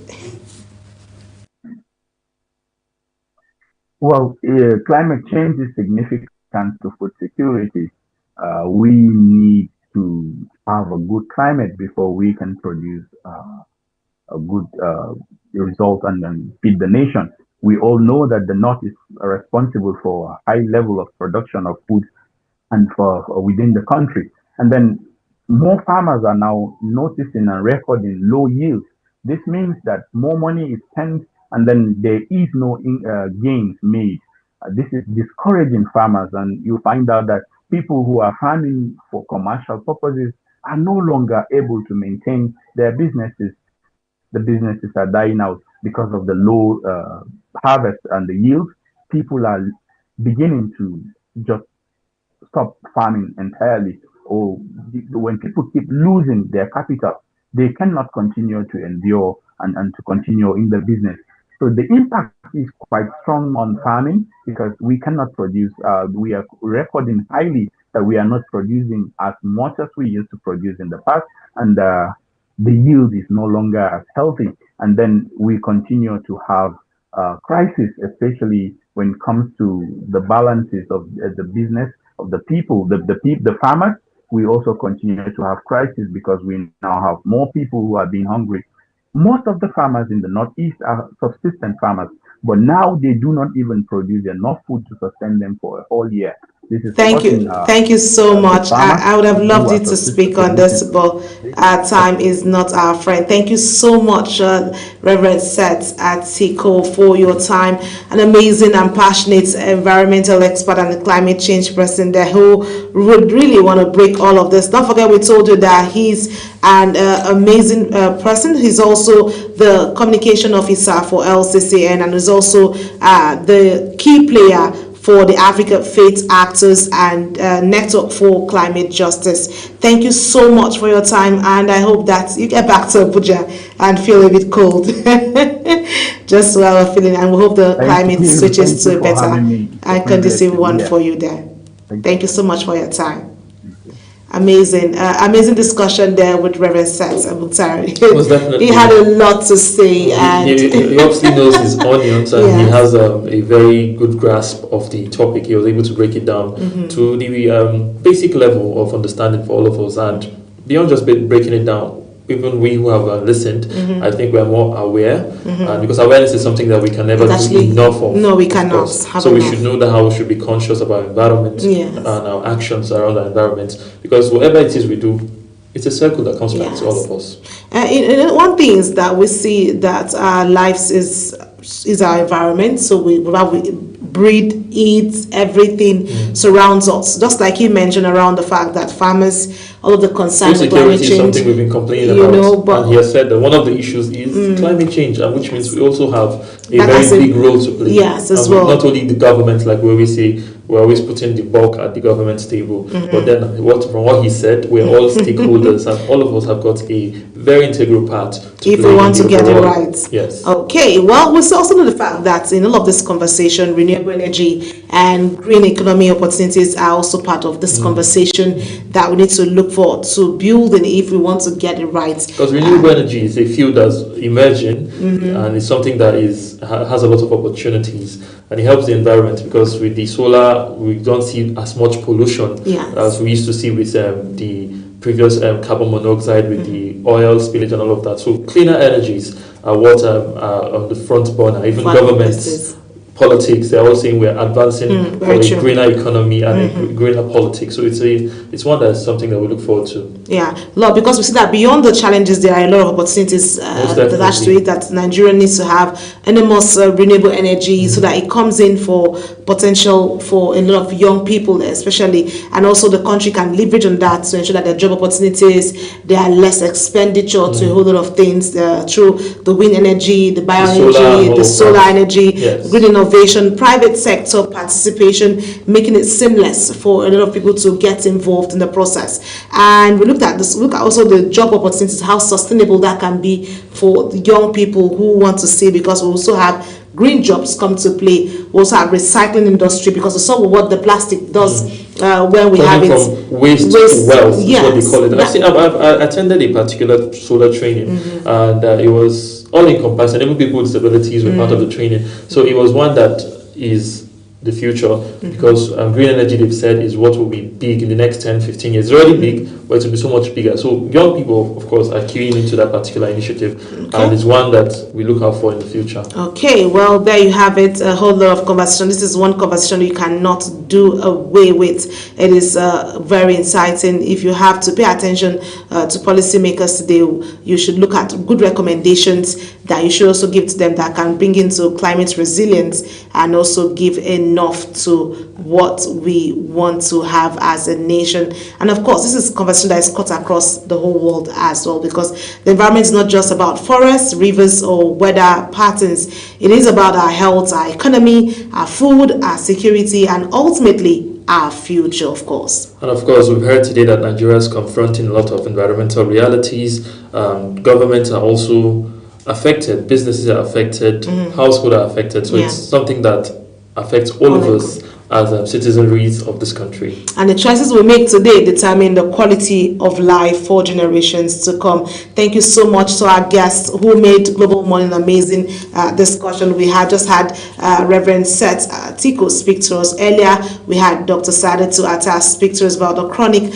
Well, climate change is significant to food security. We need to have a good climate before we can produce a good result and feed the nation. We all know that the North is responsible for a high level of production of food and for within the country. And then more farmers are now noticing and recording low yields. This means that more money is spent and then there is no gains made. This is discouraging farmers, and you find out that people who are farming for commercial purposes are no longer able to maintain their businesses. The businesses are dying out because of the low harvest and the yield. People are beginning to just stop farming entirely. Or when people keep losing their capital, they cannot continue to endure and to continue in the business. So the impact is quite strong on farming because we cannot produce. We are recording highly that we are not producing as much as we used to produce in the past, and the yield is no longer as healthy. And then we continue to have crisis, especially when it comes to the balances of the business of the people, the farmers. We also continue to have crisis because we now have more people who are being hungry. Most of the farmers in the Northeast are subsistence farmers, but now they do not even produce enough food to sustain them for a whole year. This is Thank you so much. I would have loved you to speak on this, but our time is not our friend. Thank you so much, Reverend Seth Atiko, for your time. An amazing and passionate environmental expert and climate change person there who would really want to break all of this. Don't forget, we told you that he's an amazing person. He's also the communication officer for LCCN and is also the key player for the Africa Faith Actors and Network for Climate Justice. Thank you so much for your time, and I hope that you get back to Abuja and feel a bit cold. Just so I was feeling, and we hope the climate switches to a better and conducive one for you there. Thank you so much for your time. Amazing discussion there with Reverend Seth Abutari. He had a lot to say, and he obviously knows his onions, and he has a very good grasp of the topic. He was able to break it down to the basic level of understanding for all of us, and beyond just breaking it down, even we who have listened, I think we are more aware, because awareness is something that we can never do enough of. No, we cannot. So we should know that how we should be conscious about environment and our actions around our environment, because whatever it is we do, it's a circle that comes back to all of us. One thing is that we see that our lives is our environment, so we breathe, eat, everything surrounds us. Just like he mentioned around the fact that farmers, all of the concerns with climate change, is something we've been complaining about. And he has said that one of the issues is climate change, and which means we also have a very big role to play. Yes, as well. Not only the government, like we always say, we're always putting the bulk at the government's table. But then, from what he said, we're all stakeholders, and all of us have got a very integral part to if we want to get it right. Yes. Okay. Well, we also know the fact that in all of this conversation, renewable energy and green economy opportunities are also part of this conversation that we need to look for to build, and if we want to get it right. Because renewable energy is a field that's emerging, and it's something that has a lot of opportunities, and it helps the environment, because with the solar, we don't see as much pollution as we used to see with the previous carbon monoxide, with the oil spillage and all of that. So cleaner energies are what are on the front burner. Even governments, politics, they're all saying we're advancing for a greener economy and a greener politics. So it's one that's something that we look forward to. Yeah, because we see that beyond the challenges, there are a lot of opportunities attached to it, that Nigeria needs to have enormous renewable energy so that it comes in for potential for a lot of young people especially, and also the country can leverage on that to ensure that there are job opportunities, there are less expenditure to a whole lot of things through the wind energy, the bioenergy, the solar energy, green innovation, private sector participation, making it seamless for a lot of people to get involved in the process. And we look at also the job opportunities, how sustainable that can be for the young people who want to see, because we also have green jobs come to play. We also have recycling industry, because we saw what the plastic does when we have it. From waste to wealth, is what they call it. I attended a particular solar training, and it was all encompassing. Even people with disabilities were part of the training. So it was one that is the future, because green energy, they've said, is what will be big in the next 10-15 years. It's already big, but it will be so much bigger. So young people, of course, are keying into that particular initiative, and it's one that we look out for in the future. Okay, well, there you have it, a whole lot of conversation. This is one conversation you cannot do away with. It is very exciting. If you have to pay attention to policymakers today, you should look at good recommendations that you should also give to them that can bring into climate resilience and also give enough to what we want to have as a nation. And of course, this is a conversation that is cut across the whole world as well, because the environment is not just about forests, rivers, or weather patterns. It is about our health, our economy, our food, our security, and ultimately our future, of course. And of course, we've heard today that Nigeria is confronting a lot of environmental realities. Governments are also affected. Businesses are affected, households are affected. So it's something that affects all of us as citizenries of this country. And the choices we make today determine the quality of life for generations to come. Thank you so much to our guests who made Global Morning an amazing discussion. We had just had Reverend Seth Tiko speak to us earlier. We had Dr. Sadatu Atta speak to us about the chronic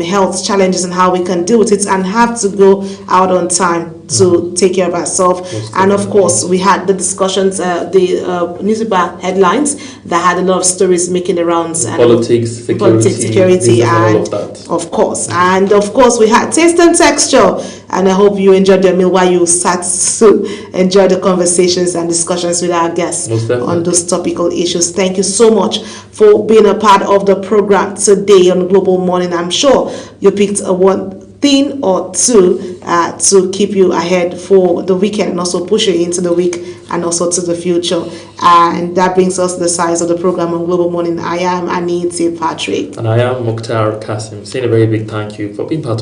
health challenges and how we can deal with it and have to go out on time to take care of ourselves. And of course, we had the discussions, the newspaper headlines that had a lot of stories making the rounds. Politics, security, and all of that. Of course. And of course, we had Taste and Texture. And I hope you enjoyed your meal while you start to enjoy the conversations and discussions with our guests on those topical issues. Thank you so much for being a part of the program today on Global Morning. I'm sure you picked one thing or two to keep you ahead for the weekend and also push you into the week and also to the future. And that brings us to the size of the program on Global Morning. I am Anita Patrick. And I am Mukhtar Kasim. Saying a very big thank you for being part of